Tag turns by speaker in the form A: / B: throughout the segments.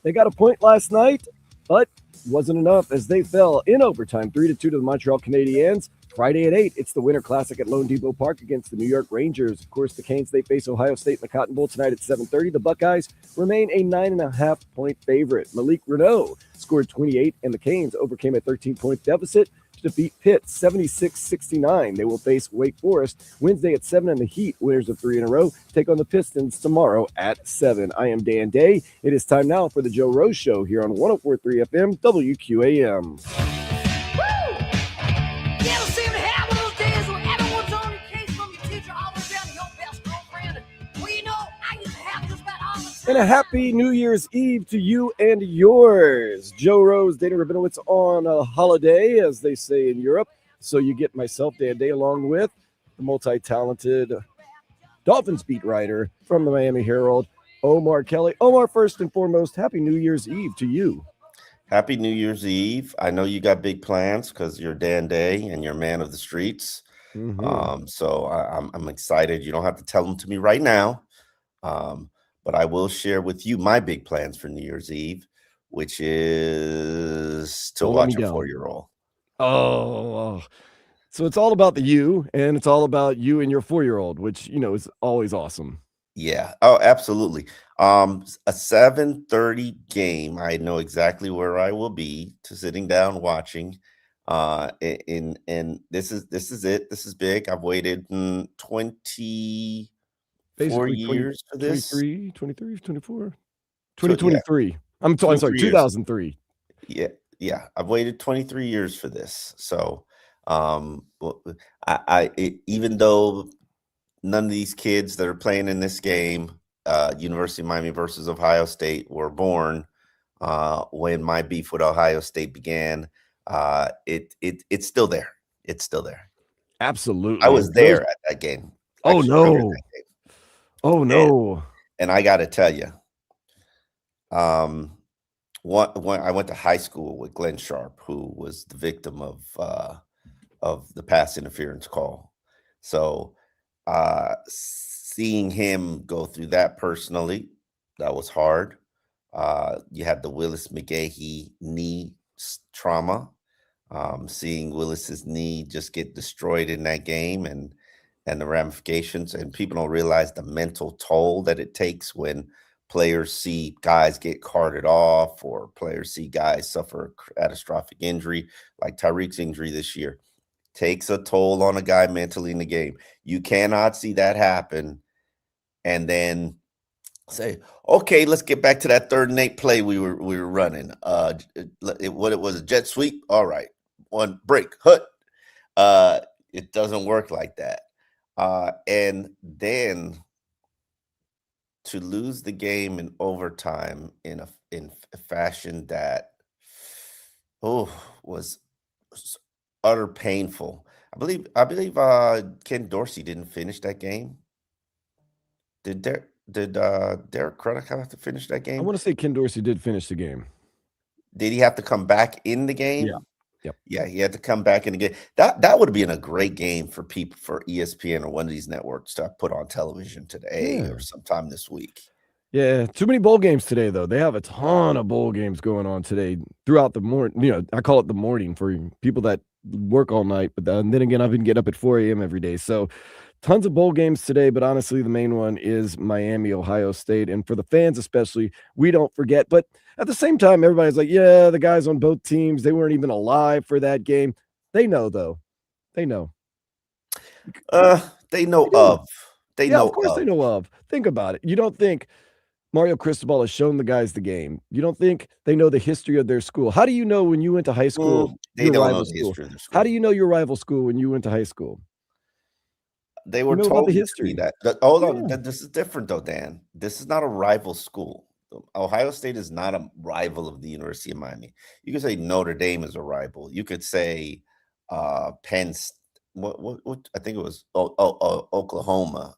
A: They got a point last night, but wasn't enough as they fell in overtime 3-2 to the Montreal Canadiens. Friday at 8, it's the Winter Classic at Lone Depot Park against the New York Rangers. Of course, the Canes, they face Ohio State in the Cotton Bowl tonight at 7:30. The Buckeyes remain a 9.5-point favorite. Malik Renault scored 28, and the Canes overcame a 13-point deficit to defeat Pitt 76-69. They will face Wake Forest Wednesday at 7, and the Heat, winners of 3 in a row, take on the Pistons tomorrow at 7. I am Dan Day. It is time now for the Joe Rose Show here on 104.3 FM WQAM. And a happy New Year's Eve to you and yours. Joe Rose, Dana Rabinowitz on a holiday, as they say in Europe. So you get myself, Dan Day, along with the multi-talented Dolphins beat writer from the Miami Herald, Omar Kelly. Omar, first and foremost, happy New Year's Eve to you.
B: Happy New Year's Eve. I know you got big plans because you're Dan Day and you're a man of the streets. So I'm excited. You don't have to tell them to me right now. But I will share with you my big plans for New Year's Eve, which is to watch a 4-year-old.
A: Oh, so it's all about the you, and it's all about you and your 4-year-old, which, you know, is always awesome.
B: Yeah. Oh, absolutely. A 7:30 game. I know exactly where I will be to sitting down watching. And this is it. This is big. I've waited 24 years for this.
A: 23, 24, 2023. Yeah. I'm sorry, 2003.
B: Yeah. I've waited 23 years for this. So, even though none of these kids that are playing in this game, University of Miami versus Ohio State, were born when my beef with Ohio State began, it's still there. It's still there.
A: Absolutely.
B: I was there at that game.
A: Oh, no. Oh, no.
B: And I got to tell you, when I went to high school with Glenn Sharp, who was the victim of the pass interference call. So seeing him go through that personally, that was hard. You had the Willis McGahee knee trauma, seeing Willis's knee just get destroyed in that game and the ramifications, and people don't realize the mental toll that it takes when players see guys get carted off or players see guys suffer a catastrophic injury like Tyreek's injury this year. Takes a toll on a guy mentally in the game. You cannot see that happen and then say, okay, let's get back to that 3rd and 8 play we were running. It was a jet sweep. All right, one break, hut. It doesn't work like that. And then to lose the game in overtime in a fashion that was utter painful. I believe Ken Dorsey didn't finish that game. Did Derek Craddock have to finish that game?
A: I want to say Ken Dorsey did finish the game.
B: Did he have to come back in the game?
A: Yeah. Yep.
B: Yeah, he had to come back in the game. That would have been a great game for people, for ESPN or one of these networks to put on television today or sometime this week.
A: Yeah, too many bowl games today, though. They have a ton of bowl games going on today throughout the morning. You know, I call it the morning for people that work all night. But then again, I've been getting up at 4 a.m. every day. So tons of bowl games today. But honestly, the main one is Miami, Ohio State. And for the fans especially, we don't forget. But at the same time, everybody's like, yeah, the guys on both teams, they weren't even alive for that game. They know, though. They know.
B: They know of. They know
A: of course
B: of.
A: They know of. Think about it. You don't think Mario Cristobal has shown the guys the game. You don't think they know the history of their school. How do you know when you went to high school?
B: They don't know the history of their school.
A: How do you know your rival school when you went to high school?
B: They were told the history that. Hold on, this is different though, Dan. This is not a rival school. Ohio State is not a rival of the University of Miami. You could say Notre Dame is a rival. You could say Penn. What I think it was Oklahoma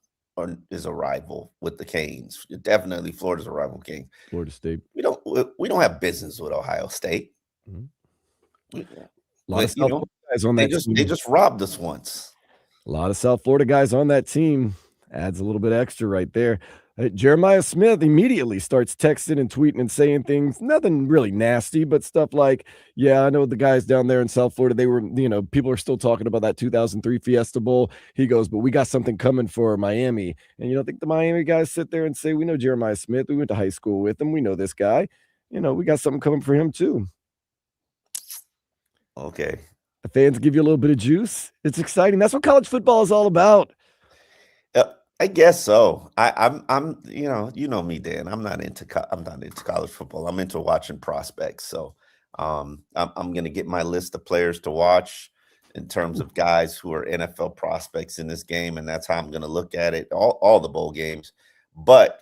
B: is a rival with the Canes. Definitely Florida's a rival King.
A: Florida State.
B: We don't have business with Ohio State.
A: Mm-hmm. A lot of South Florida guys on that team.
B: They just robbed us once.
A: A lot of South Florida guys on that team. Adds a little bit extra right there. Jeremiah Smith immediately starts texting and tweeting and saying things, nothing really nasty, but stuff like, yeah, I know the guys down there in South Florida, they were, people are still talking about that 2003 Fiesta Bowl. He goes, but we got something coming for Miami. And I think the Miami guys sit there and say, we know Jeremiah Smith. We went to high school with him. We know this guy. We got something coming for him too.
B: Okay.
A: The fans give you a little bit of juice. It's exciting. That's what college football is all about.
B: I guess so. I'm you know me, Dan. I'm not into college football. I'm into watching prospects. So I'm going to get my list of players to watch in terms of guys who are NFL prospects in this game, and that's how I'm going to look at it. All the bowl games, but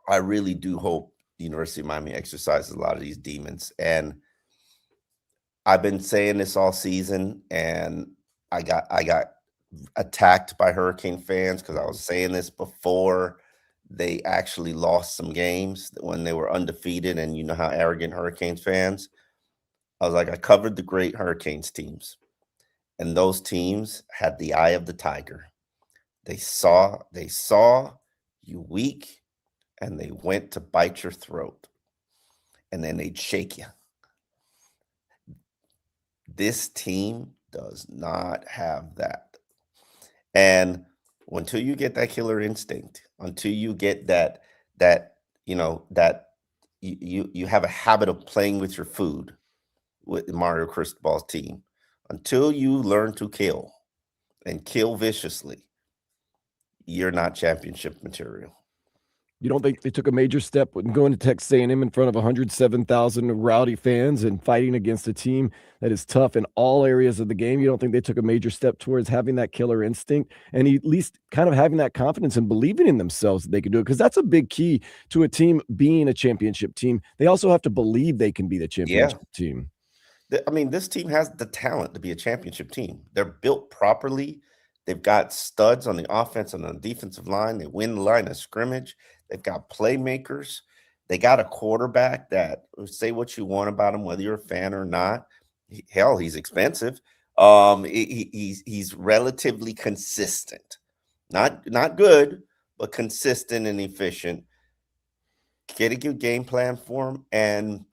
B: I really do hope the University of Miami exercises a lot of these demons. And I've been saying this all season, and I got attacked by Hurricane fans because I was saying this before they actually lost some games when they were undefeated. And you know how arrogant Hurricanes fans. I was like, I covered the great Hurricanes teams, and those teams had the eye of the tiger. They saw you weak, and they went to bite your throat, and then they'd shake you. This team does not have that. And until you get that killer instinct, until you get that you have a habit of playing with your food with Mario Cristobal's team, until you learn to kill and kill viciously, you're not championship material.
A: You don't think they took a major step when going to Texas A&M in front of 107,000 rowdy fans and fighting against a team that is tough in all areas of the game? You don't think they took a major step towards having that killer instinct and at least kind of having that confidence and believing in themselves that they can do it? Because that's a big key to a team being a championship team. They also have to believe they can be the championship team.
B: I mean, this team has the talent to be a championship team. They're built properly. They've got studs on the offense and on the defensive line. They win the line of scrimmage. They've got playmakers. They got a quarterback that, say what you want about him, whether you're a fan or not. Hell, he's expensive. He's relatively consistent, not good, but consistent and efficient. Get a good game plan for him and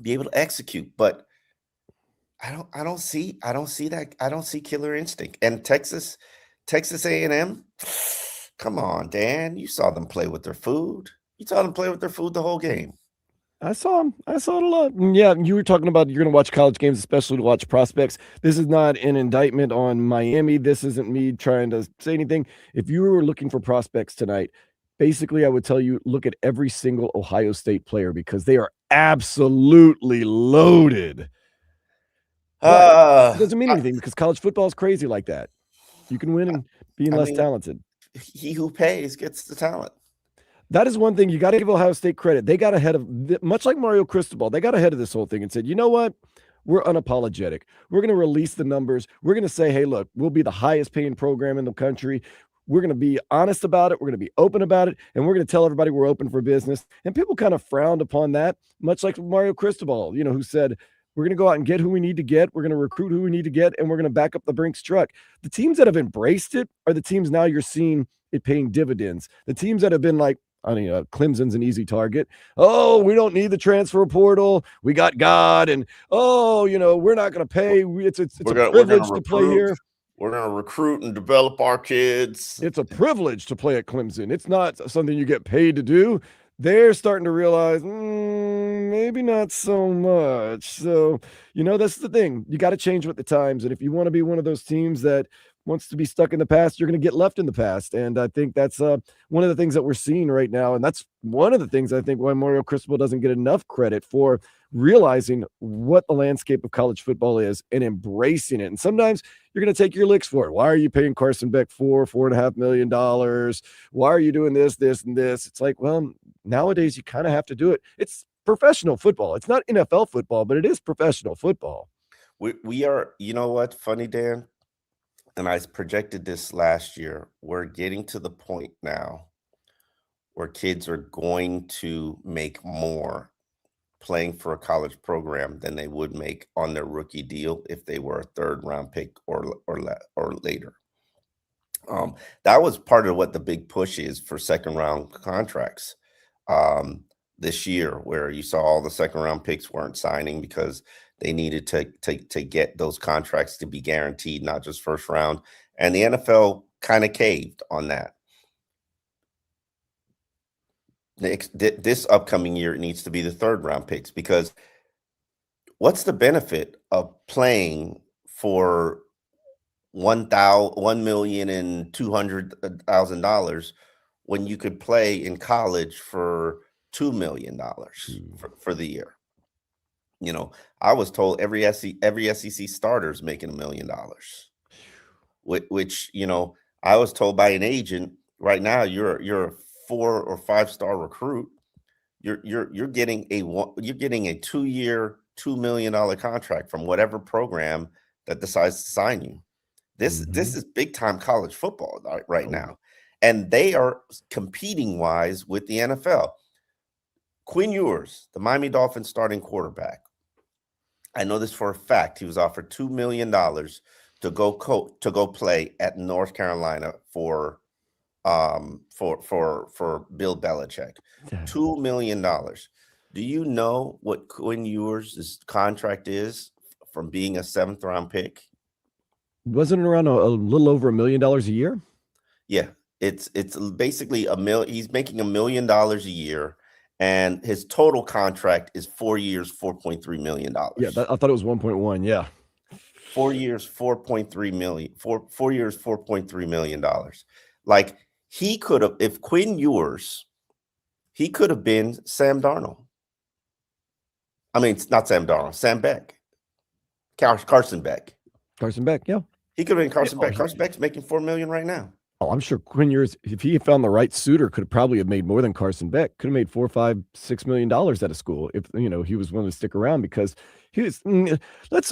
B: be able to execute. But I don't see that. I don't see killer instinct. And Texas A&M. Come on, Dan. You saw them play with their food. You saw them play with their food the whole game.
A: I saw him. I saw it a lot. Yeah, you were talking about you're going to watch college games, especially to watch prospects. This is not an indictment on Miami. This isn't me trying to say anything. If you were looking for prospects tonight, basically, I would tell you look at every single Ohio State player because they are absolutely loaded. It doesn't mean anything because college football is crazy like that. You can win and being less talented.
B: He who pays gets the talent.
A: That is one thing you got to give Ohio State credit. They got ahead of, much like Mario Cristobal, they got ahead of this whole thing and said, you know what? We're unapologetic. We're going to release the numbers. We're going to say, hey, look, we'll be the highest paying program in the country. We're going to be honest about it. We're going to be open about it. And we're going to tell everybody we're open for business. And people kind of frowned upon that, much like Mario Cristobal, who said, we're going to go out and get who we need to get. We're going to recruit who we need to get, and we're going to back up the Brinks truck. The teams that have embraced it are the teams now you're seeing it paying dividends. The teams that have been like, Clemson's an easy target. Oh, we don't need the transfer portal. We got God, and we're not going to pay. It's a privilege to play here.
B: We're going to recruit and develop our kids.
A: It's a privilege to play at Clemson. It's not something you get paid to do. They're starting to realize maybe not so much. So, that's the thing. You got to change with the times. And if you want to be one of those teams that wants to be stuck in the past, you're going to get left in the past. And I think that's one of the things that we're seeing right now. And that's one of the things I think why Mario Cristobal doesn't get enough credit for realizing what the landscape of college football is and embracing it. And sometimes you're going to take your licks for it. Why are you paying Carson Beck $4.5 million? Why are you doing this, and this? It's like, well, nowadays you kind of have to do it. It's professional football. It's not NFL football, but it is professional football.
B: We are, you know what, funny, Dan? And I projected this last year. We're getting to the point now where kids are going to make more playing for a college program than they would make on their rookie deal if they were a third round pick or later. That was part of what the big push is for second round contracts um, this year, where you saw all the second round picks weren't signing because they needed to get those contracts to be guaranteed, not just first round. And the NFL kind of caved on that. This upcoming year, it needs to be the third round picks, because what's the benefit of playing for 1,200,000 when you could play in college for $2 million for the year? You know, I was told every SEC starter is making $1 million, which I was told by an agent, right now you're a 4 or 5 star recruit. You're getting a 2-year $2 million contract from whatever program that decides to sign you. This is big time college football right now, and they are competing wise with the NFL. Quinn Ewers, the Miami Dolphins starting quarterback, I know this for a fact. He was offered $2 million to go play at North Carolina for Bill Belichick. $2 million. Do you know what Quinn Ewers' contract is from being a 7th round pick?
A: Wasn't it around a little over $1 million a year?
B: Yeah, it's basically he's making $1 million a year, and his total contract is 4 years, $4.3 million.
A: Yeah, I thought it was 1.1. Yeah,
B: 4 years, 4.3 million. 4 years, $4.3 million. Like, he could have, if Quinn Ewers, he could have been Sam Darnold. I mean, it's not Sam Darnold, Sam Beck, Carson Beck.
A: Carson Beck. Yeah,
B: he could have been Carson Beck. Carson Beck's making $4 million right now.
A: Oh, I'm sure Quinn Ewers, if he found the right suitor, could probably have made more than Carson Beck. Could have made $4, $5, $6 million out of school if he was willing to stick around, because he was. Let's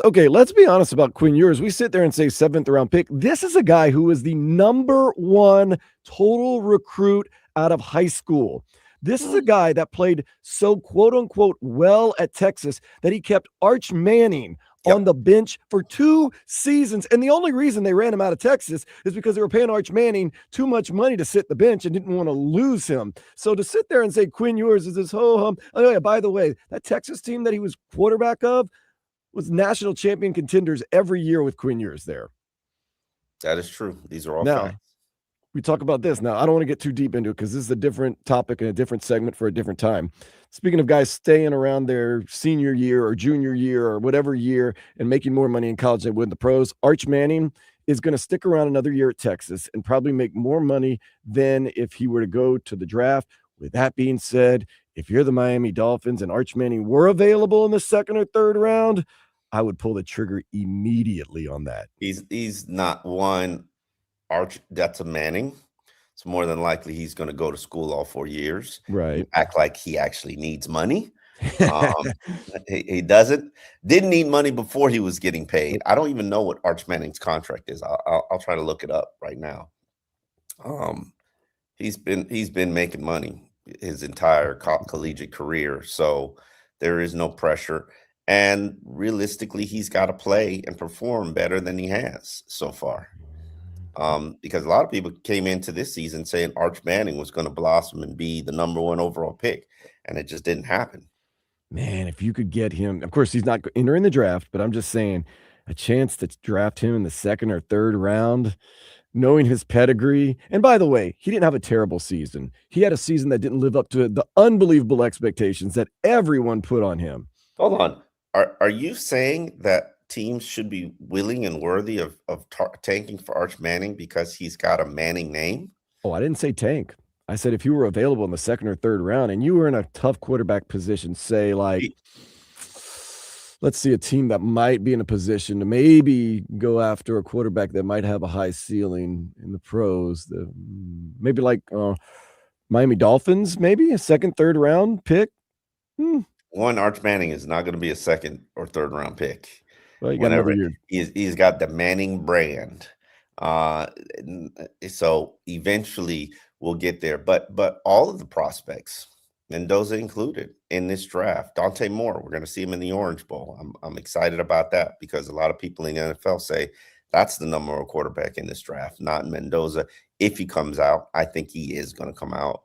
A: be honest about Quinn Ewers. We sit there and say 7th round pick. This is a guy who was the #1 total recruit out of high school. This is a guy that played so quote unquote well at Texas that he kept Arch Manning on the bench for 2 seasons. And the only reason they ran him out of Texas is because they were paying Arch Manning too much money to sit the bench and didn't want to lose him. So to sit there and say Quinn Ewers is this ho-hum. Oh, yeah, by the way, that Texas team that he was quarterback of was national champion contenders every year with Quinn Ewers there.
B: That is true. These are all facts.
A: We talk about this. Now, I don't want to get too deep into it because this is a different topic and a different segment for a different time. Speaking of guys staying around their senior year or junior year or whatever year and making more money in college than with the pros, Arch Manning is going to stick around another year at Texas and probably make more money than if he were to go to the draft. With that being said, if you're the Miami Dolphins and Arch Manning were available in the 2nd or 3rd round, I would pull the trigger immediately on that.
B: He's not one that's a Manning. So more than likely he's going to go to school all 4 years.
A: Right.
B: Act like he actually needs money. He didn't need money before he was getting paid. I don't even know what Arch Manning's contract is. I'll try to look it up right now. He's been making money his entire collegiate career, so there is no pressure. And realistically, he's got to play and perform better than he has so far. Because a lot of people came into this season saying Arch Manning was going to blossom and be the #1 overall pick, and it just didn't happen.
A: Man, if you could get him, of course, he's not entering the draft, but I'm just saying a chance to draft him in the 2nd or 3rd round, knowing his pedigree. And by the way, he didn't have a terrible season. He had a season that didn't live up to the unbelievable expectations that everyone put on him.
B: Hold on. Are you saying that teams should be willing and worthy of tanking for Arch Manning because he's got a Manning name?
A: Oh, I didn't say tank. I said if you were available in the 2nd or 3rd round and you were in a tough quarterback position, say like, let's see, a team that might be in a position to maybe go after a quarterback that might have a high ceiling in the pros, maybe like Miami Dolphins, maybe a 2nd, 3rd round pick.
B: One, Arch Manning is not going to be a 2nd or 3rd round pick.
A: Well, you got another year.
B: He's got the Manning brand. So eventually we'll get there. But all of the prospects, and those are included in this draft, Dante Moore, we're going to see him in the Orange Bowl. I'm excited about that because a lot of people in the NFL say That's the number one quarterback in this draft, not Mendoza. If he comes out, I think he is going to come out.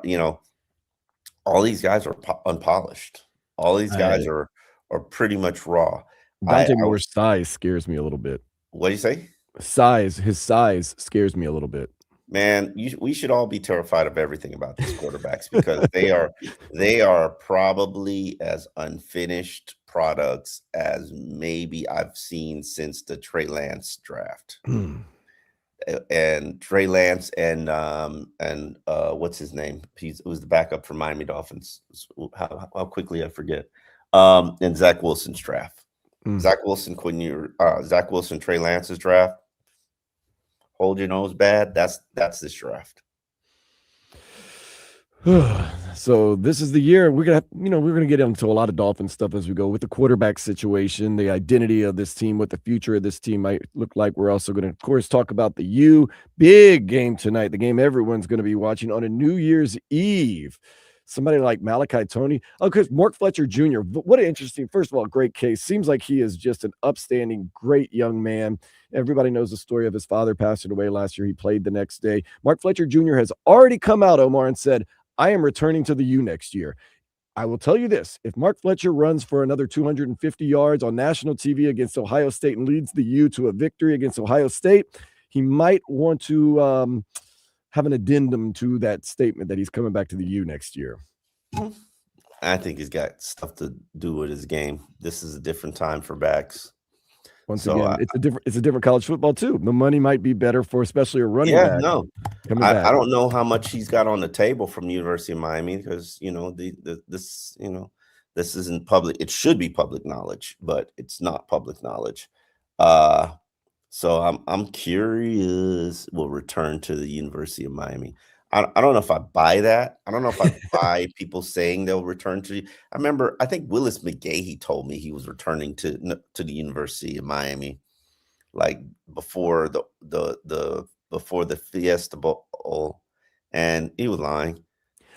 B: You know, all these guys are unpolished. All these guys are pretty much raw.
A: Dante Moore's size scares me a little bit.
B: What do you say?
A: His size scares me a little bit.
B: Man, we should all be terrified of everything about these quarterbacks because they are probably as unfinished products as maybe I've seen since the Trey Lance draft. And Trey Lance and what's his name? It was the backup for Miami Dolphins. How quickly I forget. And Zach Wilson's draft. Zach Wilson, Zach Wilson, Trey Lance's draft. Hold your nose bad. That's this draft.
A: So this is the year we're gonna get into a lot of Dolphin stuff as we go with the quarterback situation, the identity of this team, what the future of this team might look like. We're also going to, of course, talk about the U big game tonight, the game everyone's going to be watching on a New Year's Eve. Somebody like Malachi Tony. Oh, because Mark Fletcher Jr., what an interesting, first of all, great case. Seems like he is just an upstanding, great young man. Everybody knows the story of his father passing away last year. He played the next day. Mark Fletcher Jr. has already come out, Omar, and said, I am returning to the U next year. I will tell you this. If Mark Fletcher runs for another 250 yards on national TV against Ohio State and leads the U to a victory against Ohio State, he might want to have an addendum to that statement that he's coming back to the U next year.
B: I think he's got stuff to do with his game. This is a different time for backs.
A: Once again, it's a different college football too. The money might be better for especially a running back.
B: No, I don't know how much he's got on the table from the University of Miami because this isn't public. It should be public knowledge, but it's not public knowledge. So I'm curious. Will return to the University of Miami. I don't know if I buy that. I don't know if I buy people saying they'll return to. I think Willis McGahee told me he was returning to the University of Miami, like before the Fiesta Bowl, and he was lying.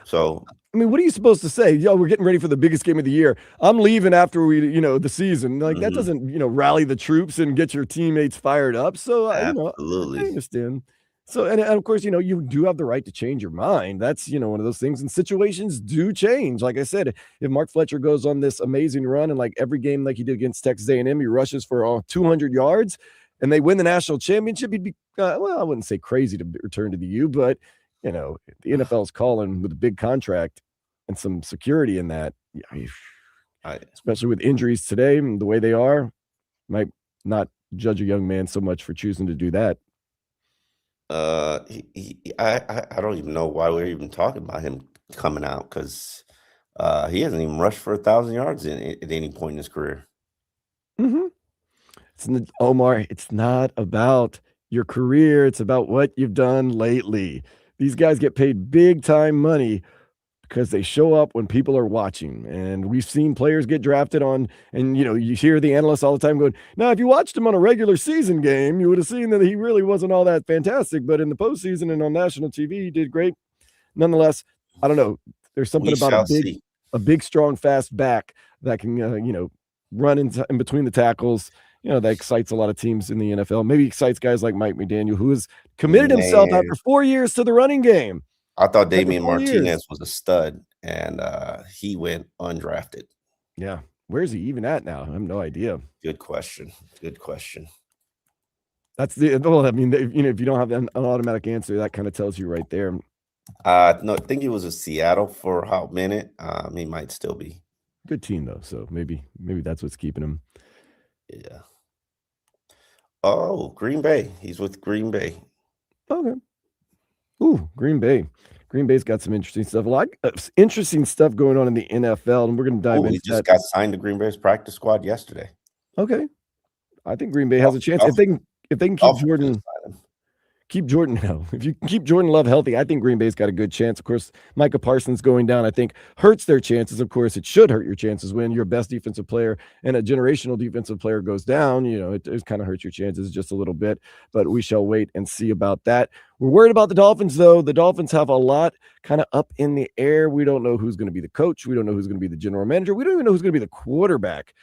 B: So
A: I mean, what are you supposed to say? Yo, we're getting ready for the biggest game of the year. I'm leaving after the season. Like that doesn't rally the troops and get your teammates fired up. So
B: absolutely,
A: I understand. So, and of course, you do have the right to change your mind. That's, one of those things, and situations do change. Like I said, if Mark Fletcher goes on this amazing run and like every game like he did against Texas A&M, he rushes for 200 yards and they win the national championship, he'd be, I wouldn't say crazy to return to the U, but, the NFL's calling with a big contract and some security in that, especially with injuries today and the way they are, might not judge a young man so much for choosing to do that.
B: I don't even know why we're even talking about him coming out because he hasn't even rushed for 1,000 yards at any point in his career.
A: Omar, it's not about your career. It's about what you've done lately. These guys get paid big time money because they show up when people are watching. And we've seen players get drafted on, and you hear the analysts all the time going, now, if you watched him on a regular season game, you would have seen that he really wasn't all that fantastic. But in the postseason and on national TV, he did great. Nonetheless, I don't know. There's something about a big, strong, fast back that can, run in between the tackles. That excites a lot of teams in the NFL. Maybe excites guys like Mike McDaniel, who has committed himself after 4 years to the running game.
B: I thought Damian Martinez was a stud, and he went undrafted.
A: Yeah. Where's he even at now? I have no idea.
B: Good question.
A: That's if you don't have an automatic answer, that kind of tells you right there.
B: No, I think he was in Seattle for a hot minute. He might still be.
A: Good team, though, so maybe that's what's keeping him.
B: Yeah. Oh, Green Bay. He's with Green Bay.
A: Okay. Ooh, Green Bay. Green Bay's got some interesting stuff. A lot of interesting stuff going on in the NFL, and we're going to dive into that.
B: He just got signed to Green Bay's practice squad yesterday.
A: Okay. I think Green Bay has a chance. If they can keep Jordan if you can keep Jordan Love healthy, I think Green Bay's got a good chance. Of course, Micah Parsons going down, I think, hurts their chances. Of course, it should hurt your chances when your best defensive player and a generational defensive player goes down. It kind of hurts your chances just a little bit, but we shall wait and see about that. We're worried about the Dolphins, though. The Dolphins have a lot kind of up in the air. We don't know who's going to be the coach. We don't know who's going to be the general manager. We don't even know who's going to be the quarterback.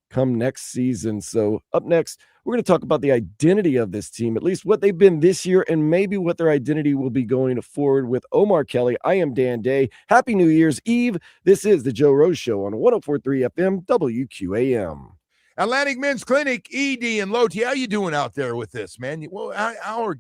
A: come next season. So, up next, we're going to talk about the identity of this team, at least what they've been this year, and maybe what their identity will be going forward with Omar Kelly. I am Dan Day. Happy New Year's Eve. This is the Joe Rose Show on 1043 FM WQAM.
C: Atlantic Men's Clinic, ED and Loti. How you doing out there with this, man? Well, how are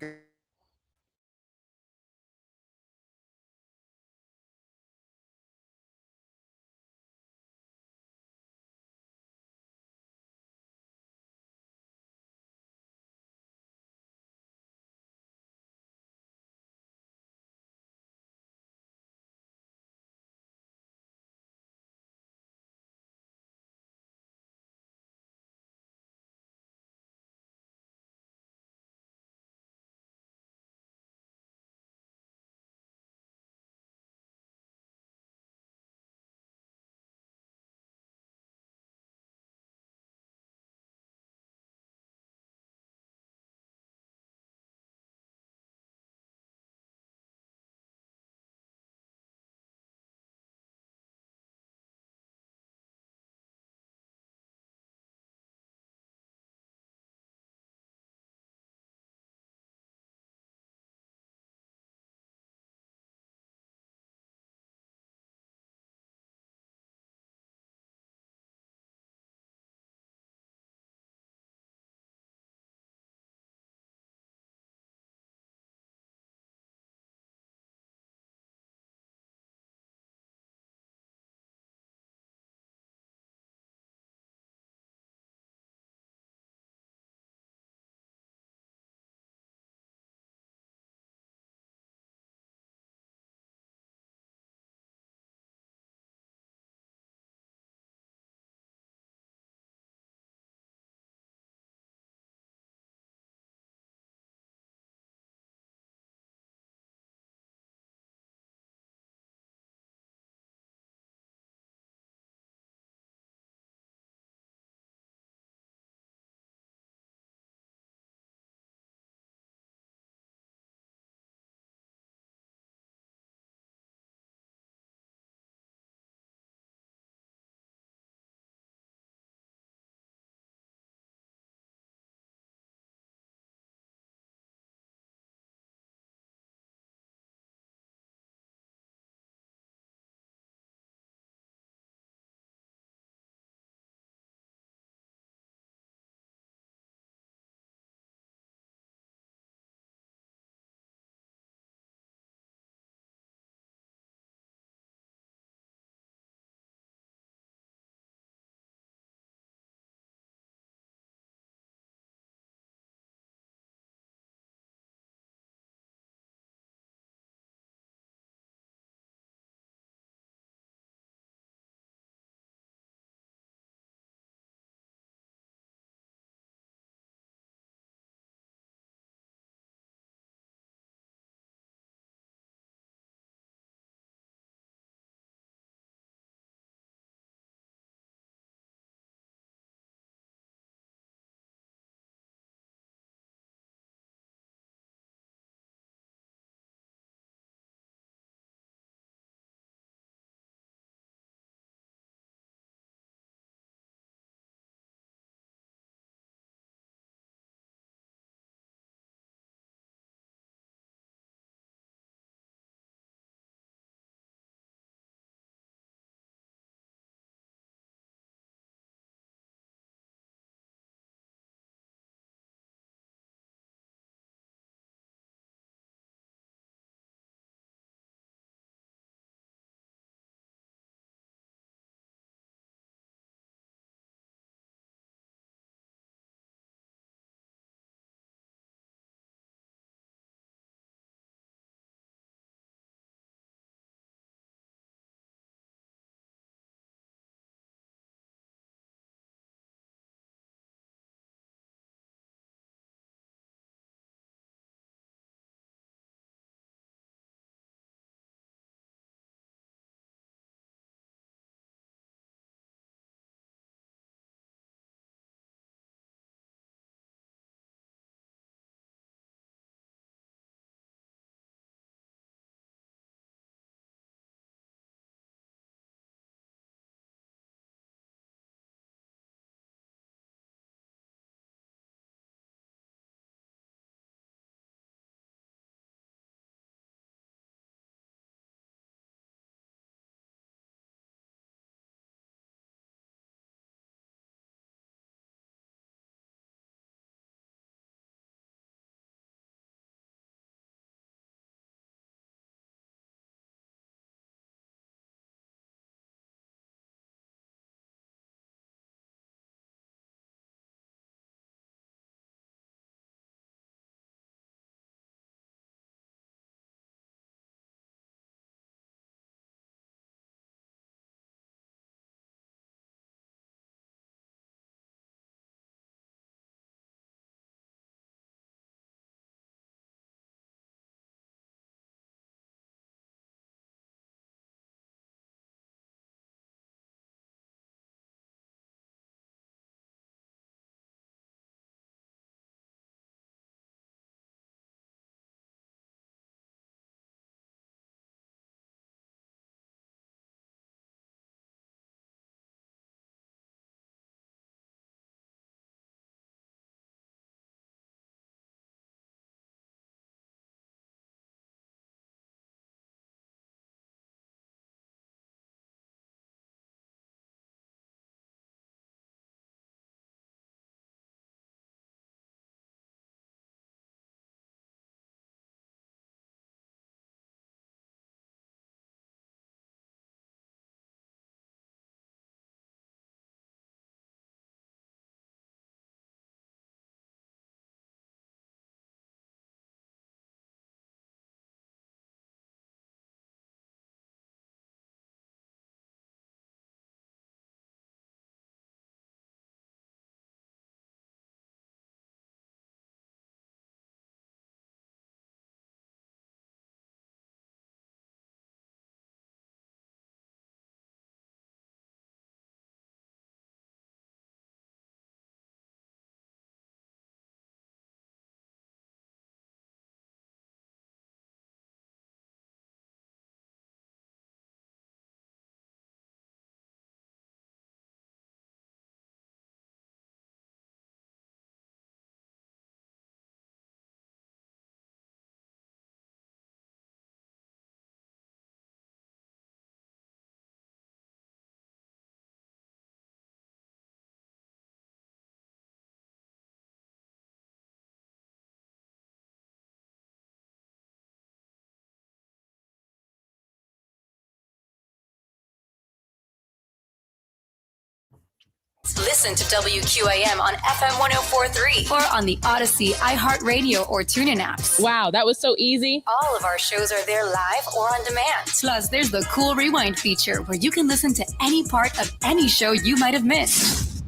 D: Listen to WQAM on FM 104.3 or on the Odyssey, iHeartRadio, or TuneIn apps.
E: Wow, that was so easy.
D: All of our shows are there live or on demand. Plus, there's the cool rewind feature where you can listen to any part of any show you might have missed.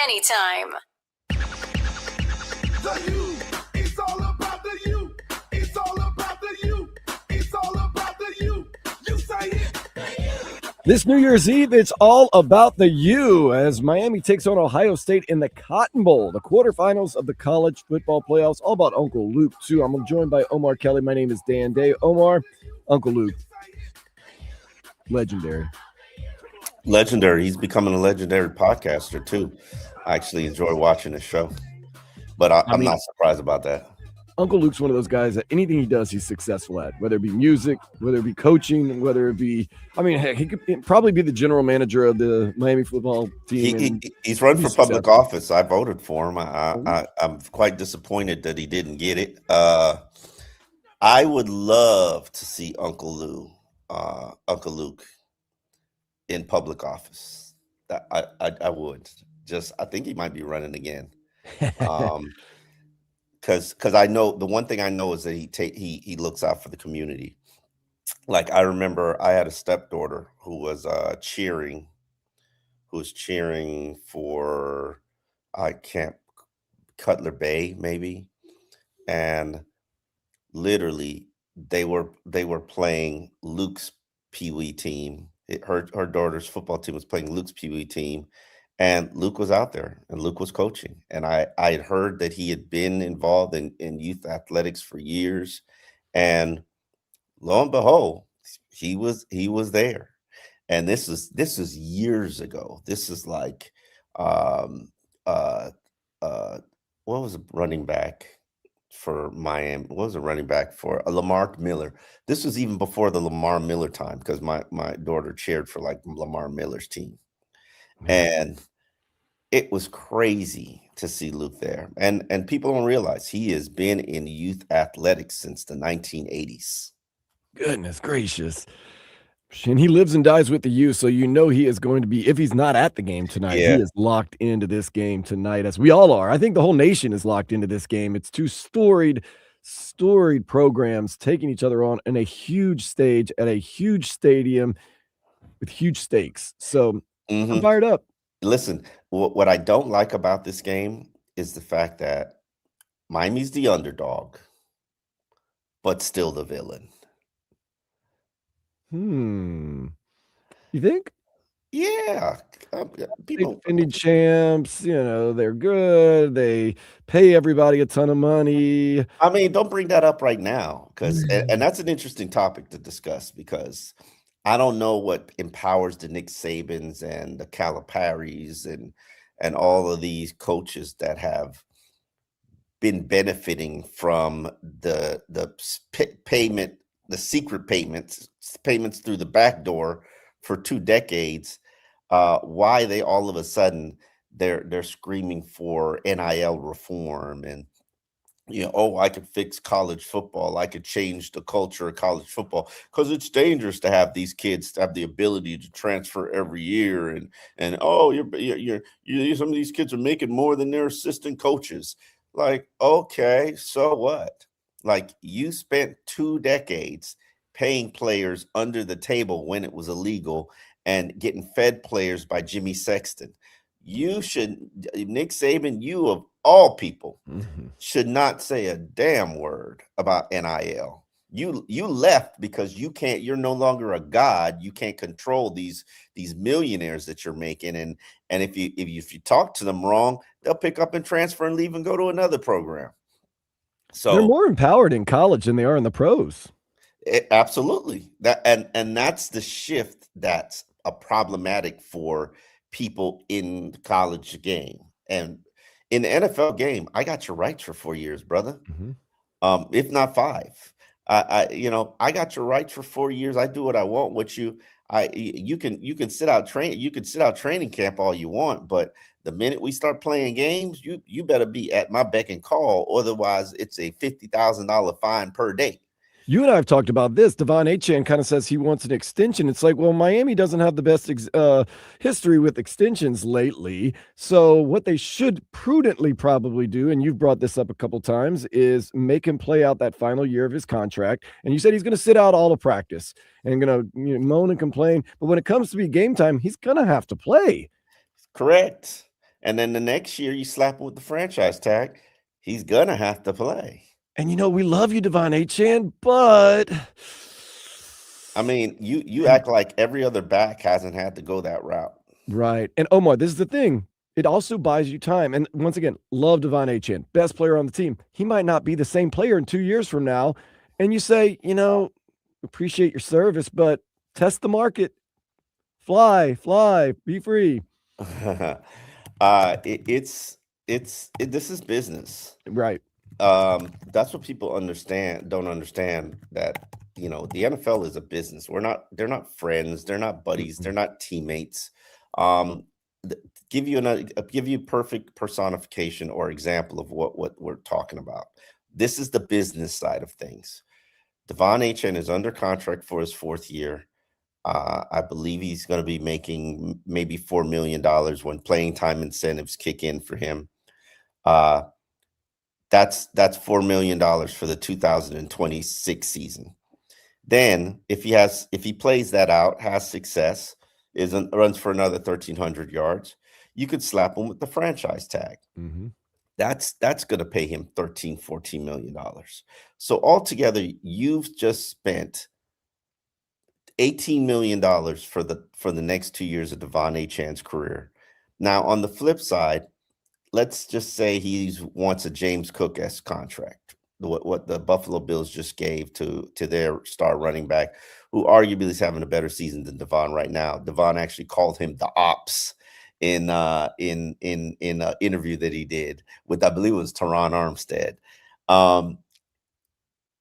D: Anytime.
F: The U, it's all about the U. It's all about the U. It's all about the U. You say it.
A: This New Year's Eve, it's all about the U as Miami takes on Ohio State in the Cotton Bowl, the quarterfinals of the college football playoffs. All about Uncle Luke, too. I'm joined by Omar Kelly. My name is Dan Day. Omar, Uncle Luke, legendary.
B: Legendary. He's becoming a legendary podcaster, too. I actually enjoy watching his show, but I'm not surprised about that.
A: Uncle Luke's one of those guys that anything he does, he's successful at, whether it be music, whether it be coaching, whether it be, heck, he could probably be the general manager of the Miami football team.
B: He's run for public office. I voted for him. I'm quite disappointed that he didn't get it. I would love to see Uncle Luke in public office. I would. I think he might be running again. Because I know the one thing I know is that he looks out for the community. Like I remember I had a stepdaughter who was cheering for Camp Cutler Bay maybe, and literally they were playing Luke's Pee Wee team. Her daughter's football team was playing Luke's Pee Wee team. And Luke was out there and Luke was coaching. And I had heard that he had been involved in youth athletics for years. And lo and behold, he was there. And this is years ago. This is like what was a running back for Miami? What was a running back for Lamar Miller? This was even before the Lamar Miller time, because my daughter cheered for like Lamar Miller's team. And it was crazy to see Luke there. And people don't realize he has been in youth athletics since the 1980s.
A: Goodness gracious. And he lives and dies with the U, so you know he is going to be, if he's not at the game tonight, he is locked into this game tonight, as we all are. I think the whole nation is locked into this game. It's two storied programs taking each other on in a huge stage at a huge stadium with huge stakes. So I'm fired up.
B: Listen, what I don't like about this game is the fact that Miami's the underdog, but still the villain.
A: You think?
B: Yeah.
A: People defending champs, they're good. They pay everybody a ton of money.
B: I mean, don't bring that up right now, because and that's an interesting topic to discuss, because I don't know what empowers the Nick Sabans and the Caliparis and all of these coaches that have been benefiting from the payment, the secret payments through the back door for 2 decades. Why they all of a sudden they're screaming for NIL reform and I could fix college football. I could change the culture of college football, because it's dangerous to have these kids to have the ability to transfer every year. And you're some of these kids are making more than their assistant coaches. Like, okay, so what? Like, you spent 2 decades paying players under the table when it was illegal and getting fed players by Jimmy Sexton. You should, Nick Saban, you of all people, should not say a damn word about NIL. You left because you're no longer a god. You can't control these millionaires that you're making. And if you talk to them wrong, they'll pick up and transfer and leave and go to another program. So
A: they're more empowered in college than they are in the pros.
B: Absolutely. And that's the shift that's a problematic for people in the college game. And in the NFL game, I got your rights for 4 years, brother. If not 5. I got your rights for 4 years. I do what I want with you. You can sit out training camp all you want, but the minute we start playing games, you better be at my beck and call. Otherwise, it's a $50,000 fine per day.
A: You and I have talked about this. Devon Achane kind of says he wants an extension. It's like, well, Miami doesn't have the best history with extensions lately. So what they should prudently probably do, and you've brought this up a couple times, is make him play out that final year of his contract. And you said he's going to sit out all of practice and going to moan and complain. But when it comes to be game time, he's going to have to play.
B: Correct. And then the next year you slap him with the franchise tag, he's going to have to play.
A: And we love you, Devon Achane, but
B: I mean, you act like every other back hasn't had to go that route.
A: Right. And Omar, this is the thing. It also buys you time. And once again, love Devon Achane, best player on the team. He might not be the same player in 2 years from now. And you say, appreciate your service, but test the market. Fly, be free.
B: This is business.
A: Right.
B: That's what people don't understand, that the NFL is a business. They're not friends, they're not buddies, they're not teammates. Give you a perfect personification or example of what we're talking about. This is the business side of things. Devon Achane is under contract for his 4th year. I believe he's going to be making maybe $4 million when playing time incentives kick in for him. That's $4 million for the 2026 season. Then if he plays that out, has success, runs for another 1,300 yards, you could slap him with the franchise tag.
A: Mm-hmm.
B: That's going to pay him $13-14 million. So altogether, you've just spent $18 million for the next 2 years of Devon Achane's career. Now, on the flip side, let's just say he wants a James Cook-esque contract, what the Buffalo Bills just gave to their star running back, who arguably is having a better season than Devon right now. Devon actually called him the ops in an interview that he did with, I believe it was Teron Armstead.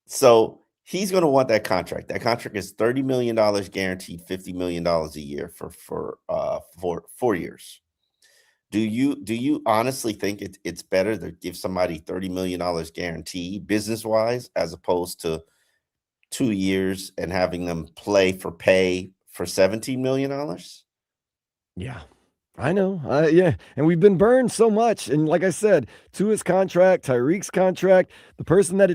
B: So he's going to want that contract. That contract is $30 million guaranteed, $50 million a year for 4 years. Do you honestly think it's better to give somebody $30 million guarantee business-wise as opposed to 2 years and having them play for pay for $17 million?
A: Yeah, I know. Yeah, and we've been burned so much. And like I said, Tua's contract, Tyreek's contract, the person that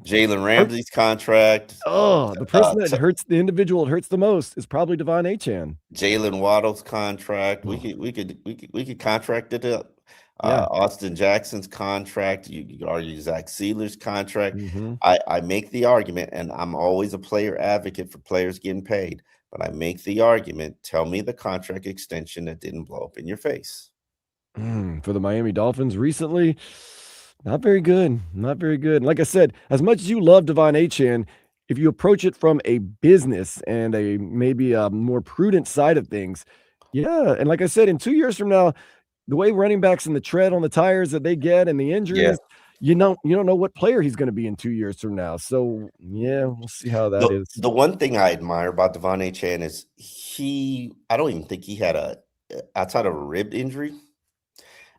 B: Jalen Ramsey's contract.
A: the person that hurts the individual it hurts the most is probably Devon Achane.
B: Jalen Waddle's contract. We could contract it up. Austin Jackson's contract. You could argue Zach Sealer's contract.
A: Mm-hmm.
B: I make the argument, and I'm always a player advocate for players getting paid. But I make the argument, tell me the contract extension that didn't blow up in your face.
A: For the Miami Dolphins recently, not very good. Not very good. And like I said, as much as you love Devon Achane, if you approach it from a business and maybe a more prudent side of things, yeah. And like I said, in 2 years from now, the way running backs and the tread on the tires that they get and the injuries, you don't know what player he's going to be in 2 years from now. So, yeah, we'll see how that is.
B: The one thing I admire about Devon Achane is I don't even think he had outside of a rib injury,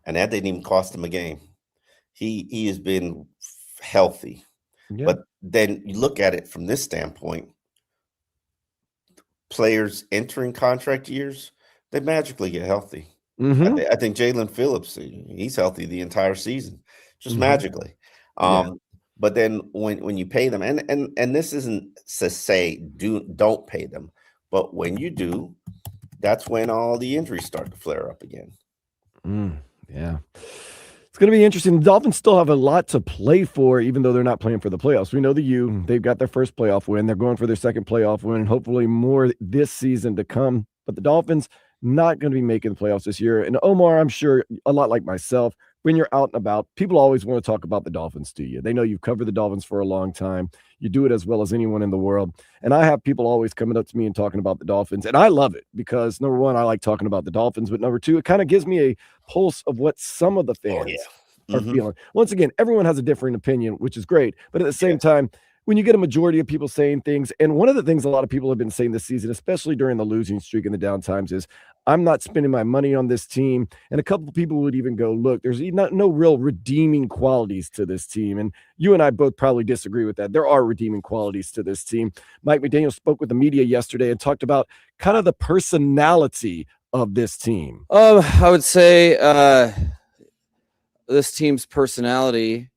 B: and that didn't even cost him a game. He has been healthy. Yeah. But then you look at it from this standpoint, players entering contract years, they magically get healthy.
A: Mm-hmm.
B: I think Jalen Phillips, he's healthy the entire season. Just magically. But then when you pay them, and this isn't to say don't pay them, but when you do, that's when all the injuries start to flare up again.
A: Yeah. It's going to be interesting. The Dolphins still have a lot to play for, even though they're not playing for the playoffs. We know they've got their first playoff win. They're going for their second playoff win, and hopefully more this season to come. But the Dolphins not going to be making the playoffs this year. And Omar, I'm sure a lot like myself, when you're out and about, people always want to talk about the Dolphins to you. They know you've covered the Dolphins for a long time. You do it as well as anyone in the world. And I have people always coming up to me and talking about the Dolphins. And I love it because, number one, I like talking about the Dolphins. But number two, it kind of gives me a pulse of what some of the fans are feeling. Once again, everyone has a different opinion, which is great. But at the same time, when you get a majority of people saying things, and one of the things a lot of people have been saying this season, especially during the losing streak and the down times, is I'm not spending my money on this team. And a couple of people would even go, look, there's no real redeeming qualities to this team. And you and I both probably disagree with that. There are redeeming qualities to this team. Mike McDaniel spoke with the media yesterday and talked about kind of the personality of this team.
E: I would say this team's personality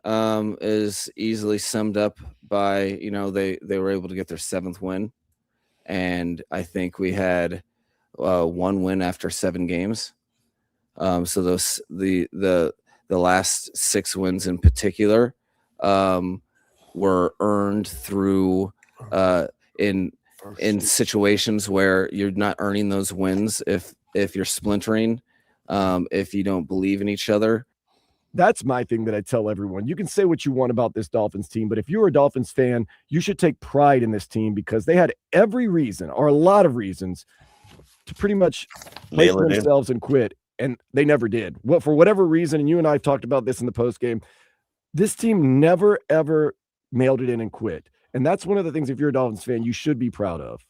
E: is easily summed up by, they were able to get their 7th win. And I think we had 1 win after 7 games. So the last 6 wins in particular were earned through in situations where you're not earning those wins if you're splintering, if you don't believe in each other.
A: That's my thing that I tell everyone. You can say what you want about this Dolphins team, but if you're a Dolphins fan, you should take pride in this team because they had every reason or a lot of reasons to pretty much play for themselves and quit, and they never did. Well, for whatever reason, and you and I have talked about this in the post game, this team never, ever mailed it in and quit. And that's one of the things, if you're a Dolphins fan, you should be proud of.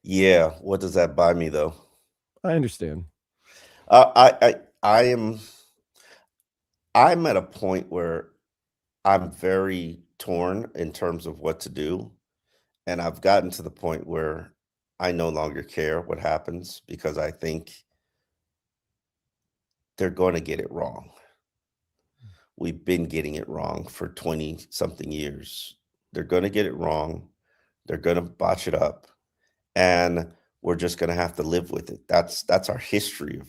B: Yeah. What does that buy me, though?
A: I understand.
B: I'm at a point where I'm very torn in terms of what to do. And I've gotten to the point where I no longer care what happens because I think they're going to get it wrong. We've been getting it wrong for 20-something years. They're going to get it wrong. They're going to botch it up. And we're just going to have to live with it. That's our history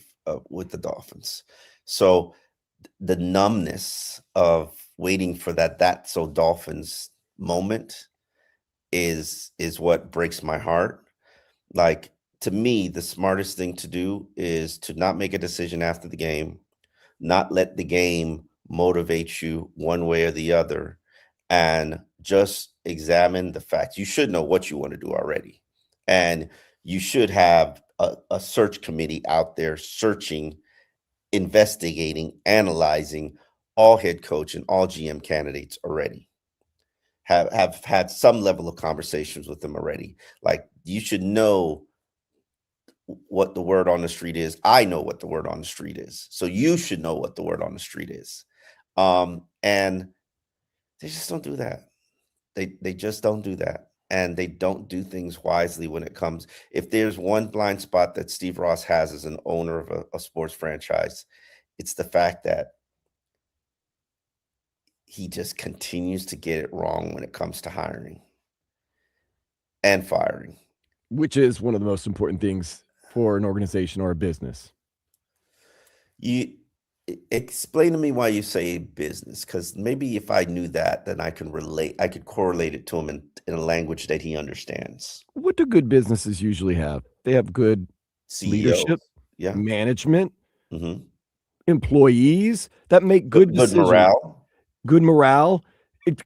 B: with the Dolphins. So the numbness of waiting for that so Dolphins moment is what breaks my heart. Like, to me, the smartest thing to do is to not make a decision after the game, not let the game motivate you one way or the other, and just examine the facts. You should know what you want to do already. And you should have a search committee out there searching, investigating, analyzing all head coach and all GM candidates already. Have had some level of conversations with them already. Like, you should know what the word on the street is. I know what the word on the street is. So you should know what the word on the street is. And they just don't do that. They just don't do that. And they don't do things wisely when it comes. If there's one blind spot that Steve Ross has as an owner of a sports franchise, it's the fact that he just continues to get it wrong when it comes to hiring and firing.
A: Which is one of the most important things for an organization or a business.
B: You explain to me why you say business, because maybe if I knew that, then I could correlate it to him in a language that he understands.
A: What do good businesses usually have? They have good
B: CEOs,
A: leadership,
B: yeah,
A: management,
B: mm-hmm.
A: employees that make good decisions. Good morale.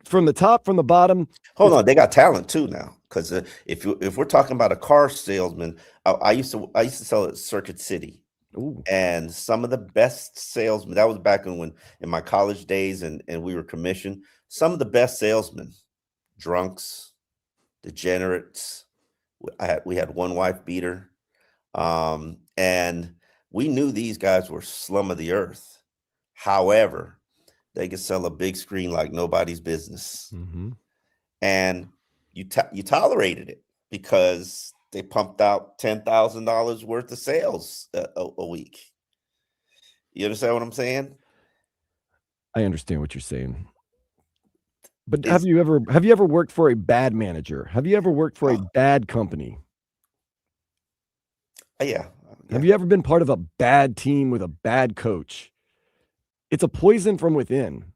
A: From the top, from the bottom.
B: Hold on, they got talent too now. Because if we're talking about a car salesman, I used to sell at Circuit City.
A: Ooh.
B: And some of the best salesmen, that was back in my college days and we were commissioned, some of the best salesmen, drunks, degenerates. We had one wife beater. And we knew these guys were slum of the earth. However, they could sell a big screen like nobody's business.
A: Mm-hmm.
B: And you tolerated it because they pumped out $10,000 worth of sales a week. You understand what I'm saying?
A: I understand what you're saying. But have you ever worked for a bad manager? Have you ever worked for a bad company?
B: Yeah.
A: Have you ever been part of a bad team with a bad coach? It's a poison from within.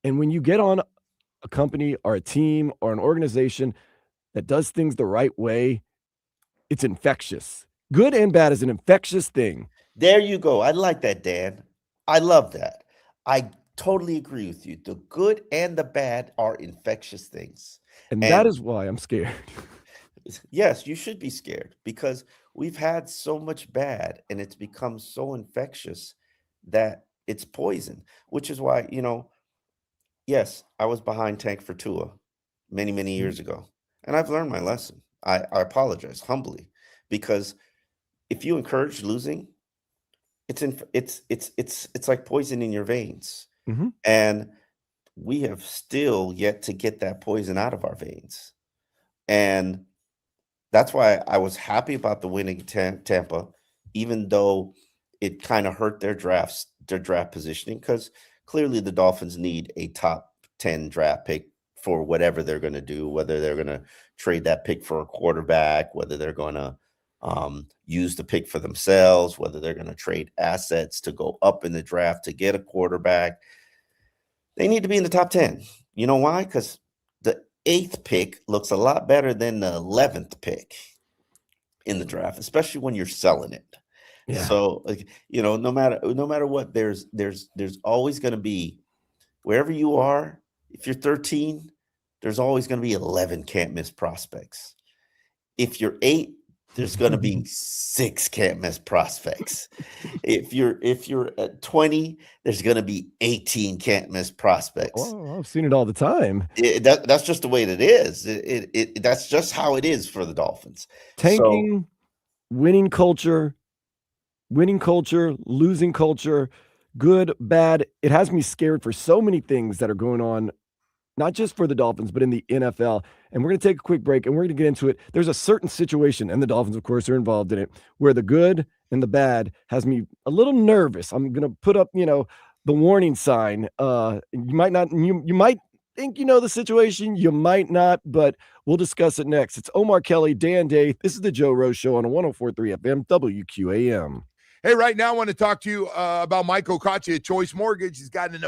A: And when you get on a company or a team or an organization that does things the right way, it's infectious. Good and bad is an infectious thing.
B: There you go. I like that, Dan. I love that. I totally agree with you. The good and the bad are infectious things.
A: And that is why I'm scared.
B: Yes, you should be scared because we've had so much bad and it's become so infectious that it's poison, which is why, Yes, I was behind Tank for Tua many, many years ago, and I've learned my lesson. I apologize humbly because if you encourage losing, it's like poison in your veins,
A: Mm-hmm.
B: and we have still yet to get that poison out of our veins, and that's why I was happy about the winning Tampa, even though it kind of hurt their draft positioning, because clearly the Dolphins need a top 10 draft pick for whatever they're going to do, whether they're going to trade that pick for a quarterback, whether they're going to use the pick for themselves, whether they're going to trade assets to go up in the draft to get a quarterback. They need to be in the top 10. You know why? Because the 8th pick looks a lot better than the 11th pick in the draft, especially when you're selling it.
A: Yeah.
B: So, no matter what, there's always going to be, wherever you are, if you're 13, there's always going to be 11 can't miss prospects. If you're 8, there's going to be 6 can't miss prospects. If you're at 20, there's going to be 18 can't miss prospects.
A: Oh, I've seen it all the time.
B: That's just the way it is. That's just how it is for the Dolphins.
A: Tanking, winning culture, losing culture, good, bad. It has me scared for so many things that are going on, not just for the Dolphins, but in the NFL. And we're going to take a quick break and we're going to get into it. There's a certain situation, and the Dolphins, of course, are involved in it, where the good and the bad has me a little nervous. I'm going to put up, the warning sign. You might not, you might think you know the situation, you might not, but we'll discuss it next. It's Omar Kelly, Dan Day. This is the Joe Rose Show on 104.3 FM WQAM.
C: Hey, right now I want to talk to you about Mike Okachi at Choice Mortgage. He's got an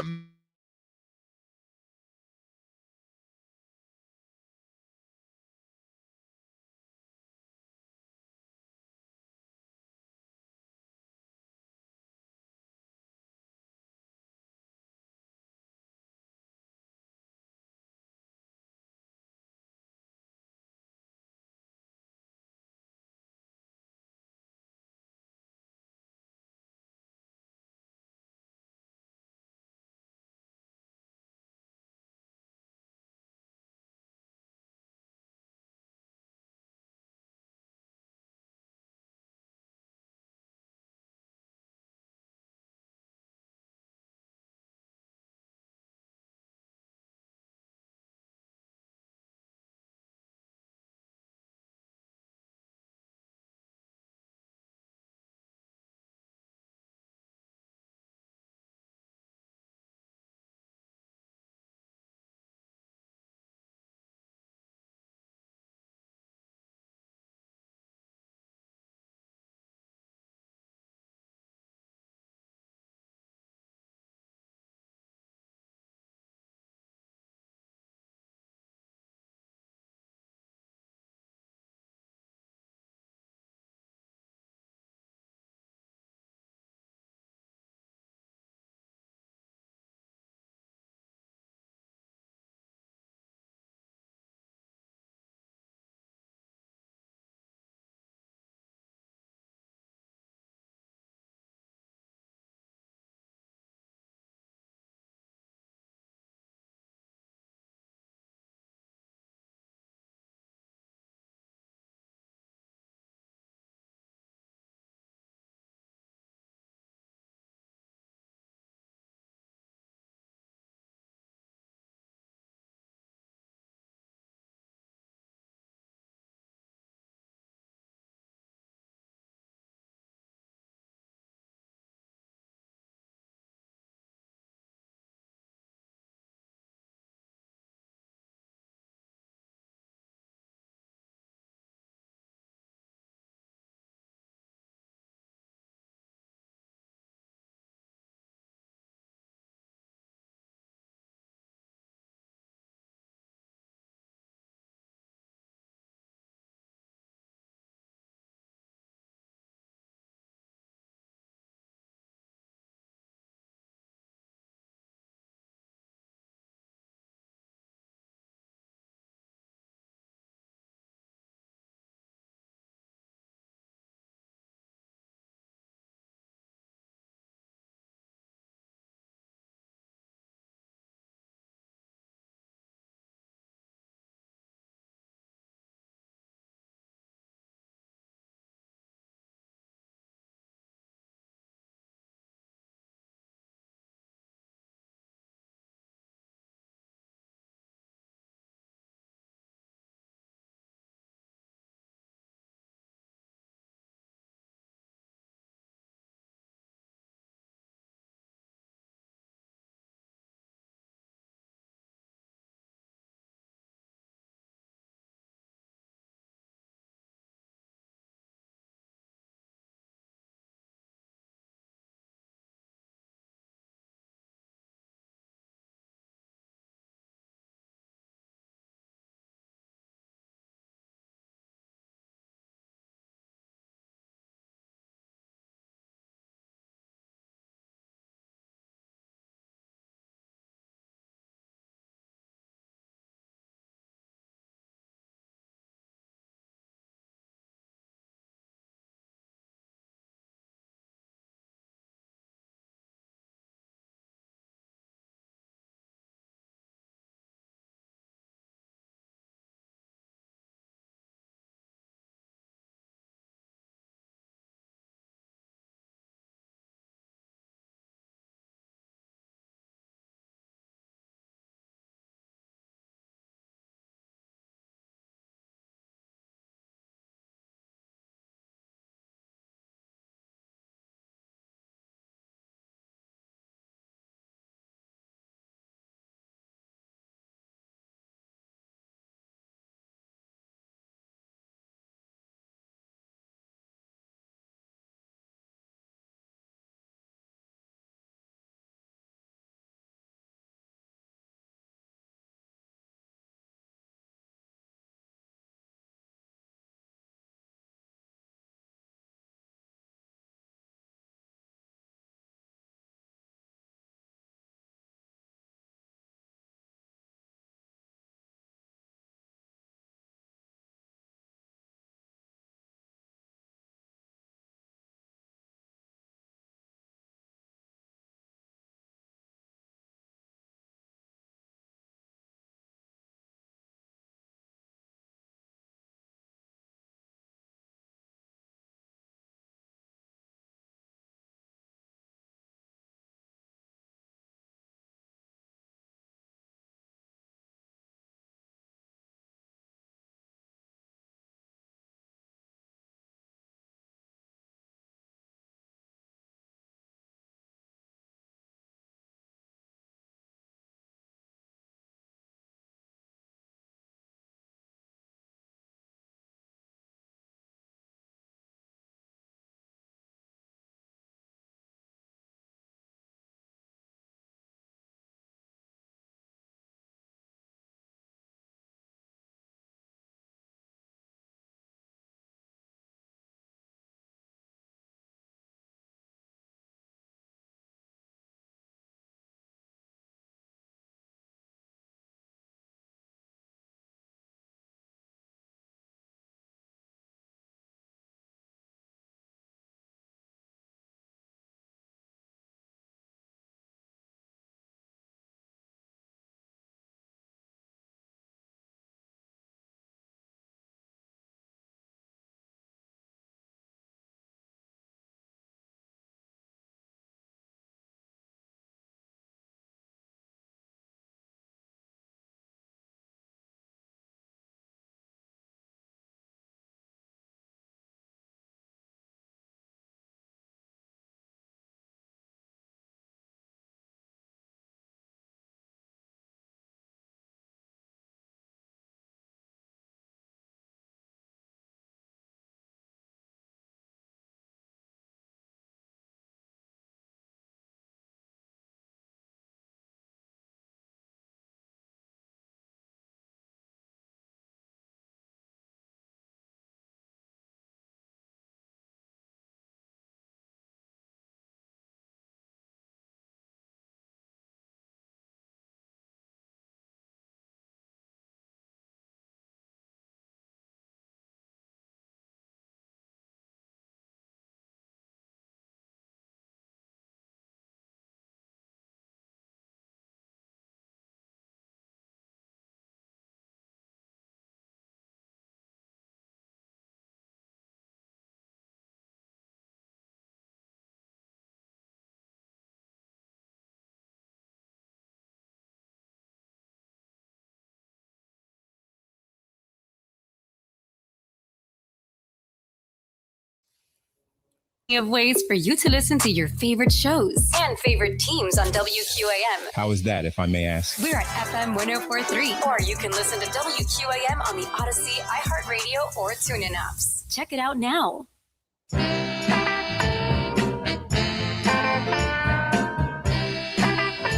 D: of ways for you to listen to your favorite shows and favorite teams on WQAM.
G: How is that, if I may ask?
D: We're at FM 1043, or you can listen to WQAM on the Odyssey, iHeartRadio, or TuneIn apps. Check it out now.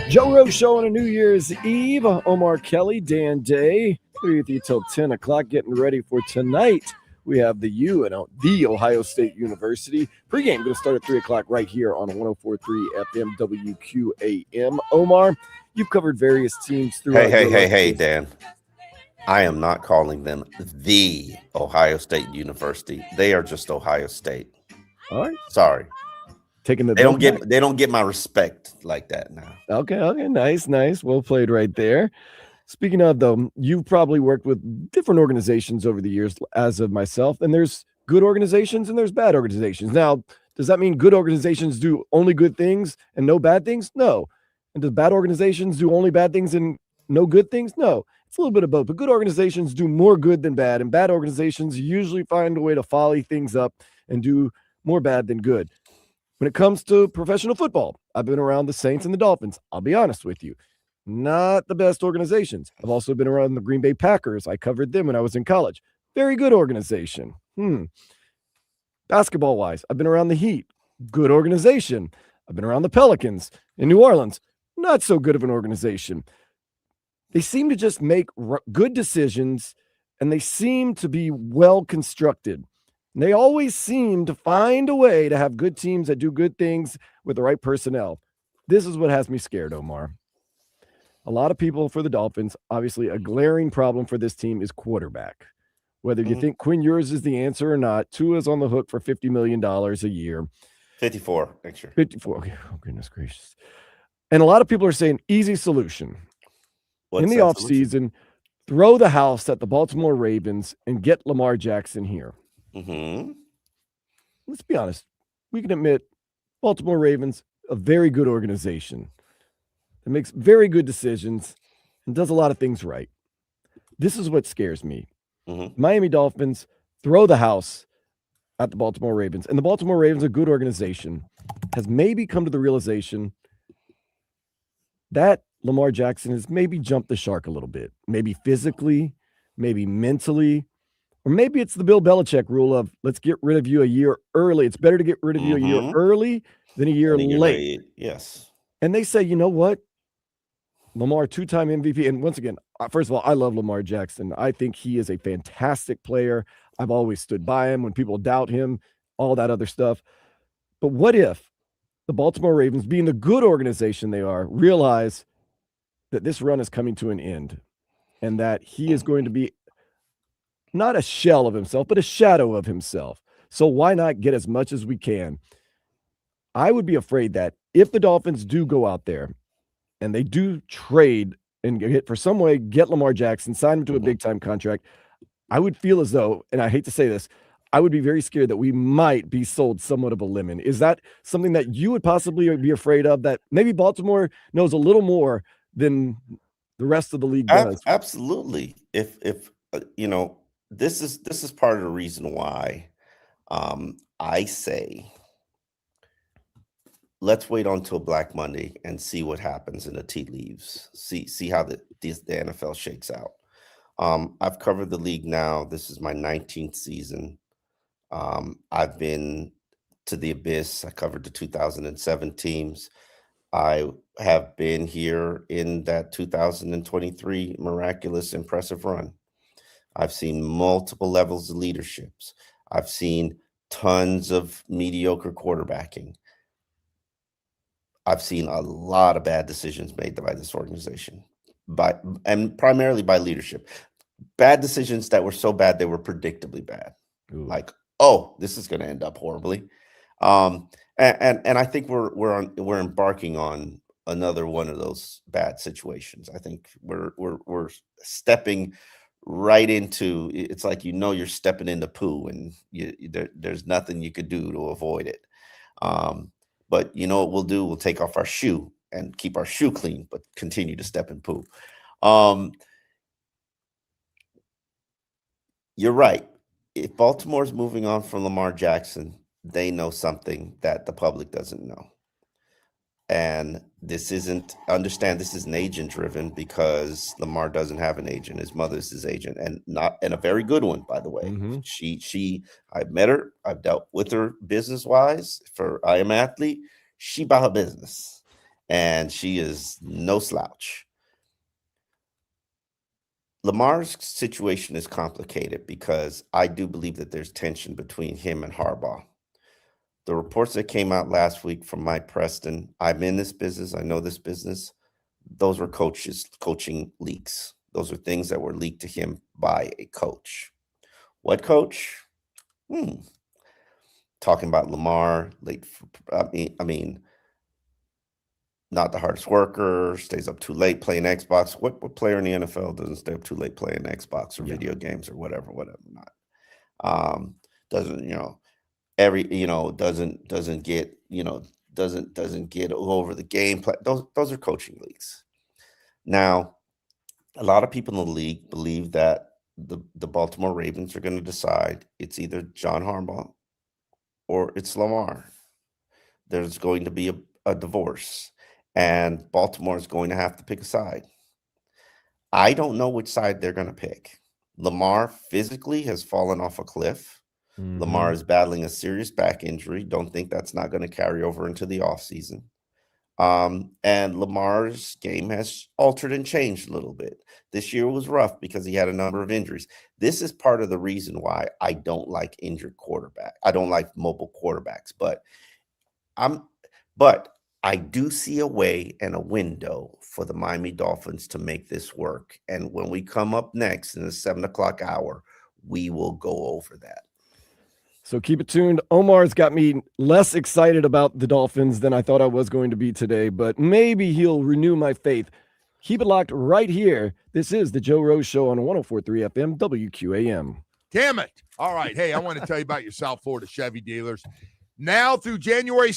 A: Joe Rose Show on a New Year's Eve. Omar Kelly, Dan Day. We're with you till 10 o'clock, getting ready for tonight. We have the U and the Ohio State University. Pre-game going to start at 3 o'clock right here on 104.3 FM WQAM. Omar, you've covered various teams throughout.
B: Hey, Dan. I am not calling them the Ohio State University. They are just Ohio State.
A: All right.
B: Sorry.
A: Taking the
B: they don't get my respect like that now.
A: Okay, nice. Well played right there. Speaking of, though, you've probably worked with different organizations over the years, as of myself, and there's good organizations and there's bad organizations. Now, does that mean good organizations do only good things and no bad things? No. And does bad organizations do only bad things and no good things? No. It's a little bit of both, but good organizations do more good than bad, and bad organizations usually find a way to folly things up and do more bad than good. When it comes to professional football, I've been around the Saints and the Dolphins. I'll be honest with you. Not the best organizations. I've also been around the Green Bay Packers. I covered them when I was in college. Very good organization. Basketball-wise, I've been around the Heat. Good organization. I've been around the Pelicans in New Orleans. Not so good of an organization. They seem to just make good decisions, and they seem to be well-constructed. They always seem to find a way to have good teams that do good things with the right personnel. This is what has me scared, Omar. A lot of people for the Dolphins, obviously a glaring problem for this team is quarterback. Whether you think Quinn Ewers is the answer or not, Tua's on the hook for $50 million a year.
B: 54 next year.
A: 54. Oh, goodness gracious. And a lot of people are saying easy solution. In the offseason, throw the house at the Baltimore Ravens and get Lamar Jackson here. Let's be honest. We can admit Baltimore Ravens, a very good organization that makes very good decisions and does a lot of things right. This is what scares me. Miami Dolphins throw the house at the Baltimore Ravens, and the Baltimore Ravens, a good organization, has maybe come to the realization that Lamar Jackson has maybe jumped the shark a little bit, maybe physically, maybe mentally. Or maybe it's the Bill Belichick rule of let's get rid of you a year early. It's better to get rid of you a year early than a year late.
B: Yes.
A: And they say, you know what? Lamar, two-time MVP. And once again, first of all, I love Lamar Jackson. I think he is a fantastic player. I've always stood by him when people doubt him, all that other stuff. But what if the Baltimore Ravens, being the good organization they are, realize that this run is coming to an end and that he is going to be not a shell of himself, but a shadow of himself. So why not get as much as we can? I would be afraid that if the Dolphins do go out there and they do trade and get for some way, get Lamar Jackson, sign him to a big time contract, I would feel as though, and I hate to say this, I would be very scared that we might be sold somewhat of a lemon. Is that something that you would possibly be afraid of, that maybe Baltimore knows a little more than the rest of the league does?
B: Absolutely. If this is part of the reason why I say let's wait until Black Monday and see what happens in the tea leaves. See how the NFL shakes out. I've covered the league now. This is my 19th season. I've been to the abyss. I covered the 2007 teams. I have been here in that 2023 miraculous, impressive run. I've seen multiple levels of leaderships. I've seen tons of mediocre quarterbacking. I've seen a lot of bad decisions made by this organization, and primarily by leadership. Bad decisions that were so bad they were predictably bad. Ooh. Like, oh, this is going to end up horribly. And I think we're embarking on another one of those bad situations. I think we're stepping right into, it's like, you're stepping into poo, and there's nothing you could do to avoid it. But you know what we'll do? We'll take off our shoe and keep our shoe clean, but continue to step in poo. You're right. If Baltimore's moving on from Lamar Jackson, they know something that the public doesn't know. And this isn't understand this is an agent driven because Lamar doesn't have an agent. His mother's his agent, and a very good one, by the way.
A: Mhm.
B: I've met her, I've dealt with her business wise for I Am Athlete. She about her business, and she is no slouch. Lamar's situation is complicated because I do believe that there's tension between him and Harbaugh. The reports that came out last week from Mike Preston, I'm in this business, I know this business. Those were coaching leaks. Those are things that were leaked to him by a coach. What coach? Talking about Lamar, I mean, not the hardest worker, stays up too late playing Xbox. What player in the NFL doesn't stay up too late playing Xbox or video games or whatever not? Doesn't get doesn't get over the gameplay. Those are coaching leagues. Now, a lot of people in the league believe that the Baltimore Ravens are going to decide it's either John Harbaugh or it's Lamar. There's going to be a divorce, and Baltimore is going to have to pick a side. I don't know which side they're going to pick. Lamar physically has fallen off a cliff. Lamar is battling a serious back injury. Don't think that's not going to carry over into the offseason. And Lamar's game has altered and changed a little bit. This year was rough because he had a number of injuries. This is part of the reason why I don't like injured quarterback. I don't like mobile quarterbacks, but I do see a way and a window for the Miami Dolphins to make this work. And when we come up next in the 7:00 hour, we will go over that.
A: So keep it tuned. Omar's got me less excited about the Dolphins than I thought I was going to be today, but maybe he'll renew my faith. Keep it locked right here. This is the Joe Rose Show on 104.3 FM WQAM.
C: Damn it. All right. Hey, I want to tell you about your South Florida Chevy dealers. Now through January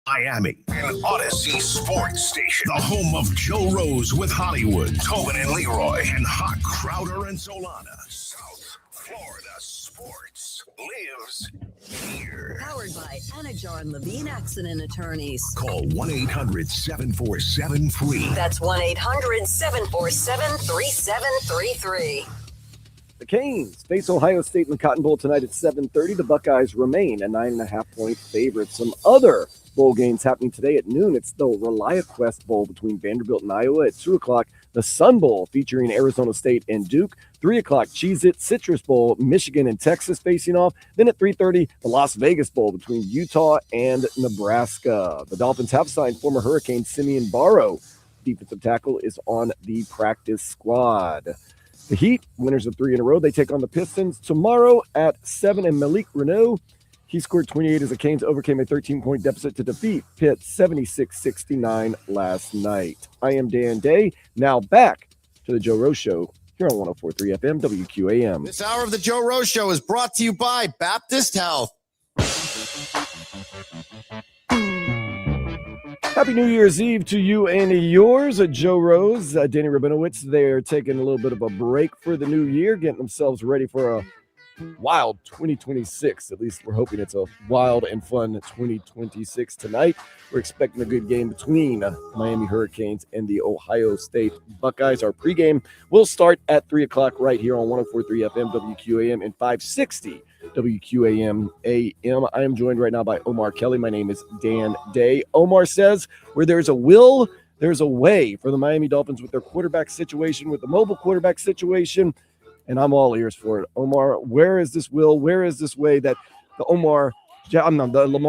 G: Miami, an Odyssey sports station, the home of Joe Rose with Hollywood, Tobin and Leroy, and Hot Crowder and Solana. South Florida sports lives here.
H: Powered by Anajar and Levine Accident Attorneys.
G: Call 1-800-747-FREE.
H: That's 1-800-747-3733.
A: The Canes face Ohio State in the Cotton Bowl tonight at 7:30. The Buckeyes remain a 9.5-point favorite. Some other bowl games happening today at noon. It's the ReliaQuest Bowl between Vanderbilt and Iowa. At 2 o'clock, the Sun Bowl featuring Arizona State and Duke. 3 o'clock, Cheez-It Citrus Bowl, Michigan and Texas facing off. Then at 3:30, the Las Vegas Bowl between Utah and Nebraska. The Dolphins have signed former Hurricane Simeon Barrow. Defensive tackle is on the practice squad. The Heat, winners of 3 in a row, they take on the Pistons tomorrow at 7. And Malik Reneau, he scored 28 as the Canes overcame a 13-point deficit to defeat Pitt 76-69 last night. I am Dan Day. Now back to the Joe Rose Show here on 104.3 FM WQAM.
I: This hour of the Joe Rose Show is brought to you by Baptist Health.
A: Happy New Year's Eve to you and yours. Joe Rose, Danny Rabinowitz, they're taking a little bit of a break for the new year, getting themselves ready for a wild 2026. At least we're hoping it's a wild and fun 2026 tonight. We're expecting a good game between Miami Hurricanes and the Ohio State Buckeyes. Our pregame will start at 3 o'clock right here on 104.3 FM WQAM and 560 WQAM AM. I am joined right now by Omar Kelly. My name is Dan Day. Omar says, where there's a will, there's a way for the Miami Dolphins with their quarterback situation, with the mobile quarterback situation, and I'm all ears for it. Omar, where is this will? Where is this way that the Lamar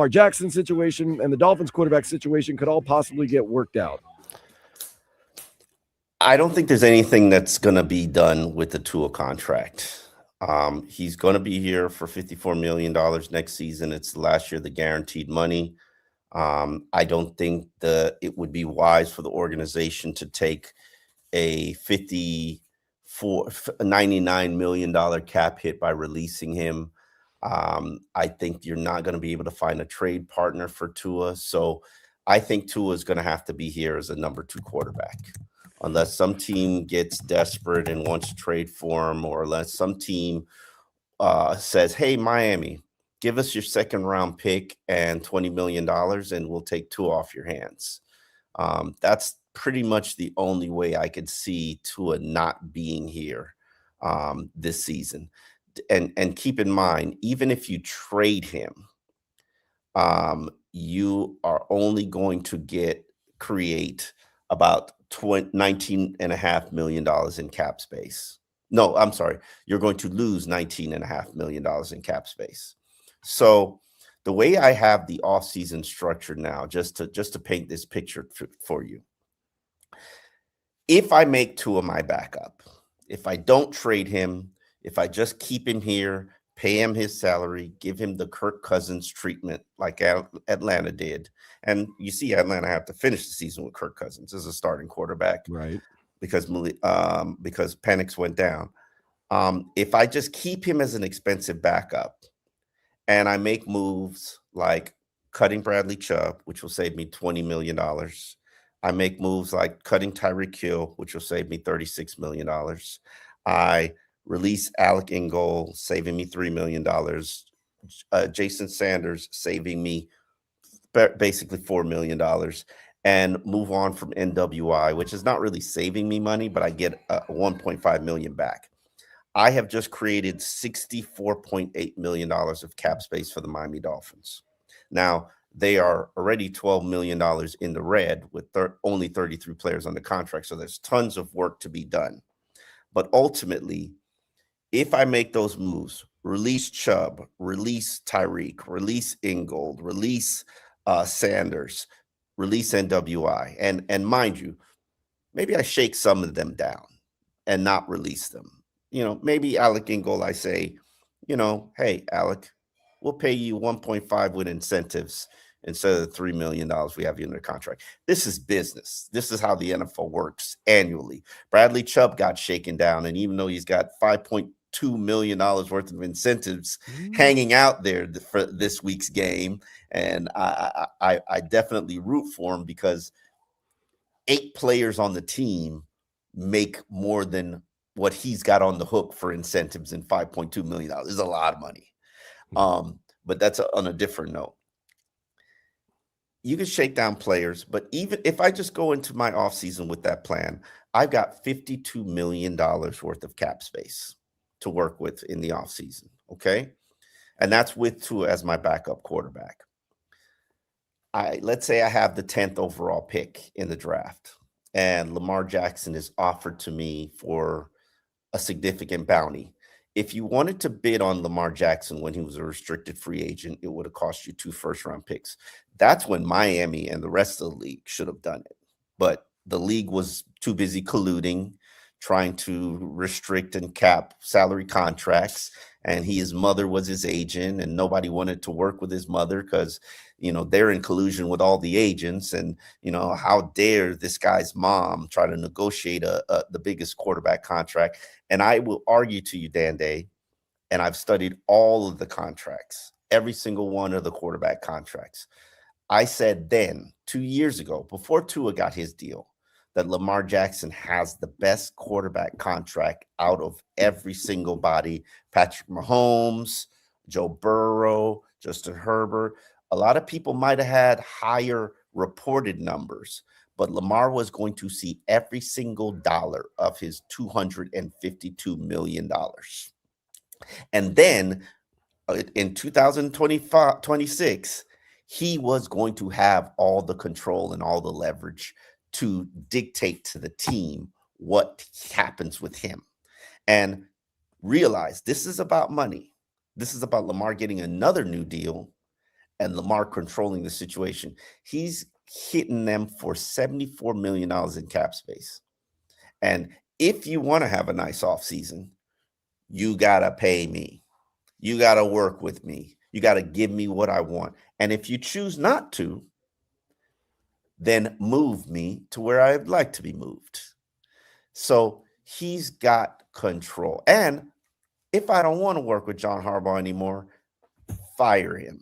A: Jackson situation and the Dolphins quarterback situation could all possibly get worked out?
B: I don't think there's anything that's going to be done with the Tua contract. He's going to be here for $54 million next season. It's last year, the guaranteed money. I don't think it would be wise for the organization to take a $99 million cap hit by releasing him. I think you're not going to be able to find a trade partner for Tua. So I think Tua is going to have to be here as a number 2 quarterback. Unless some team gets desperate and wants to trade for him, or unless some team says, hey, Miami, give us your second-round pick and $20 million, and we'll take Tua off your hands. That's pretty much the only way I could see Tua not being here this season. And keep in mind, even if you trade him, you are only going to create about $19.5 million in cap space. No, I'm sorry. You're going to lose $19.5 million in cap space. So the way I have the offseason structured now, just to paint this picture for you, if I make Tua my backup, if I don't trade him, if I just keep him here, pay him his salary, give him the Kirk Cousins treatment like Atlanta did. And you see Atlanta have to finish the season with Kirk Cousins as a starting quarterback.
A: Right.
B: Because Penix went down. If I just keep him as an expensive backup and I make moves like cutting Bradley Chubb, which will save me $20 million. I make moves like cutting Tyreek Hill, which will save me $36 million. I release Alec Ingold, saving me $3 million. Jason Sanders, saving me basically $4 million. And move on from NWI, which is not really saving me money, but I get $1.5 million back. I have just created $64.8 million of cap space for the Miami Dolphins. Now, they are already $12 million in the red with only 33 players under contract, so there's tons of work to be done. But ultimately, if I make those moves, release Chubb, release Tyreek, release Ingold, release Sanders, release NWI, and mind you, maybe I shake some of them down and not release them. Maybe Alec Ingold, I say, hey, Alec, we'll pay you 1.5 with incentives instead of the $3 million we have you under contract. This is business. This is how the NFL works annually. Bradley Chubb got shaken down, and even though he's got $5.2 $5.2 million worth of incentives hanging out there for this week's game. And I definitely root for him because 8 players on the team make more than what he's got on the hook for incentives, and $5.2 million is a lot of money. But that's on a different note. You can shake down players, but even if I just go into my offseason with that plan, I've got $52 million worth of cap space to work with in the offseason. Okay. And that's with Tua as my backup quarterback. Let's say I have the 10th overall pick in the draft, and Lamar Jackson is offered to me for a significant bounty. If you wanted to bid on Lamar Jackson when he was a restricted free agent, it would have cost you 2 first-round picks. That's when Miami and the rest of the league should have done it. But the league was too busy colluding, trying to restrict and cap salary contracts. And his mother was his agent, and nobody wanted to work with his mother because, they're in collusion with all the agents. And, how dare this guy's mom try to negotiate the biggest quarterback contract. And I will argue to you, Dan Day, and I've studied all of the contracts, every single one of the quarterback contracts. I said then, 2 years ago, before Tua got his deal, that Lamar Jackson has the best quarterback contract out of every single body. Patrick Mahomes, Joe Burrow, Justin Herbert. A lot of people might have had higher reported numbers, but Lamar was going to see every single dollar of his $252 million. And then in 2026, he was going to have all the control and all the leverage to dictate to the team what happens with him. And realize this is about money. This is about Lamar getting another new deal and Lamar controlling the situation. He's hitting them for $74 million in cap space. And if you want to have a nice offseason, you got to pay me. You got to work with me. You got to give me what I want. And if you choose not to, then move me to where I'd like to be moved. So he's got control. And if I don't want to work with John Harbaugh anymore, fire him.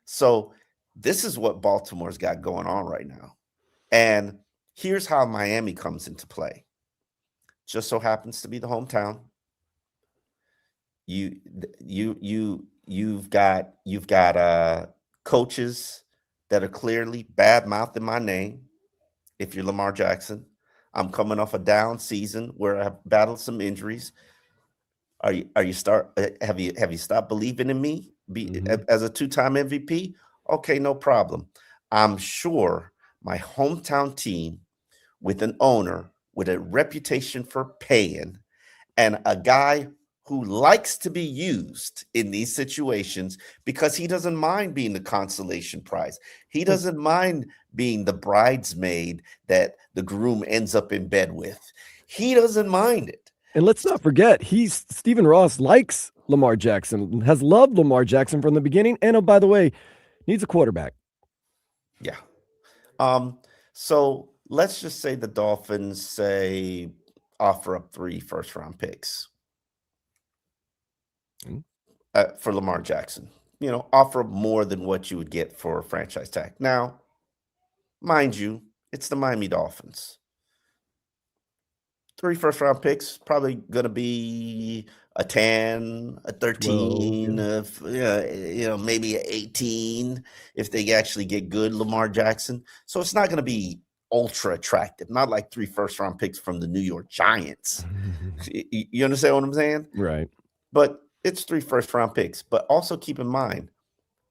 B: So this is what Baltimore's got going on right now. And here's how Miami comes into play. Just so happens to be the hometown. You've got coaches that are clearly bad-mouthing my name. If you're Lamar Jackson, I'm coming off a down season where I've battled some injuries. Have you stopped believing in me as a 2-time MVP? Okay, no problem. I'm sure my hometown team, with an owner with a reputation for paying and a guy who likes to be used in these situations because he doesn't mind being the consolation prize. He doesn't mind being the bridesmaid that the groom ends up in bed with. He doesn't mind it.
A: And let's not forget, Stephen Ross likes Lamar Jackson, has loved Lamar Jackson from the beginning. And, oh, by the way, needs a quarterback.
B: Yeah. So let's just say the Dolphins offer up 3 first-round picks. For Lamar Jackson, offer more than what you would get for a franchise tag. Now, mind you, it's the Miami Dolphins. 3 first-round picks, probably going to be a 10, a 13, maybe an 18 if they actually get good Lamar Jackson. So it's not going to be ultra attractive, not like 3 first-round picks from the New York Giants. You understand what I'm saying?
A: Right.
B: But it's 3 first-round picks. But also keep in mind,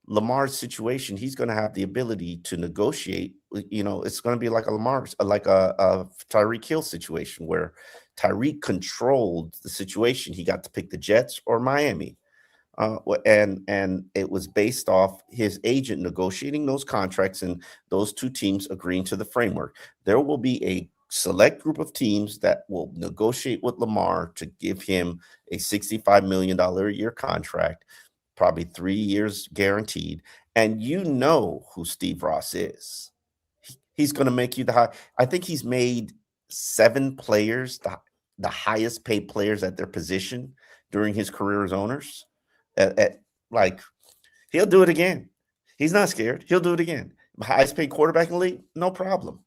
B: Lamar's situation, he's going to have the ability to negotiate. It's going to be like a Tyreek Hill situation where Tyreek controlled the situation. He got to pick the Jets or Miami. And it was based off his agent negotiating those contracts and those 2 teams agreeing to the framework. There will be a select group of teams that will negotiate with Lamar to give him a $65 million a year contract, probably 3 years guaranteed. And you know who Steve Ross is. He's going to make you the high. I think he's made 7 players the highest paid players at their position during his career as owners. Like, he'll do it again. He's not scared. He'll do it again. Highest paid quarterback in the league, no problem.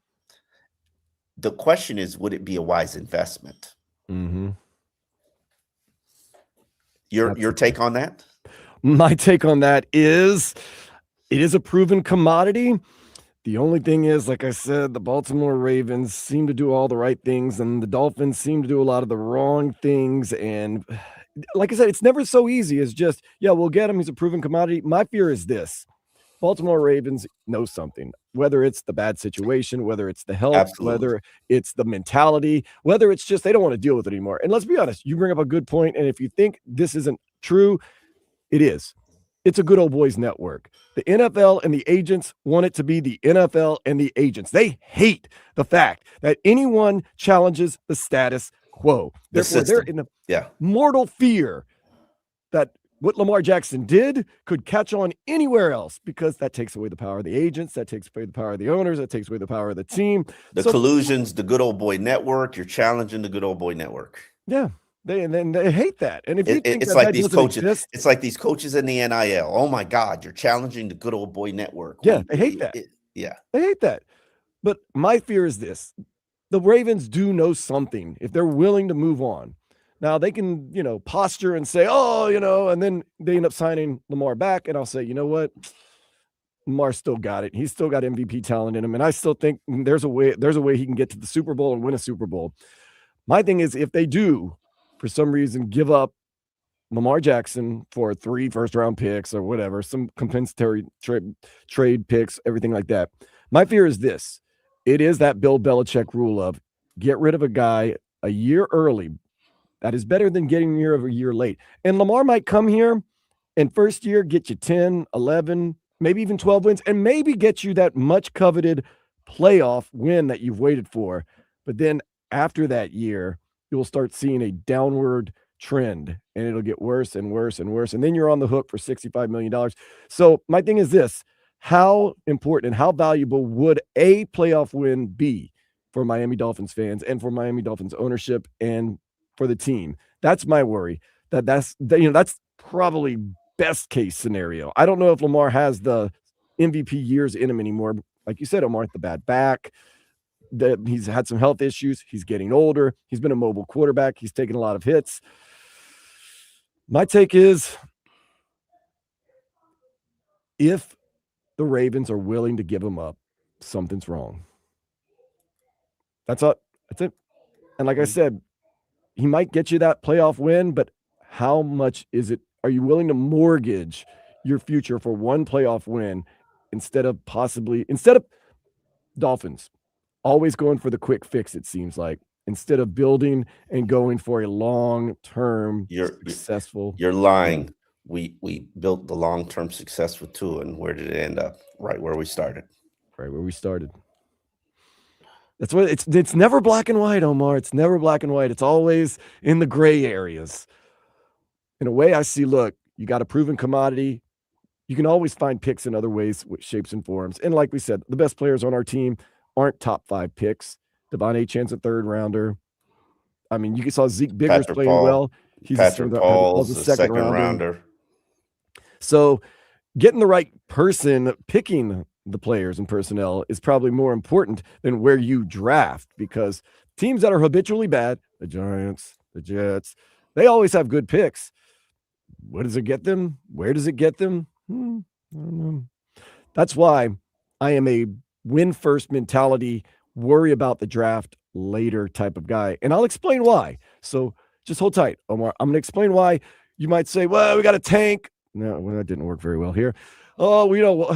B: The question is, would it be a wise investment?
A: Mm-hmm.
B: Your take on that?
A: My take on that is it is a proven commodity. The only thing is, like I said, the Baltimore Ravens seem to do all the right things, and the Dolphins seem to do a lot of the wrong things. And like I said, it's never so easy as just, yeah, we'll get him. He's a proven commodity. My fear is this. Baltimore Ravens know something, whether it's the bad situation, whether it's the health,
B: Absolutely.
A: whether it's the mentality, whether it's just they don't want to deal with it anymore. And let's be honest, you bring up a good point, and if you think this isn't true, it is. It's a good old boys network. The NFL and the agents want it to be the NFL and the agents. They hate the fact that anyone challenges the status quo. Therefore, they're in a mortal fear that what Lamar Jackson did could catch on anywhere else, because that takes away the power of the agents, that takes away the power of the owners, that takes away the power of the team.
B: The collusions, the good old boy network. You're challenging the good old boy network.
A: Yeah. They hate that. And if you think
B: it's
A: that
B: like
A: that
B: these
A: doesn't
B: coaches,
A: exist,
B: it's like these coaches in the NIL. Oh my God, you're challenging the good old boy network.
A: Yeah, they hate that. They hate that. But my fear is this: the Ravens do know something if they're willing to move on. Now they can, posture and say, and then they end up signing Lamar back. And I'll say, you know what? Lamar still got it. He's still got MVP talent in him. And I still think there's a way he can get to the Super Bowl and win a Super Bowl. My thing is, if they do, for some reason, give up Lamar Jackson for 3 first-round picks or whatever, some compensatory trade picks, everything like that. My fear is this. It is that Bill Belichick rule of get rid of a guy a year early. That is better than getting him a year late. And Lamar might come here and first year get you 10, 11, maybe even 12 wins, and maybe get you that much coveted playoff win that you've waited for. But then after that year, you'll start seeing a downward trend, and it'll get worse and worse and worse. And then you're on the hook for $65 million. So my thing is this: how important and how valuable would a playoff win be for Miami Dolphins fans and for Miami Dolphins ownership and for the team? That's my worry. That's probably best case scenario. I don't know if Lamar has the MVP years in him anymore. Like you said, Omar, the bad back, that he's had some health issues. He's getting older. He's been a mobile quarterback. He's taken a lot of hits. My take is, if the Ravens are willing to give him up, something's wrong. That's it. And like I said, he might get you that playoff win, but how much is it? Are you willing to mortgage your future for one playoff win instead of Dolphins always going for the quick fix, it seems like, instead of building and going for a long-term successful.
B: You're lying. We built the long-term success with Tua, and where did it end up? Right where we started.
A: Right where we started. That's what it's never black and white, Omar. It's never black and white. It's always in the gray areas. In a way, I see, look, you got a proven commodity. You can always find picks in other ways, shapes, and forms. And like we said, the best players on our team aren't top 5 picks. Devon Achane's a 3rd rounder. I mean, you saw Zeke Biggers playing well.
B: Patrick Paul's a second rounder.
A: So getting the right person, picking the players and personnel, is probably more important than where you draft, because teams that are habitually bad, the Giants, the Jets, they always have good picks. What does it get them? Where does it get them? I don't know. That's why I am a win first mentality, worry about the draft later type of guy. And I'll explain why. So just hold tight, Omar. I'm going to explain why. You might say, well, we got a tank. No, well, that didn't work very well here. Oh,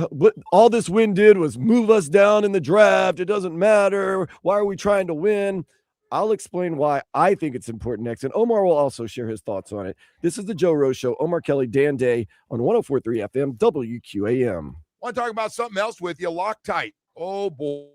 A: what all this win did was move us down in the draft. It doesn't matter. Why are we trying to win? I'll explain why I think it's important next. And Omar will also share his thoughts on it. This is the Joe Rose Show. Omar Kelly, Dan Day on 104.3 FM, WQAM.
C: Want to talk about something else with you? Loctite. Oh, boy.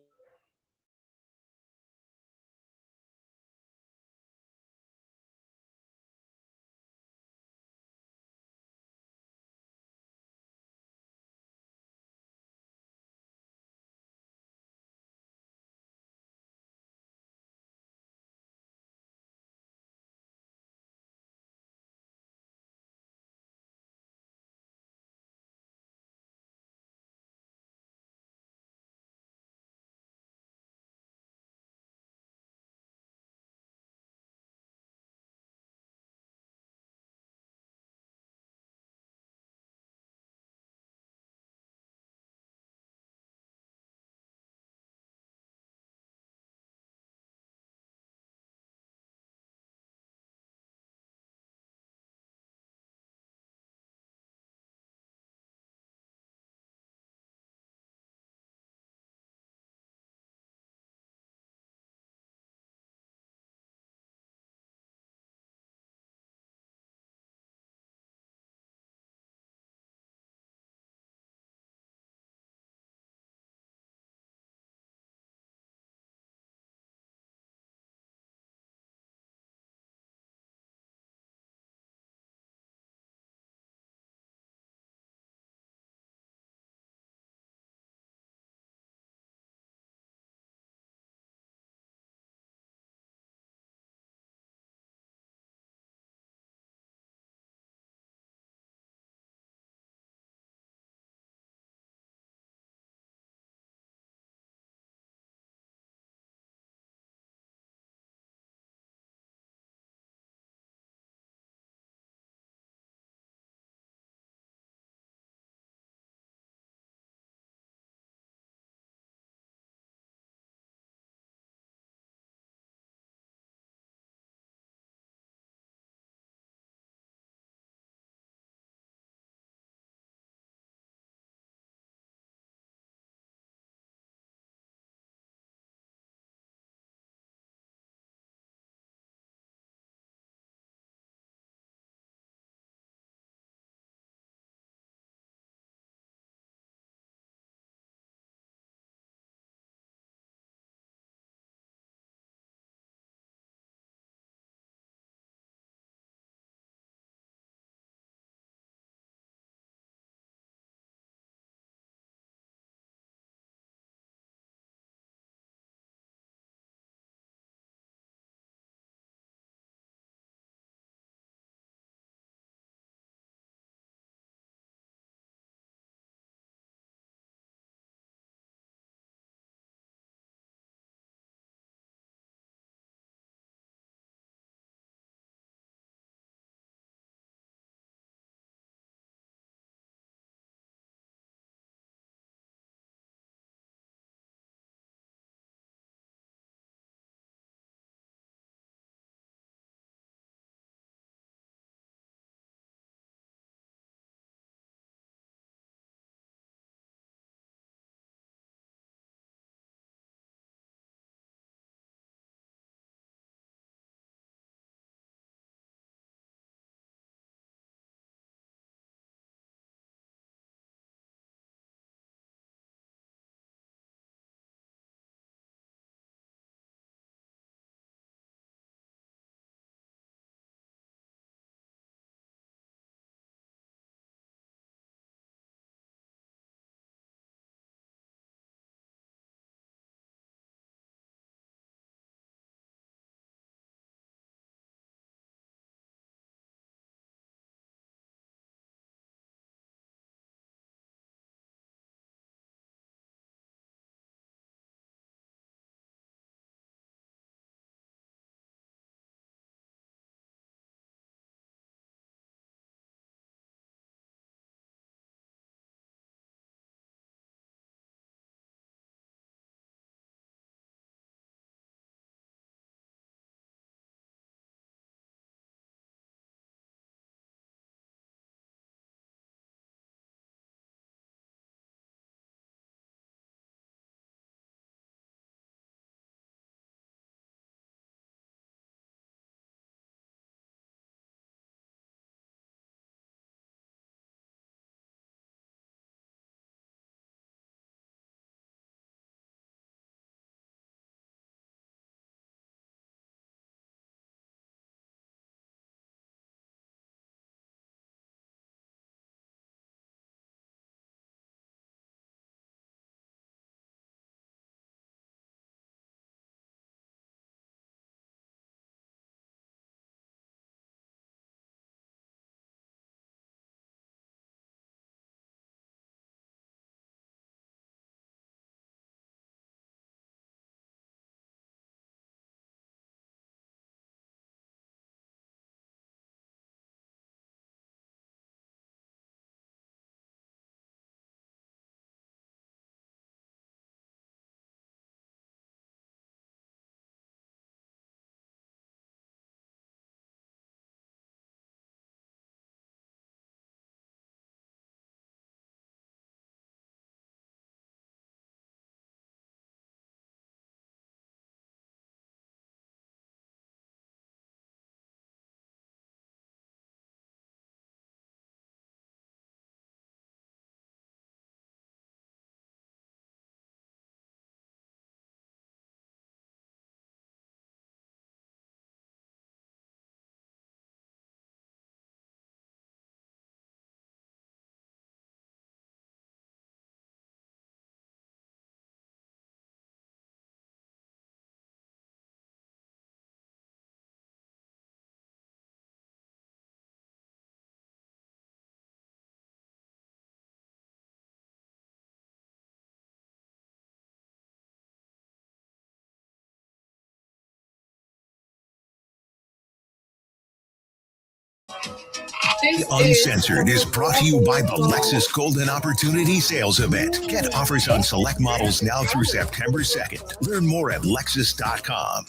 G: Uncensored is brought to you by the Lexus Golden Opportunity Sales Event. Get offers on select models now through September 2nd. Learn more at Lexus.com.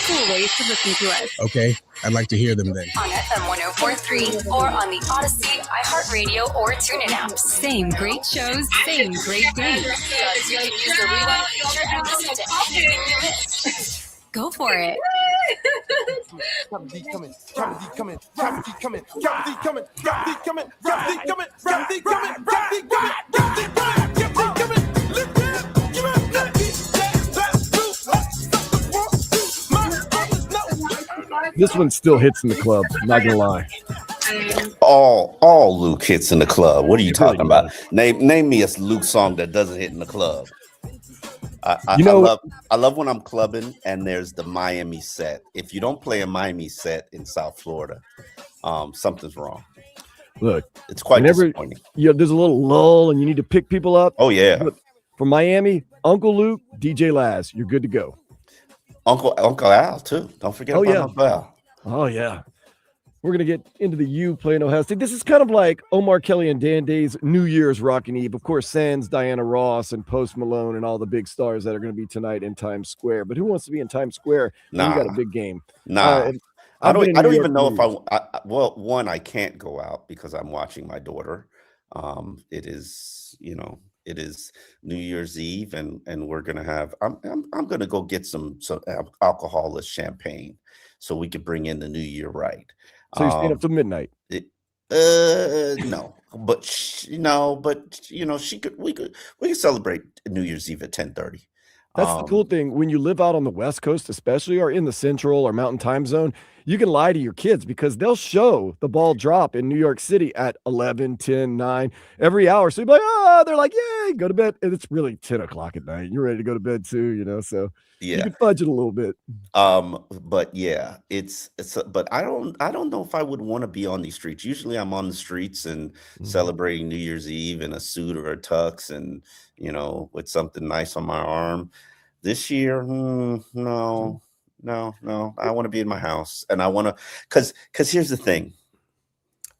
D: Cool ways to listen to us.
J: Okay, I'd like to hear them then.
D: On FM 104.3 or on the Odyssey, iHeartRadio, or TuneIn apps. Same great shows, same great days. Plus, you can use the rewind feature and listen to anything you missed. Go for it.
A: This one still hits in the club, not gonna lie.
B: All Luke hits in the club. What are you
A: It really
B: talking about? Name me a Luke song that doesn't hit in the club. I love when I'm clubbing and there's the Miami set. If you don't play a Miami set in South Florida, something's wrong.
A: Look,
B: It's quite disappointing.
A: there's a little lull and you need to pick people up.
B: Oh yeah,
A: Look, from Miami, Uncle Luke, DJ Laz, you're good to go.
B: Uncle Al too. Don't forget about Uncle Al.
A: Oh yeah. We're gonna get into the U playing Ohio State. This is kind of like Omar Kelly and Dan Day's New Year's Rockin' Eve. Of course, sans Diana Ross and Post Malone and all the big stars that are going to be tonight in Times Square. But who wants to be in Times Square?
B: Nah.
A: You got a big game.
B: Nah, I
A: I've been in
B: don't
A: New
B: even
A: York
B: know
A: for
B: if well, one, I can't go out because I'm watching my daughter. It is New Year's Eve, and we're gonna have. I'm gonna go get some alcoholless champagne so we could bring in the New Year right.
A: So you're staying up till midnight.
B: No, but we could celebrate New Year's Eve at 10:30.
A: That's the cool thing. When you live out on the West Coast, especially, or in the Central or Mountain Time Zone, you can lie to your kids because they'll show the ball drop in New York City at 11, 10, 9 every hour. So you're like, oh, they're like, yay, go to bed. And it's really 10 o'clock at night. You're ready to go to bed too, so you can fudge it a little bit.
B: But yeah, but I don't know if I would want to be on these streets. Usually I'm on the streets and celebrating New Year's Eve in a suit or a tux and, with something nice on my arm. This year, no. I want to be in my house, and I want to, because here's the thing.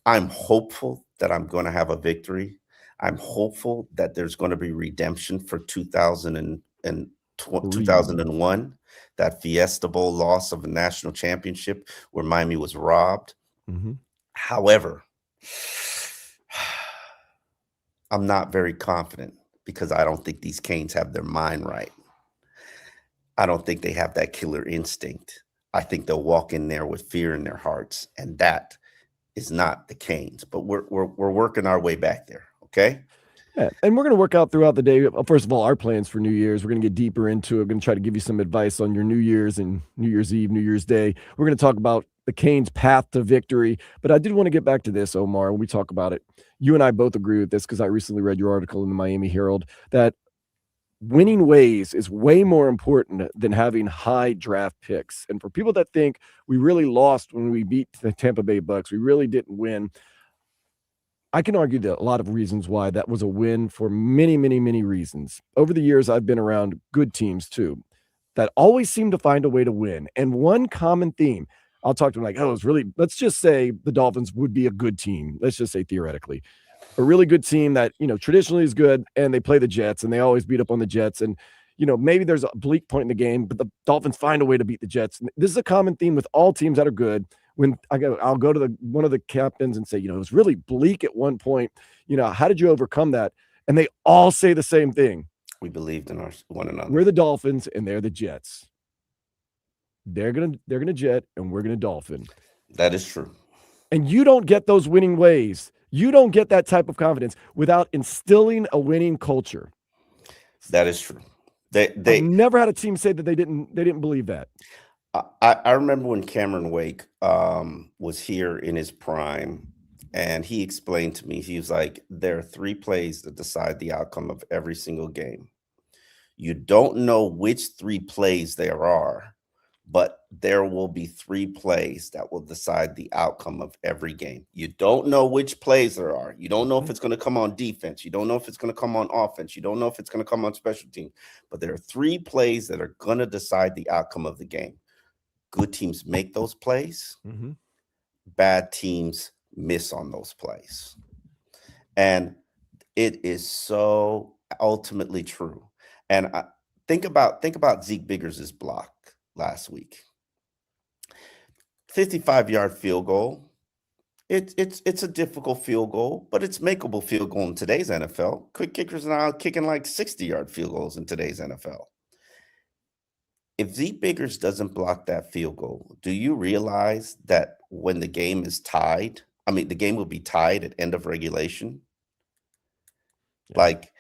B: I'm hopeful that I'm going to have a victory. I'm hopeful that there's going to be redemption for 2001, that Fiesta Bowl loss of a national championship where Miami was robbed. However, I'm not very confident because I don't think these Canes have their mind right. I don't think they have that killer instinct. I think they'll walk in there with fear in their hearts, and that is not the Canes. But we're working our way back there. Okay.
A: Yeah, and we're going to work out throughout the day. First of all, our plans for New Year's. We're going to get deeper into it. We're going to try to give you some advice on your New Year's and New Year's Eve, New Year's Day. We're going to talk about the Canes' path to victory. But I did want to get back to this, Omar, when we talk about it. You and I both agree with this because I recently read your article in the Miami Herald that winning ways is way more important than having high draft picks. And for people that think we really lost when we beat the Tampa Bay Bucks, we really didn't win. I can argue that a lot of reasons why that was a win for many, many, many reasons. Over the years, I've been around good teams too that always seem to find a way to win. And one common theme, I'll talk to them like, it's really, let's just say the Dolphins would be a good team. Let's just say theoretically. A really good team that, traditionally is good, and they play the Jets, and they always beat up on the Jets. And, maybe there's a bleak point in the game, but the Dolphins find a way to beat the Jets. And this is a common theme with all teams that are good. When I'll go to one of the captains and say, it was really bleak at one point. How did you overcome that? And they all say the same thing.
B: We believed in one another.
A: We're the Dolphins, and they're the Jets. They're gonna Jet, and we're gonna Dolphin.
B: That is true.
A: And you don't get those winning ways. You don't get that type of confidence without instilling a winning culture.
B: That is true.
A: They never had a team say that they didn't believe that.
B: I remember when Cameron Wake was here in his prime, and he explained to me, he was like, there are 3 plays that decide the outcome of every single game. You don't know which 3 plays there are, but there will be 3 plays that will decide the outcome of every game. You don't know which plays there are. You don't know if it's going to come on defense. You don't know if it's going to come on offense. You don't know if it's going to come on special teams. But there are 3 plays that are going to decide the outcome of the game. Good teams make those plays. bad teams miss on those plays. And it is so ultimately true. And think about Zeke Biggers's block last week. 55-yard field goal. It's a difficult field goal, but it's makeable field goal in today's NFL. Quick kickers are now kicking like 60-yard field goals in today's NFL. If Zeke Biggers doesn't block that field goal, do you realize that when the game is tied, the game will be tied at end of regulation? Yeah. Like,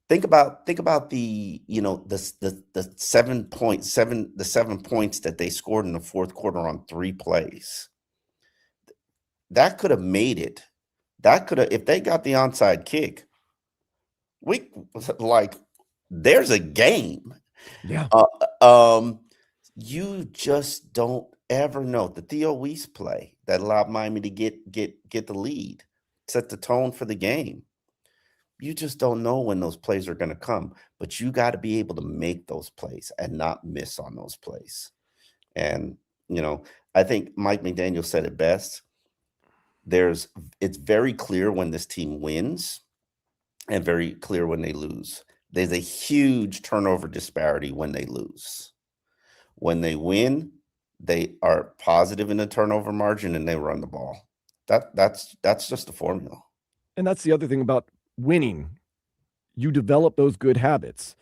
B: think about the the 7 points that they scored in the fourth quarter on 3 plays. That could have made it. If they got the onside kick, there's a game.
A: Yeah.
B: You just don't ever know. The Theo Weiss play that allowed Miami to get the lead, set the tone for the game. You just don't know when those plays are going to come, but you got to be able to make those plays and not miss on those plays. And, I think Mike McDaniel said it best. It's very clear when this team wins and very clear when they lose. There's a huge turnover disparity when they lose. When they win, they are positive in the turnover margin and they run the ball. That's just the formula.
A: And that's the other thing about winning. You develop those good habits.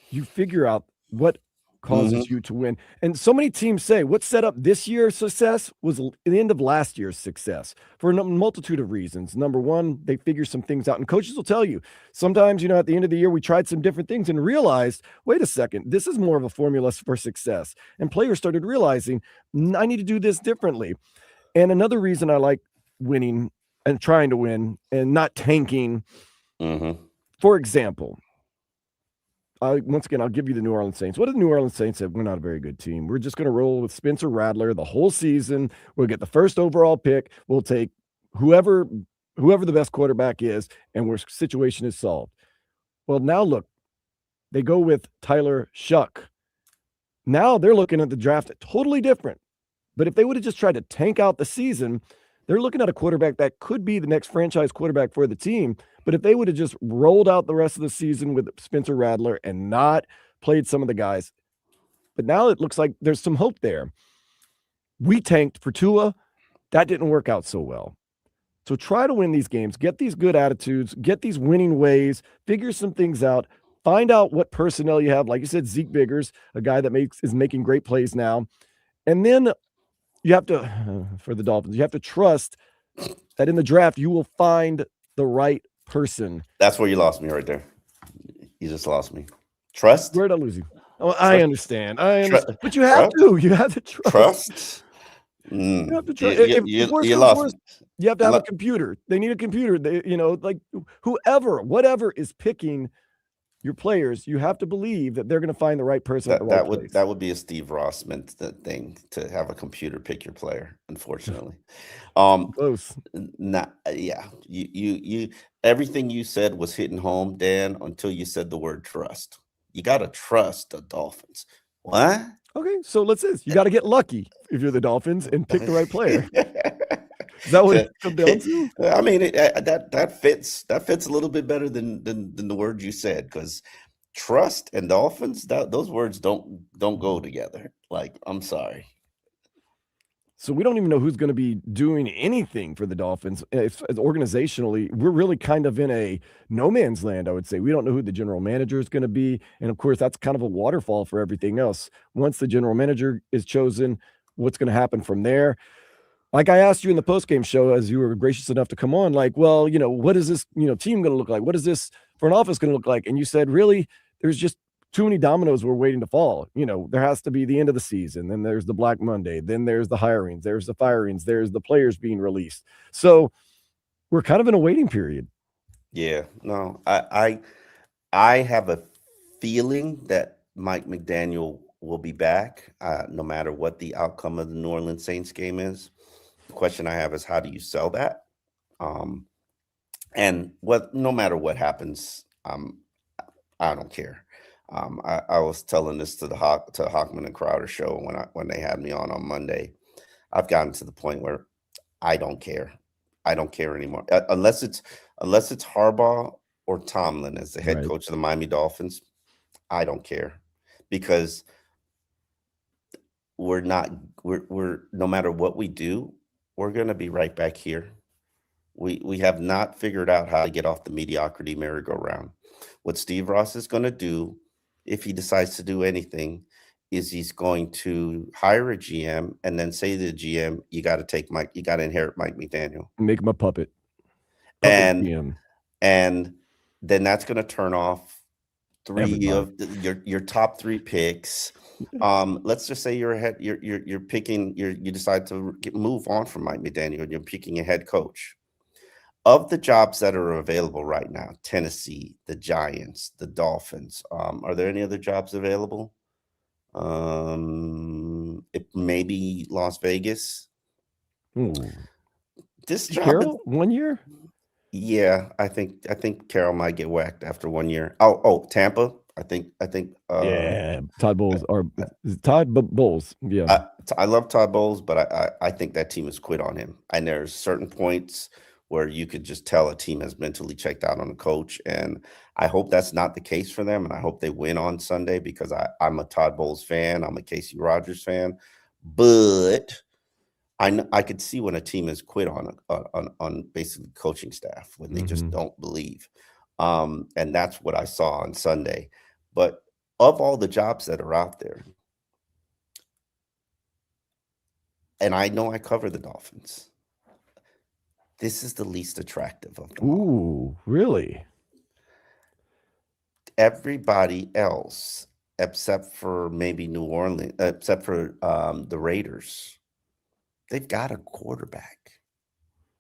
A: You figure out what causes you to win. And so many teams say what set up this year's success was the end of last year's success for a multitude of reasons. Number one, they figure some things out. And coaches will tell you, sometimes, at the end of the year, we tried some different things and realized, wait a second, this is more of a formula for success. And players started realizing, I need to do this differently. And another reason I like winning and trying to win and not tanking, for example, once again, I'll give you the New Orleans Saints. What did the New Orleans Saints say? We're not a very good team. We're just going to roll with Spencer Rattler the whole season. We'll get the first overall pick. We'll take whoever the best quarterback is, and our situation is solved. Well, now look, they go with Tyler Shuck. Now they're looking at the draft totally different. But if they would have just tried to tank out the season, they're looking at a quarterback that could be the next franchise quarterback for the team. But if they would have just rolled out the rest of the season with Spencer Rattler and not played some of the guys, but now it looks like there's some hope there. We tanked for Tua. That didn't work out so well. So try to win these games, get these good attitudes, get these winning ways, figure some things out, find out what personnel you have. Like you said, Zeke Biggers, a guy that is making great plays now. And then you have to, for the Dolphins, you have to trust that in the draft, you will find the right person.
B: That's where you lost me right there. You just lost me. Trust?
A: Where'd I lose you? Oh, I understand. But you have to. You have to trust.
B: Trust?
A: You have to trust.
B: You lost me.
A: You have to have a computer. They need a computer. Whatever is picking your players, you have to believe that they're going to find the right person at the right place.
B: That would be a Steve Ross thing to have a computer pick your player, unfortunately.
A: Close.
B: You everything you said was hitting home, Dan, until you said the word trust. You got to trust the Dolphins. What?
A: Okay, so let's say this. You got to get lucky if you're the Dolphins and pick the right player. Is that what it comes down to?
B: I mean, that fits a little bit better than the word you said, because trust and Dolphins, those words don't go together. Like, I'm sorry.
A: So we don't even know who's going to be doing anything for the Dolphins. Organizationally, we're really kind of in a no man's land, I would say. We don't know who the general manager is going to be. And of course, that's kind of a waterfall for everything else. Once the general manager is chosen, what's going to happen from there? Like I asked you in the postgame show, as you were gracious enough to come on, like, well, what is this, team going to look like? What is this front office going to look like? And you said, really, there's just too many dominoes we're waiting to fall. There has to be the end of the season. Then there's the Black Monday. Then there's the hirings. There's the firings. There's the players being released. So we're kind of in a waiting period.
B: Yeah, no, I have a feeling that Mike McDaniel will be back no matter what the outcome of the New Orleans Saints game is. The question I have is, how do you sell that? And no matter what happens, I don't care. I was telling this to the Hockman and Crowder show when they had me on Monday. I've gotten to the point where I don't care. I don't care anymore. Unless it's Harbaugh or Tomlin as the head
A: Right.
B: coach of the Miami Dolphins, I don't care because we're no matter what we do, we're going to be right back here. We have not figured out how to get off the mediocrity merry-go-round. What Steve Ross is going to do, if he decides to do anything, is he's going to hire a GM and then say to the GM, you got to inherit Mike McDaniel.
A: Make him a puppet.
B: And
A: GM.
B: and then that's going to turn off
A: Everybody.
B: your top 3 picks. Let's just say you're picking, you decide to move on from Mike McDaniel and you're picking a head coach. Of the jobs that are available right now, Tennessee, the Giants, the Dolphins, are there any other jobs available? It maybe Las Vegas.
A: Ooh.
B: This job,
A: Carroll, 1 year?
B: yeah, I think Carroll might get whacked after 1 year. Oh, Tampa. I think.
A: Yeah, Todd Bowles or Todd Bowles. Yeah,
B: I love Todd Bowles, but I think that team has quit on him. And there's certain points where you could just tell a team has mentally checked out on the coach. And I hope that's not the case for them. And I hope they win on Sunday because I'm a Todd Bowles fan. I'm a Casey Rogers fan. But I could see when a team has quit on basically coaching staff when they just don't believe. And that's what I saw on Sunday. But of all the jobs that are out there, and I know I cover the Dolphins, this is the least attractive of them.
A: Ooh, really?
B: Everybody else, except for maybe New Orleans, except for the Raiders, they've got a quarterback.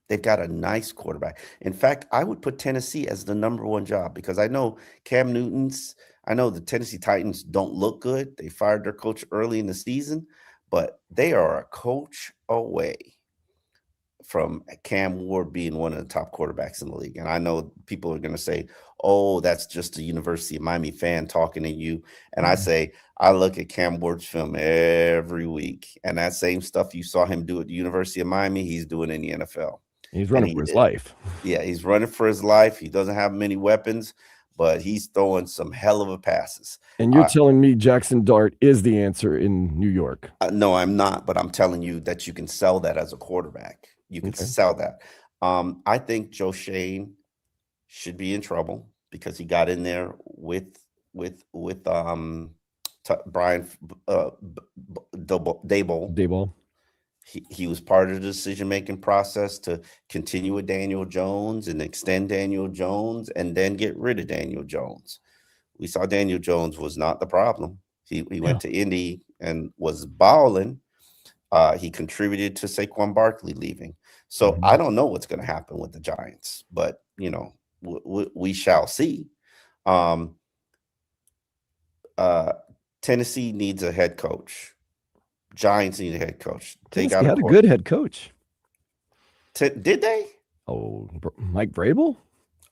B: They've got a nice quarterback. In fact, I would put Tennessee as the number 1 job because I know I know the Tennessee Titans don't look good. They fired their coach early in the season, but they are a coach away from Cam Ward being one of the top quarterbacks in the league. And I know people are going to say, oh, that's just a University of Miami fan talking to you. And I say, I look at Cam Ward's film every week. And that same stuff you saw him do at the University of Miami, he's doing in the NFL.
A: He's running for his life.
B: Yeah, he's running for his life. He doesn't have many weapons, but he's throwing some hell of a passes.
A: And you're telling me Jackson Dart is the answer in New York?
B: No, I'm not, but I'm telling you that you can sell that as a quarterback. You can sell that. I think Joe Shane should be in trouble because he got in there with Brian Daboll. He was part of the decision-making process to continue with Daniel Jones and extend Daniel Jones and then get rid of Daniel Jones. We saw Daniel Jones was not the problem. He went to Indy and was balling. He contributed to Saquon Barkley leaving. So I don't know what's going to happen with the Giants, but, we shall see. Tennessee needs a head coach. Giants need a head coach.
A: They had a good head coach.
B: Did they?
A: Oh, Mike Vrabel?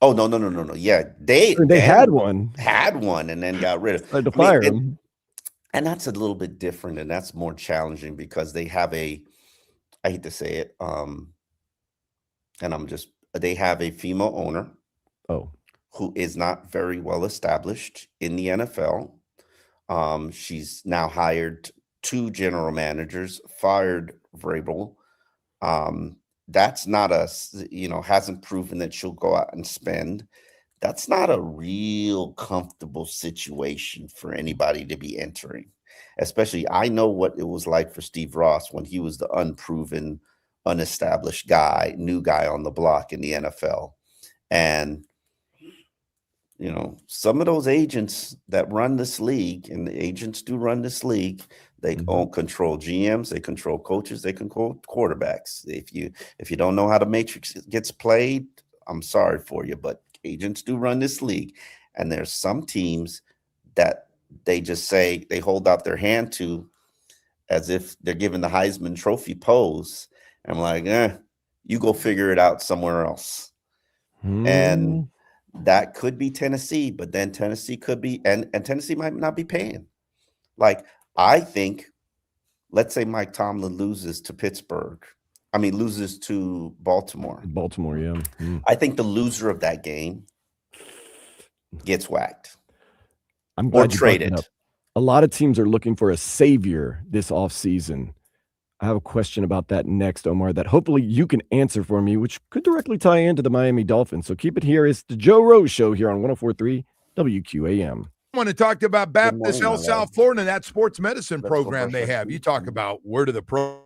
B: Oh, no. Yeah, they
A: had one.
B: Had one and then got rid of
A: Tried to fire him.
B: And that's a little bit different and that's more challenging because they have I hate to say it, they have a female owner who is not very well established in the NFL. She's now hired 2 general managers, fired Vrabel. That's not hasn't proven that she'll go out and spend. That's not a real comfortable situation for anybody to be entering. Especially, I know what it was like for Steve Ross when he was the unproven, unestablished guy, new guy on the block in the NFL. And, some of those agents that run this league, and the agents do run this league, they don't control GMs, they control coaches, they control quarterbacks. If you don't know how the matrix gets played, I'm sorry for you, but agents do run this league. And there's some teams that they just say they hold out their hand to as if they're giving the Heisman Trophy pose. I'm like, you go figure it out somewhere else. And that could be Tennessee, but then Tennessee could be, and Tennessee might not be paying. Like, I think, let's say Mike Tomlin loses to Pittsburgh I mean, loses to Baltimore.
A: Baltimore, yeah.
B: I think the loser of that game gets whacked
A: I'm
B: or
A: glad you brought that
B: traded.
A: up. A lot of teams are looking for a savior this offseason. I have a question about that next, Omar, that hopefully you can answer for me, which could directly tie into the Miami Dolphins. So keep it here. It's the Joe Rose Show here on 104.3 WQAM.
C: I want to talk about Baptist
B: morning,
C: Health
B: my love.
C: South Florida and that sports medicine
B: Let's go
C: program
B: brush
C: they
B: our
C: have. You
B: teeth.
C: talk about where do the pro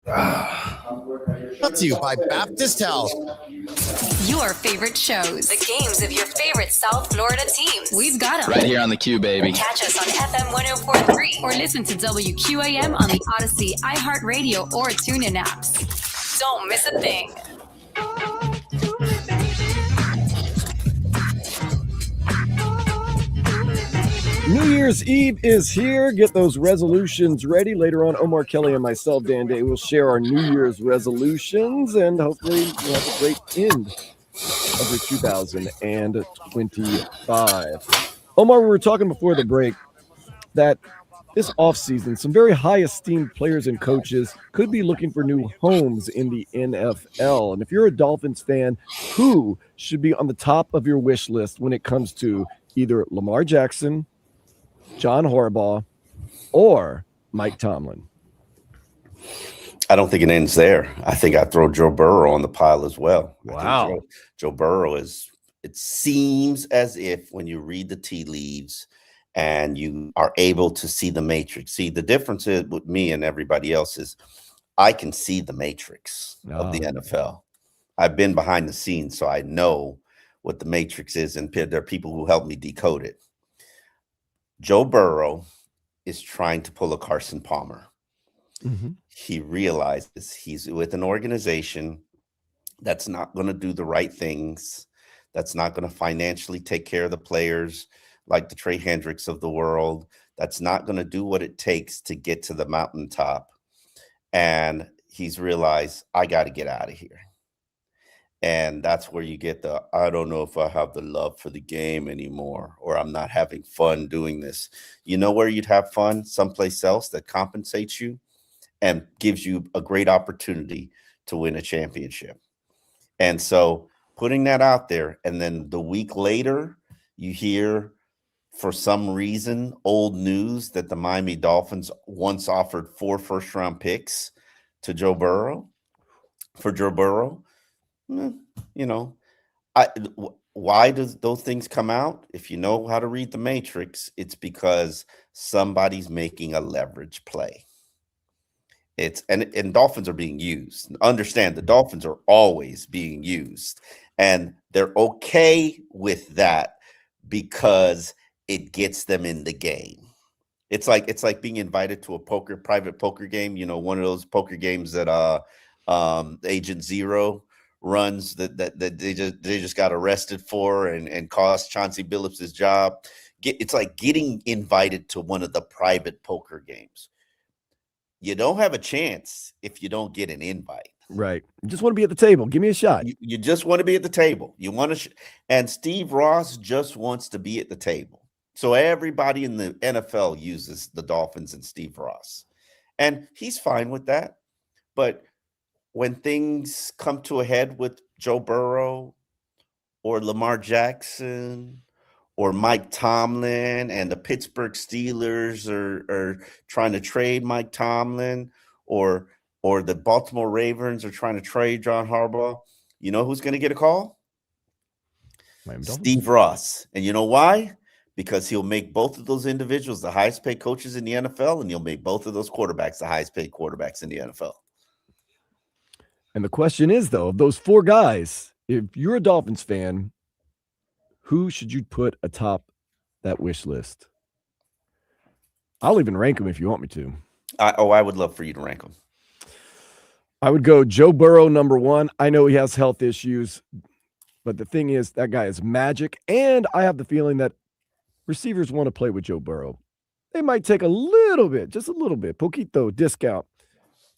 I: Brought to you by Baptist Health.
D: Your favorite shows, the games of your favorite South Florida teams. We've got them
K: right here on the Q, baby.
D: Catch us on FM 104.3 or listen to WQAM on the Odyssey, iHeartRadio, or TuneIn apps. Don't miss a thing.
A: New Year's Eve is here. Get those resolutions ready. Later on, Omar Kelly and myself, Dan Day, will share our New Year's resolutions, and hopefully we'll have a great end of your 2025. Omar, we were talking before the break that this offseason, some very high-esteemed players and coaches could be looking for new homes in the NFL. And if you're a Dolphins fan, who should be on the top of your wish list when it comes to either Lamar Jackson, John Harbaugh, or Mike Tomlin?
B: I don't think it ends there. I think I throw Joe Burrow on the pile as well.
A: Wow.
B: Joe Burrow is, it seems as if when you read the tea leaves and you are able to see the matrix. See, the difference is with me and everybody else is I can see the matrix of the NFL. I've been behind the scenes, so I know what the matrix is, and there are people who help me decode it. Joe Burrow is trying to pull a Carson Palmer.
A: Mm-hmm.
B: He realizes he's with an organization that's not going to do the right things, that's not going to financially take care of the players like the Trey Hendricks of the world, that's not going to do what it takes to get to the mountaintop. And he's realized, I got to get out of here. And that's where you get the, I don't know if I have the love for the game anymore, or I'm not having fun doing this. You know where you'd have fun? Someplace else that compensates you and gives you a great opportunity to win a championship. And so putting that out there, and then the week later, you hear for some reason, old news that the Miami Dolphins once offered 4 first-round picks to Joe Burrow, for Joe Burrow. You know, why does those things come out? If you know how to read the matrix, it's because somebody's making a leverage play. It's and Dolphins are being used. Understand, the Dolphins are always being used, and they're okay with that because it gets them in the game. It's like being invited to a private poker game. You know, one of those poker games that Agent Zero runs that they just got arrested for and cost Chauncey Billups his job. It's like getting invited to one of the private poker games. You don't have a chance if you don't get an invite.
A: Right. You just want to be at the table. Give me a shot.
B: You just want to be at the table. You want to, and Steve Ross just wants to be at the table. So everybody in the NFL uses the Dolphins and Steve Ross, and he's fine with that. But when things come to a head with Joe Burrow or Lamar Jackson or Mike Tomlin, and the Pittsburgh Steelers are trying to trade Mike Tomlin, or the Baltimore Ravens are trying to trade John Harbaugh, you know who's going to get a call? Steve Ross. And you know why? Because he'll make both of those individuals the highest paid coaches in the NFL, and he'll make both of those quarterbacks the highest paid quarterbacks in the NFL.
A: And the question is, though, of those 4 guys, if you're a Dolphins fan, who should you put atop that wish list? I'll even rank them if you want me to.
B: I would love for you to rank them.
A: I would go Joe Burrow, number 1. I know he has health issues, but the thing is, that guy is magic. And I have the feeling that receivers want to play with Joe Burrow. They might take a little bit, just a little bit, poquito discount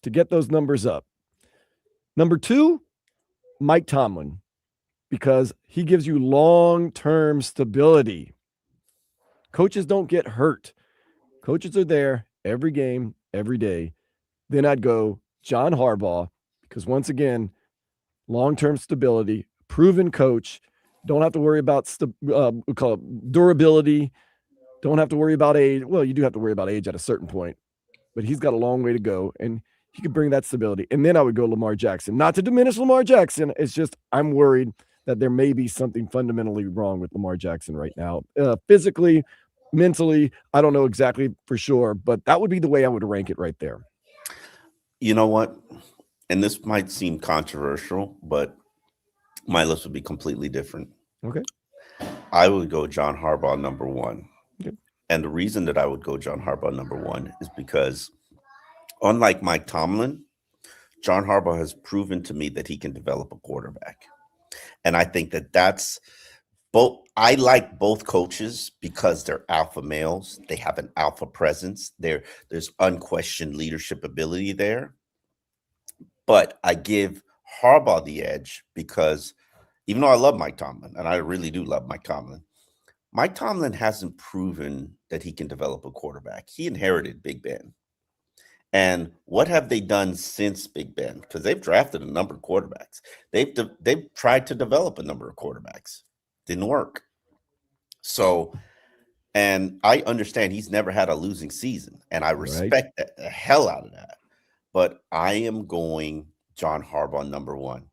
A: to get those numbers up. Number 2, Mike Tomlin, because he gives you long-term stability. Coaches don't get hurt. Coaches are there every game, every day. Then I'd go John Harbaugh, because once again, long-term stability, proven coach. Don't have to worry about we call it durability. Don't have to worry about age. Well, you do have to worry about age at a certain point, but he's got a long way to go, and he could bring that stability. And then I would go Lamar Jackson. Not to diminish Lamar Jackson. It's just I'm worried that there may be something fundamentally wrong with Lamar Jackson right now. Physically, mentally, I don't know exactly for sure, but that would be the way I would rank it right there.
B: You know what? And this might seem controversial, but my list would be completely different.
A: Okay.
B: I would go John Harbaugh number one.
A: Okay.
B: And the reason that I would go John Harbaugh number one is because, unlike Mike Tomlin, John Harbaugh has proven to me that he can develop a quarterback. And I think that that's both. I like both coaches because they're alpha males. They have an alpha presence. There's unquestioned leadership ability there. But I give Harbaugh the edge because even though I love Mike Tomlin, and I really do love Mike Tomlin hasn't proven that he can develop a quarterback. He inherited Big Ben. And what have they done since Big Ben? Because they've drafted a number of quarterbacks. They've tried to develop a number of quarterbacks. Didn't work. So, and I understand he's never had a losing season, and I respect the hell out of that. But I am going John Harbaugh number one.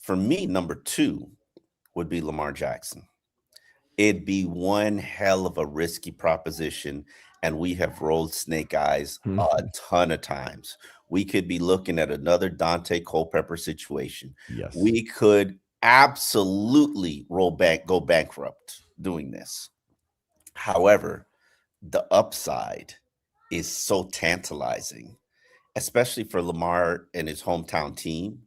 B: For me, number two would be Lamar Jackson. It'd be one hell of a risky proposition, and we have rolled snake eyes a ton of times. We could be looking at another Dante Culpepper situation.
A: Yes.
B: We could absolutely go bankrupt doing this. However, the upside is so tantalizing, especially for Lamar and his hometown team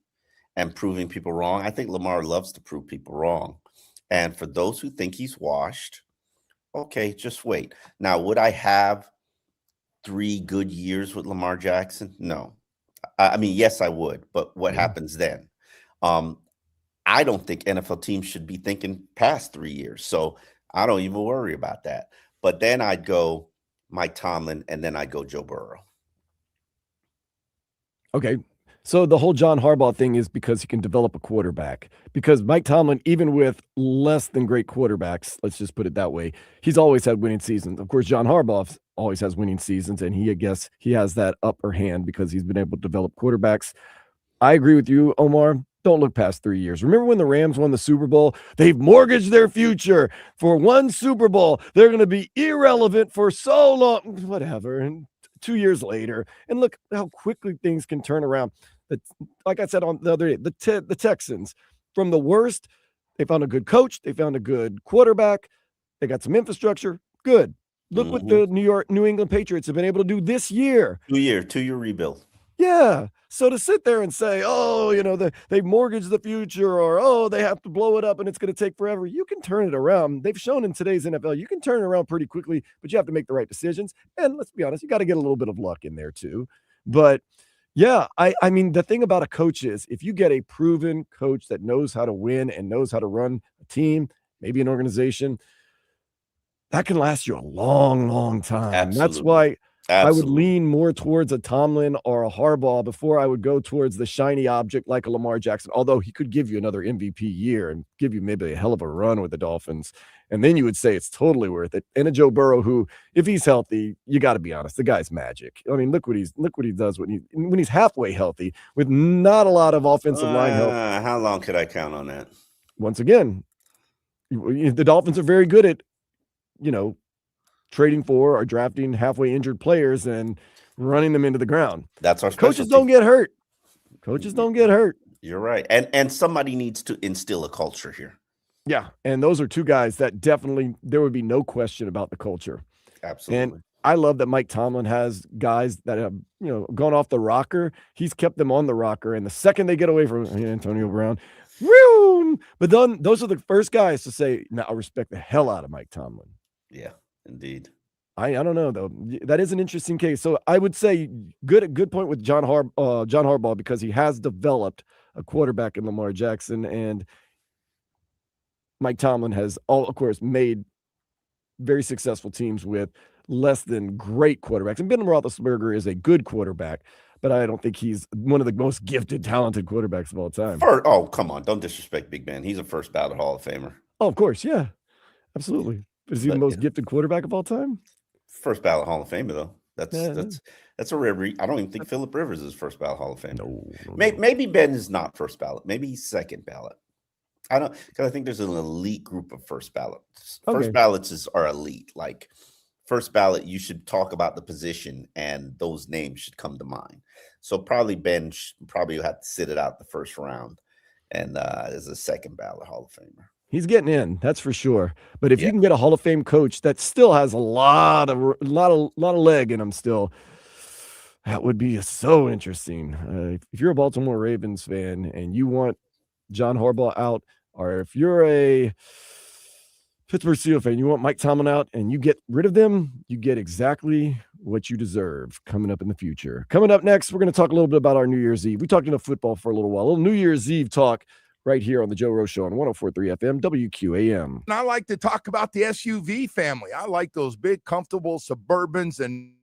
B: and proving people wrong. I think Lamar loves to prove people wrong. And for those who think he's washed, okay, just wait. Now, would I have 3 good years with Lamar Jackson? No. I mean, yes, I would. But what happens then? I don't think NFL teams should be thinking past 3 years. So I don't even worry about that. But then I'd go Mike Tomlin, and then I'd go Joe Burrow.
A: Okay. So the whole John Harbaugh thing is because he can develop a quarterback. Because Mike Tomlin, even with less than great quarterbacks, let's just put it that way, he's always had winning seasons. Of course, John Harbaugh always has winning seasons, and I guess he has that upper hand because he's been able to develop quarterbacks. I agree with you, Omar. Don't look past 3 years. Remember when the Rams won the Super Bowl? They've mortgaged their future for one Super Bowl. They're going to be irrelevant for so long, whatever. And 2 years later, and look how quickly things can turn around. Like I said on the other day, the Texans, from the worst, they found a good coach. They found a good quarterback. They got some infrastructure. Good. Look what the New England Patriots have been able to do this year.
B: 2-year rebuild.
A: Yeah. So to sit there and say, oh, they mortgaged the future, or, oh, they have to blow it up and it's going to take forever. You can turn it around. They've shown in today's NFL, you can turn it around pretty quickly, but you have to make the right decisions. And let's be honest, you got to get a little bit of luck in there too. But yeah, I mean, the thing about a coach is if you get a proven coach that knows how to win and knows how to run a team, maybe an organization, that can last you a long, long time.
B: Absolutely.
A: That's why
B: Absolutely.
A: I would lean more towards a Tomlin or a Harbaugh before I would go towards the shiny object like a Lamar Jackson, although he could give you another MVP year and give you maybe a hell of a run with the Dolphins. And then you would say it's totally worth it. And a Joe Burrow who, if he's healthy, you got to be honest, the guy's magic. I mean, look what he does when he's halfway healthy with not a lot of offensive line help.
B: How long could I count on that?
A: Once again, the Dolphins are very good at, trading for or drafting halfway injured players and running them into the ground.
B: That's our
A: coaches don't get hurt. Coaches don't get hurt.
B: You're right. And somebody needs to instill a culture here.
A: Yeah. And those are two guys that definitely, there would be no question about the culture.
B: Absolutely.
A: And I love that Mike Tomlin has guys that have, gone off the rocker. He's kept them on the rocker. And the second they get away from Antonio Brown, woo! But then those are the first guys to say, "Now I respect the hell out of Mike Tomlin."
B: Yeah, indeed.
A: I don't know though. That is an interesting case. So I would say good point with John Harbaugh because he has developed a quarterback in Lamar Jackson, and Mike Tomlin has of course made very successful teams with less than great quarterbacks. And Ben Roethlisberger is a good quarterback, but I don't think he's one of the most gifted, talented quarterbacks of all time.
B: Oh, come on. Don't disrespect Big Ben. He's a first ballot Hall of Famer.
A: Oh, of course. Yeah, absolutely. Is he the most gifted quarterback of all time?
B: First ballot Hall of Famer, though. That's a rare. I don't even think Phillip Rivers is first ballot Hall of Famer.
A: No.
B: Maybe Ben is not first ballot. Maybe he's second ballot. I don't, because I think there's an elite group of first ballots.
A: Okay.
B: First ballots are elite. Like first ballot, you should talk about the position, and those names should come to mind. So probably bench, probably you have to sit it out the first round, and as a second ballot Hall of Famer.
A: He's getting in, that's for sure. But if you
B: Yeah.
A: can get a Hall of Fame coach that still has a lot of leg in him still, that would be so interesting. If you're a Baltimore Ravens fan and you want John Harbaugh out, or if you're a Pittsburgh Steelers fan, you want Mike Tomlin out, and you get rid of them, you get exactly what you deserve coming up in the future. Coming up next, we're going to talk a little bit about our New Year's Eve. We talked enough football for a little while. A little New Year's Eve talk right here on the Joe Rose Show on 104.3 FM, WQAM.
C: And I like to talk about the SUV family. I like those big, comfortable Suburbans and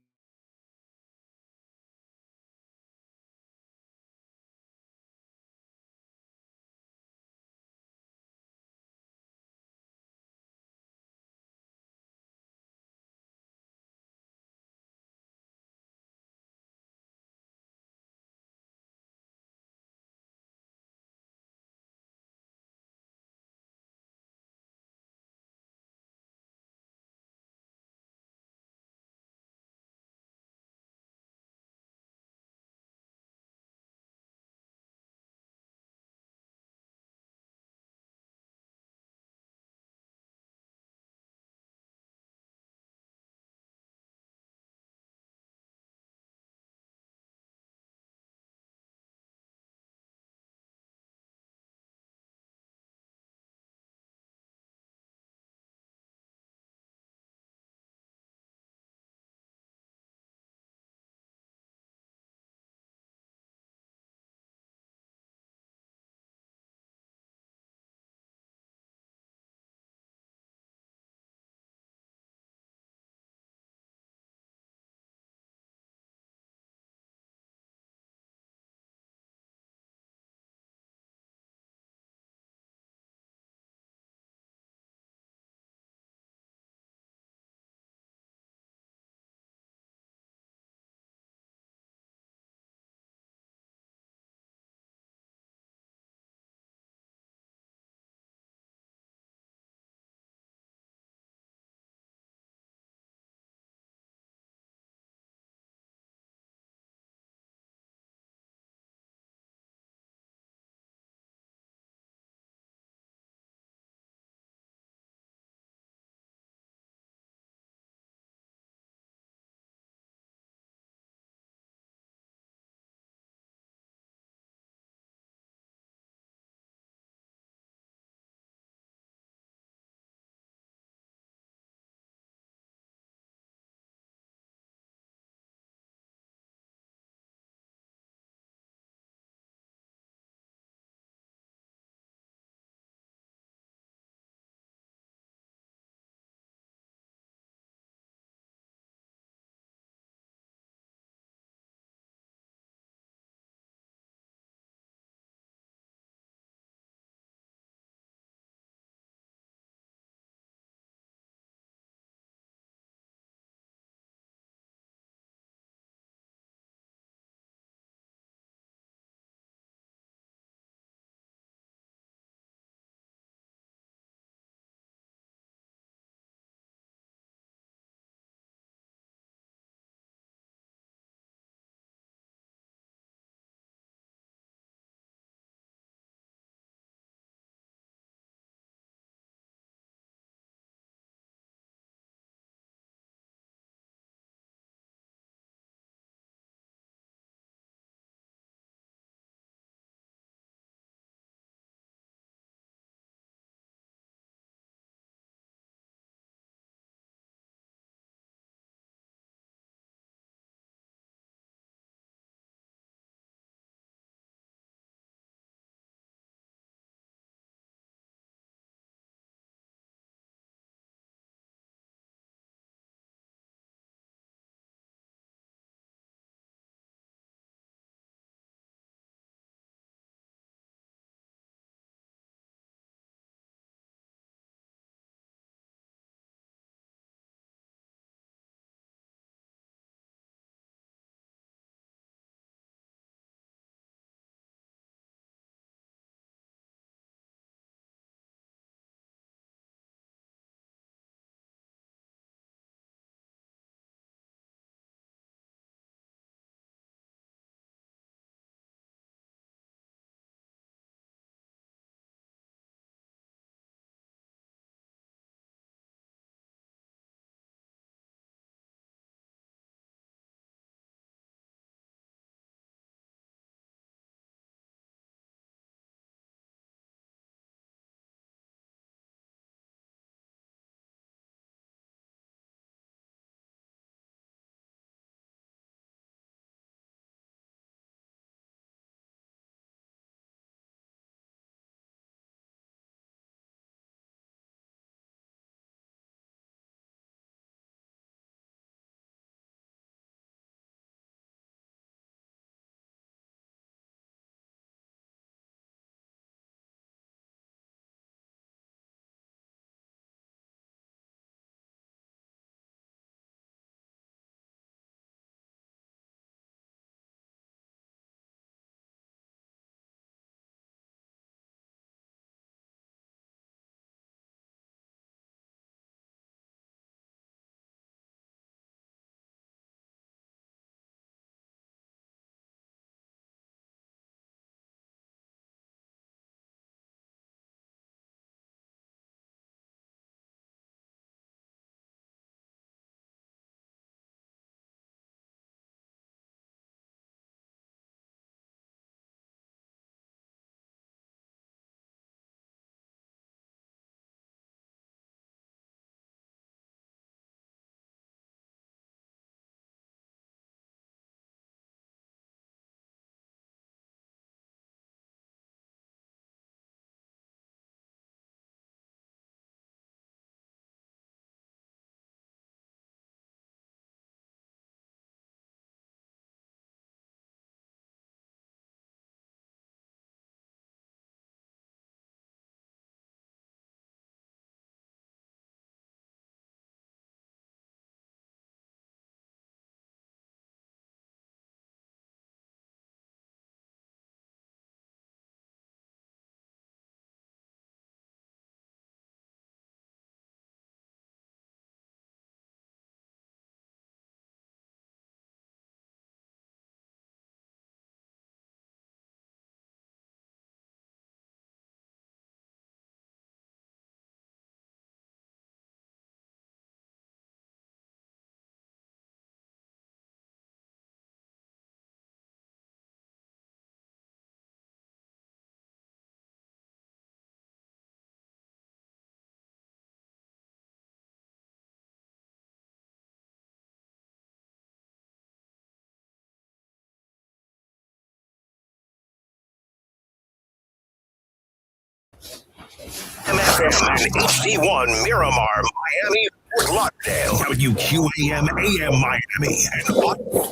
G: MFM and HD1 Miramar, Miami, Fort Lauderdale, WQAM AM Miami, and Ottawa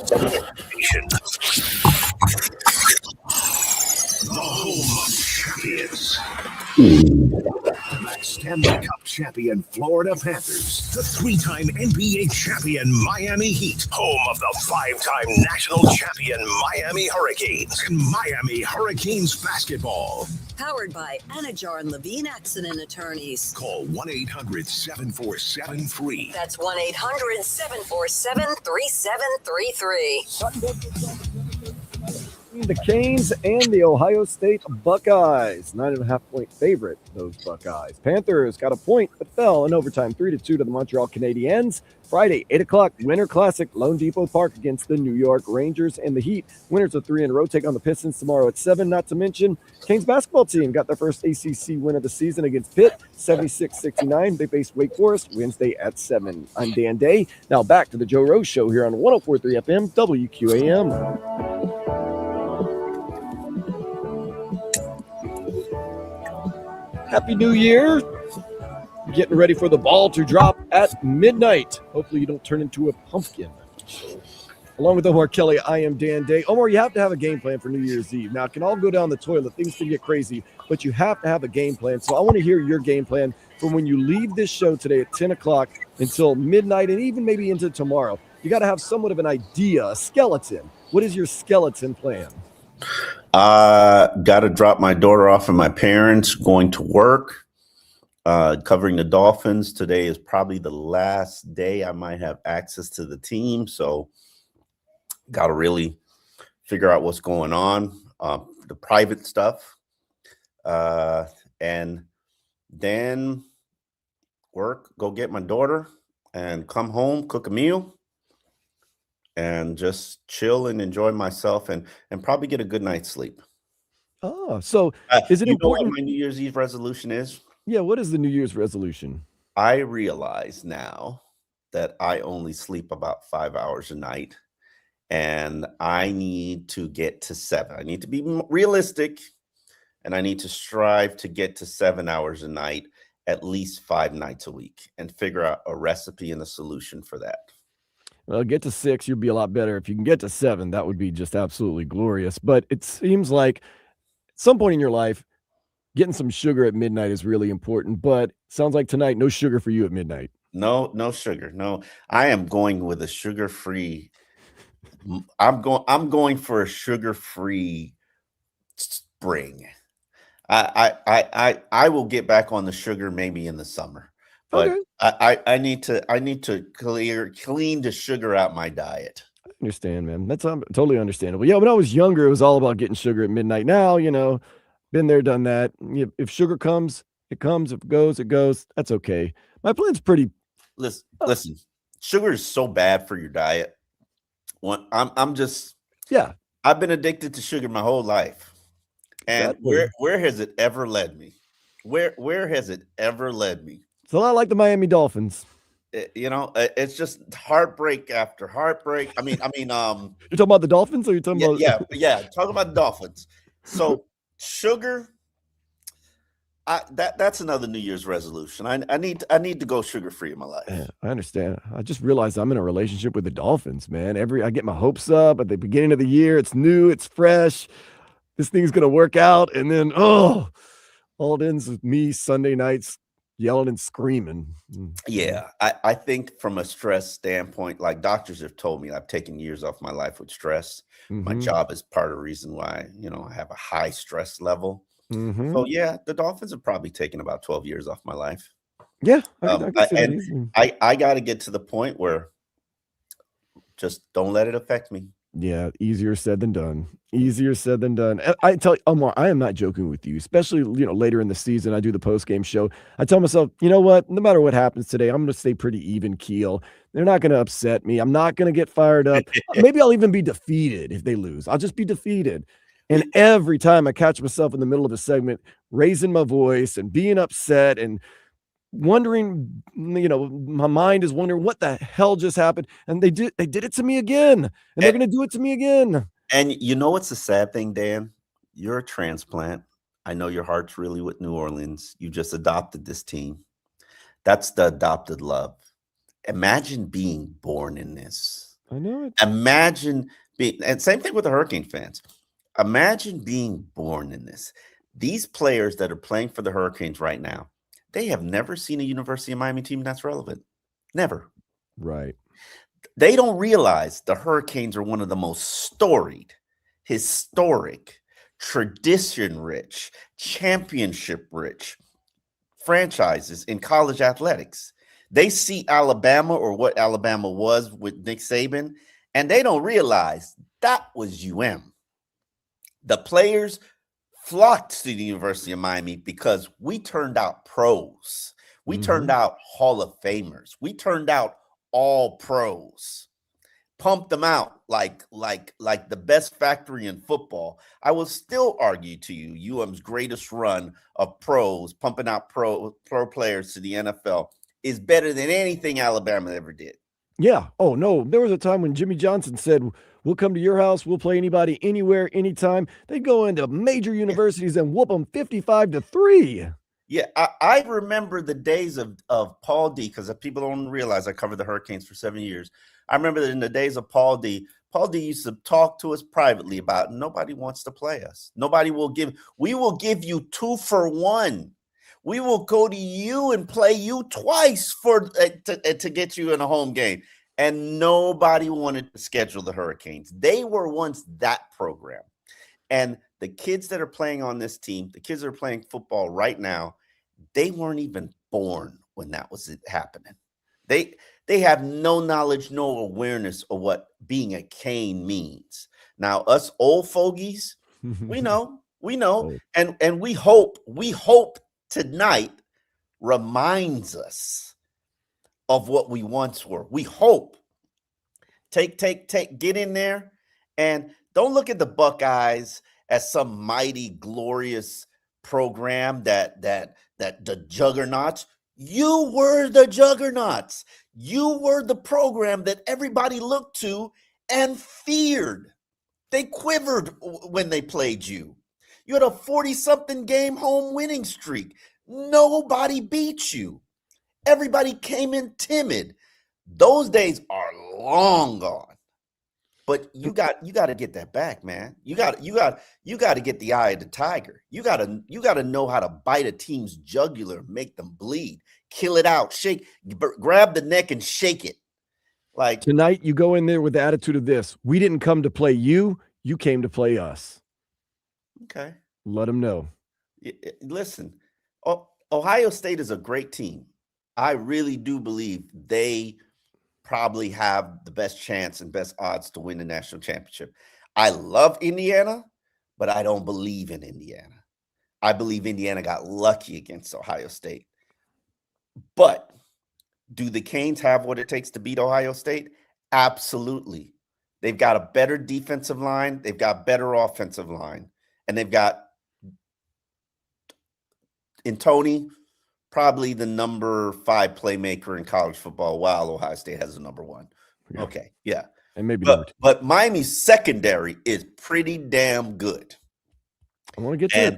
G: Station. The home of champions. Stanley Cup champion Florida Panthers, the 3-time NBA champion Miami Heat, home of the 5-time national champion Miami Hurricanes, and Miami Hurricanes basketball.
H: Powered by Anajar and Levine Accident Attorneys.
G: Call 1-800-747-FREE.
H: That's 1-800-747-3733.
A: The Canes and the Ohio State Buckeyes, 9.5-point favorite, those Buckeyes. Panthers got a point, but fell in overtime 3-2 to the Montreal Canadiens. Friday, 8 o'clock, Winter Classic, Lone Depot Park against the New York Rangers and the Heat. Winners of 3 in a row take on the Pistons tomorrow at 7. Not to mention, Canes basketball team got their first ACC win of the season against Pitt, 76-69. They face Wake Forest Wednesday at 7. I'm Dan Day. Now back to the Joe Rose Show here on 104.3 FM WQAM. Happy New Year. Getting ready for the ball to drop at midnight. Hopefully you don't turn into a pumpkin. Along with Omar Kelly, I am Dan Day. Omar, you have to have a game plan for New Year's Eve. Now, it can all go down the toilet. Things can get crazy, but you have to have a game plan. So I want to hear your game plan from when you leave this show today at 10 o'clock until midnight and even maybe into tomorrow. You got to have somewhat of an idea, a skeleton. What is your skeleton plan?
B: Got to drop my daughter off and my parents, going to work, covering the Dolphins. Today is probably the last day I might have access to the team. So got to really figure out what's going on, the private stuff. And then work, go get my daughter and come home, cook a meal. And just chill and enjoy myself and probably get a good night's sleep.
A: Oh, so is it important?
B: Know what my New Year's Eve resolution is?
A: Yeah, what is the New Year's resolution?
B: I realize now that I only sleep about 5 hours a night, and I need to get to 7. I need to be realistic, and I need to strive to get to 7 hours a night at least 5 nights a week and figure out a recipe and a solution for that.
A: Well, get to 6, you'll be a lot better. If you can get to 7, that would be just absolutely glorious. But it seems like at some point in your life, getting some sugar at midnight is really important. But sounds like tonight, no sugar for you at midnight.
B: No sugar. No, I am going with a sugar-free. I'm going for a sugar-free spring. I will get back on the sugar maybe in the summer. But okay. I need to clean the sugar out my diet.
A: I understand, man. That's totally understandable. Yeah, when I was younger, it was all about getting sugar at midnight. Now, been there, done that. If sugar comes, it comes. If it goes, it goes. That's okay. My plan's pretty.
B: Listen, sugar is so bad for your diet. I'm just.
A: Yeah.
B: I've been addicted to sugar my whole life, and where has it ever led me? Where has it ever led me?
A: It's a lot like the Miami Dolphins.
B: It's just heartbreak after heartbreak. I mean, you're talking
A: about the Dolphins, or you're talking about?
B: Yeah. Talking about the Dolphins. So sugar, that's another New Year's resolution. I need to go sugar free in my life.
A: Yeah, I understand. I just realized I'm in a relationship with the Dolphins, man. I get my hopes up at the beginning of the year. It's new, it's fresh. This thing's gonna work out, and then all it ends with me Sunday nights yelling and screaming.
B: Yeah, I think from a stress standpoint, like doctors have told me, I've taken years off my life with stress. Mm-hmm. My job is part of the reason why, I have a high stress level. Mm-hmm. So yeah, the Dolphins have probably taken about 12 years off my life.
A: Yeah.
B: I got to get to the point where just don't let it affect me.
A: Yeah, easier said than done. Easier said than done. I tell you, Omar, I am not joking with you, especially, later in the season, I do the post-game show. I tell myself, you know what? No matter what happens today, I'm going to stay pretty even keel. They're not going to upset me. I'm not going to get fired up. Maybe I'll even be defeated if they lose. I'll just be defeated. And every time I catch myself in the middle of a segment, raising my voice and being upset and wondering, my mind is wondering what the hell just happened. And they did it to me again. And they're going to do it to me again.
B: And what's the sad thing, Dan? You're a transplant. I know your heart's really with New Orleans. You just adopted this team. That's the adopted love. Imagine being born in this.
A: I know it.
B: Imagine being, and same thing with the Hurricane fans. Imagine being born in this. These players that are playing for the Hurricanes right now, they have never seen a University of Miami team that's relevant. Never.
A: Right.
B: They don't realize the Hurricanes are one of the most storied, historic, tradition-rich, championship-rich franchises in college athletics. They see Alabama or what Alabama was with Nick Saban, and they don't realize that was UM. The players flocked to the University of Miami because we turned out pros. We turned out Hall of Famers. We turned out all pros. Pumped them out like the best factory in football. I will still argue to you, UM's greatest run of pros, pumping out pro players to the NFL, is better than anything Alabama ever did.
A: Yeah. Oh, no. There was a time when Jimmy Johnson said, we'll come to your house. We'll play anybody, anywhere, anytime. They'd go into major universities and whoop them 55-3.
B: Yeah, I remember the days of Paul D, because people don't realize I covered the Hurricanes for 7 years. I remember that in the days of Paul D used to talk to us privately about nobody wants to play us. We will give you 2 for 1. We will go to you and play you twice to get you in a home game. And nobody wanted to schedule the Hurricanes. They were once that program. And the kids that are playing on this team, the kids that are playing football right now, they weren't even born when that was happening. They have no knowledge, no awareness of what being a Cane means. Now, us old fogies, we know, and we hope tonight reminds us of what we once were. We hope. Get in there and don't look at the Buckeyes as some mighty, glorious program that the juggernauts. You were the juggernauts. You were the program that everybody looked to and feared. They quivered when they played you. You had a 40-something game home winning streak. Nobody beat you. Everybody came in timid. Those days are long gone. But you got to get that back, man. You got to get the eye of the tiger. You got to know how to bite a team's jugular, make them bleed, kill it out, shake, grab the neck and shake it. Like
A: tonight, you go in there with the attitude of this: we didn't come to play you; you came to play us.
B: Okay,
A: let them know.
B: Listen, Ohio State is a great team. I really do believe they probably have the best chance and best odds to win the national championship. I love Indiana, but I don't believe in Indiana. I believe Indiana got lucky against Ohio State. But do the Canes have what it takes to beat Ohio State? Absolutely. They've got a better defensive line. They've got better offensive line. And they've got, in Tony, probably the number 5 playmaker in college football, while Ohio State has the number 1. Yeah. Okay, yeah.
A: And maybe
B: but Miami's secondary is pretty damn good.
A: I want to get to
B: it.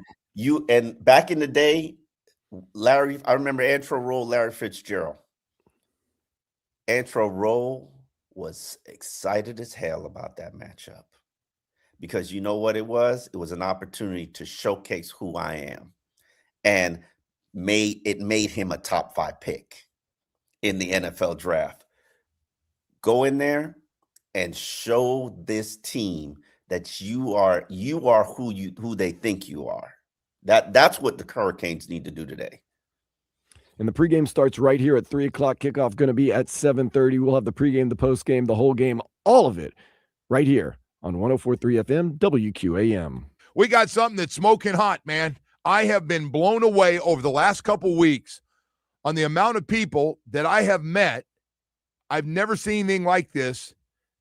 B: And back in the day, I remember Antro Roll, Larry Fitzgerald. Antro Roll was excited as hell about that matchup because you know what it was? It was an opportunity to showcase who I am. And made him a top 5 pick in the NFL draft. Go in there and show this team that you are who they think you are. That's what the Hurricanes need to do today.
A: And the pregame starts right here at 3 o'clock. Kickoff going to be at 7:30. We'll have the pregame, the postgame, the whole game, all of it right here on 104.3 FM WQAM.
C: We got something that's smoking hot, man. I have been blown away over the last couple weeks on the amount of people that I have met. I've never seen anything like this,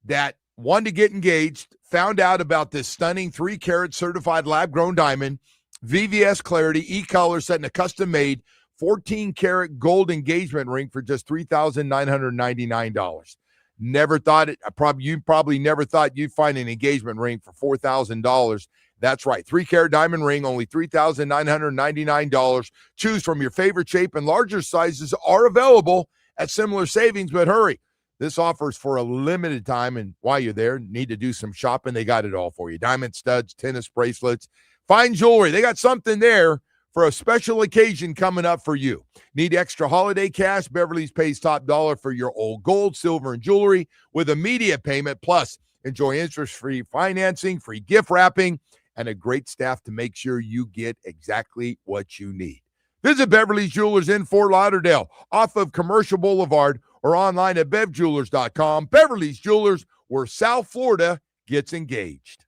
C: that wanted to get engaged, found out about this stunning 3-carat certified lab-grown diamond, VVS Clarity, e-color, setting a custom-made 14-karat gold engagement ring for just $3,999. Never thought it. You probably never thought you'd find an engagement ring for $4,000. That's right. 3-carat diamond ring, only $3,999. Choose from your favorite shape, and larger sizes are available at similar savings, but hurry. This offer is for a limited time, and while you're there, need to do some shopping, they got it all for you. Diamond studs, tennis bracelets, fine jewelry. They got something there for a special occasion coming up for you. Need extra holiday cash? Beverly's pays top dollar for your old gold, silver, and jewelry with immediate payment. Plus, enjoy interest-free financing, free gift wrapping, and a great staff to make sure you get exactly what you need. Visit Beverly's Jewelers in Fort Lauderdale off of Commercial Boulevard or online at bevjewelers.com. Beverly's Jewelers, where South Florida gets engaged.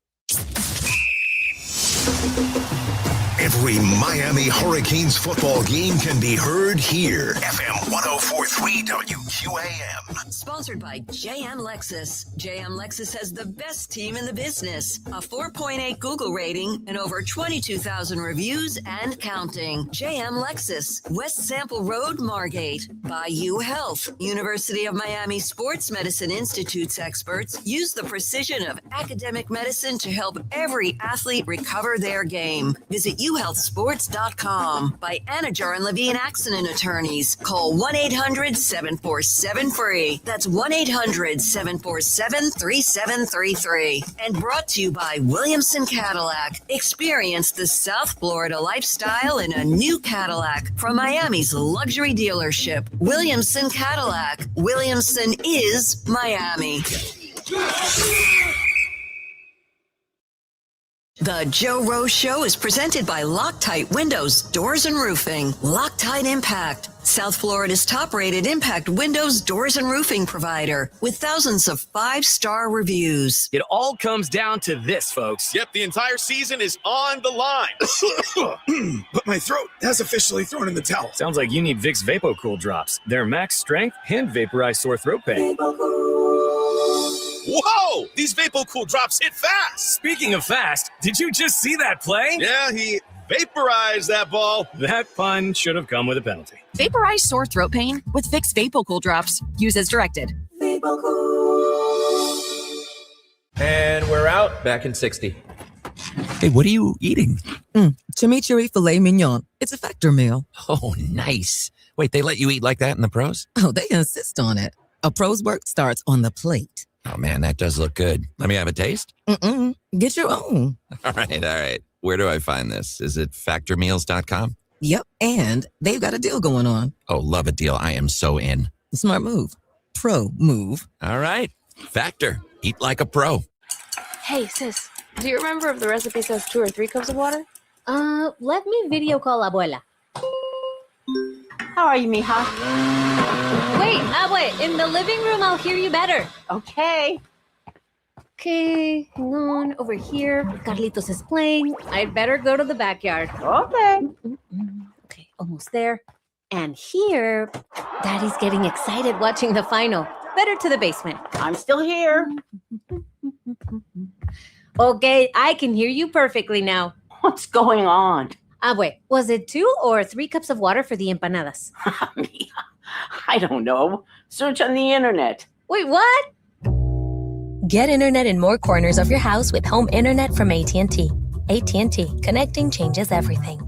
G: Every Miami Hurricanes football game can be heard here. FM 104.3 WQAM.
H: Sponsored by JM Lexus. JM Lexus has the best team in the business. A 4.8 Google rating and over 22,000 reviews and counting. JM Lexus, West Sample Road, Margate. Bayou Health. University of Miami Sports Medicine Institute's experts use the precision of academic medicine to help every athlete recover their game. Visit uhealthsports.com. By Anajar and Levine Accident Attorneys. Call 1-800-747-FREE. That's 1-800-747-3733. And brought to you by Williamson Cadillac. Experience the South Florida lifestyle in a new Cadillac from Miami's luxury dealership. Williamson Cadillac. Williamson is Miami. The Joe Rose Show is presented by Loctite Windows, Doors, and Roofing. Loctite Impact, South Florida's top-rated impact windows, doors, and roofing provider with thousands of 5-star reviews.
K: It all comes down to this, folks.
L: Yep, the entire season is on the line.
M: But my throat has officially thrown in the towel.
K: Sounds like you need Vicks VapoCool drops. They're max strength and vaporize sore throat pain.
L: Whoa! These VapoCool drops hit fast.
K: Speaking of fast, did you just see that play?
L: Yeah, he vaporized that ball.
K: That pun should have come with a penalty.
N: Vaporize sore throat pain with Vicks VapoCool drops. Use as directed.
O: And we're out. Back in 60.
P: Hey, what are you eating?
Q: Chimichurri filet mignon. It's a Factor meal.
P: Oh, nice. Wait, they let you eat like that in the pros?
Q: Oh, they insist on it. A pro's work starts on the plate.
P: Oh, man, that does look good. Let me have a taste.
Q: Get your own.
P: All right. Where do I find this? Is it factormeals.com?
Q: Yep, and they've got a deal going on.
P: Oh, love a deal. I am so in.
Q: Smart move. Pro move.
P: All right. Factor. Eat like a pro.
R: Hey, sis, do you remember if the recipe says 2 or 3 cups of water? Let me video call Abuela.
S: How are you, mija?
R: Wait, Abue, in the living room, I'll hear you better.
S: Okay.
R: Okay, hang on, over here. Carlitos is playing. I'd better go to the backyard.
S: Okay.
R: Okay, almost there. And here, Daddy's getting excited watching the final. Better to the basement.
S: I'm still here.
R: Okay, I can hear you perfectly now.
S: What's going on?
R: Abue, was it 2 or 3 cups of water for the empanadas?
S: I don't know. Search on the internet.
R: Wait, what?
T: Get internet in more corners of your house with home internet from AT&T. AT&T. Connecting changes everything.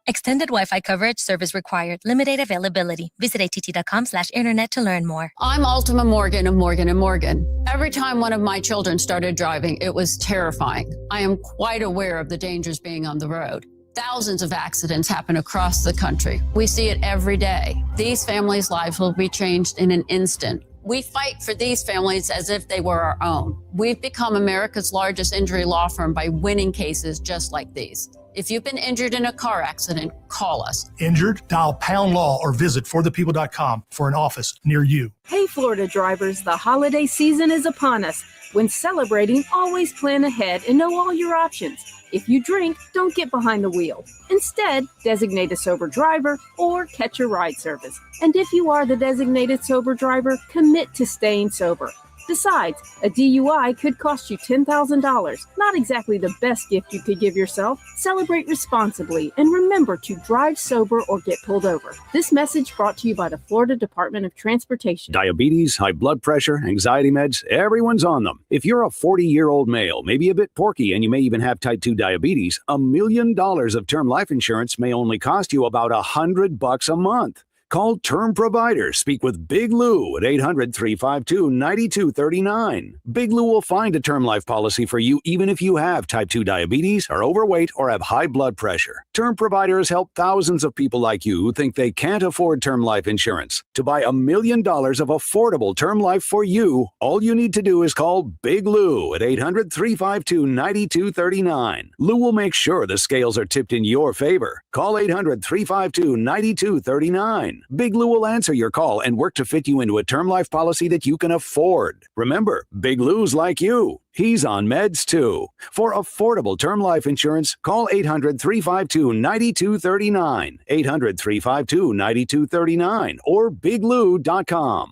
T: Extended Wi-Fi coverage service required. Limited availability. Visit att.com/internet to learn more.
U: I'm Ultima Morgan of Morgan & Morgan. Every time one of my children started driving, it was terrifying. I am quite aware of the dangers being on the road. Thousands of accidents happen across the country. We see it every day. These families' lives will be changed in an instant. We fight for these families as if they were our own. We've become America's largest injury law firm by winning cases just like these. If you've been injured in a car accident, call us.
V: Injured? Dial pound law or visit forthepeople.com for an office near you.
W: Hey, Florida drivers, the holiday season is upon us. When celebrating, always plan ahead and know all your options. If you drink, don't get behind the wheel. Instead, designate a sober driver or catch a ride service. And if you are the designated sober driver, commit to staying sober. Besides, a DUI could cost you $10,000. Not exactly the best gift you could give yourself. Celebrate responsibly and remember to drive sober or get pulled over. This message brought to you by the Florida Department of Transportation.
E: Diabetes, high blood pressure, anxiety meds, everyone's on them. If you're a 40-year-old male, maybe a bit porky, and you may even have type 2 diabetes, $1 million of term life insurance may only cost you about $100 a month. Call Term Provider. Speak with Big Lou at 800-352-9239. Big Lou will find a term life policy for you even if you have type 2 diabetes, are overweight, or have high blood pressure. Term Provider has helped thousands of people like you who think they can't afford term life insurance. To buy $1 million of affordable term life for you, all you need to do is call Big Lou at 800-352-9239. Lou will make sure the scales are tipped in your favor. Call 800-352-9239. Big Lou will answer your call and work to fit you into a term life policy that you can afford. Remember, Big Lou's like you. He's on meds too. For affordable term life insurance, call 800-352-9239. 800-352-9239 or biglou.com.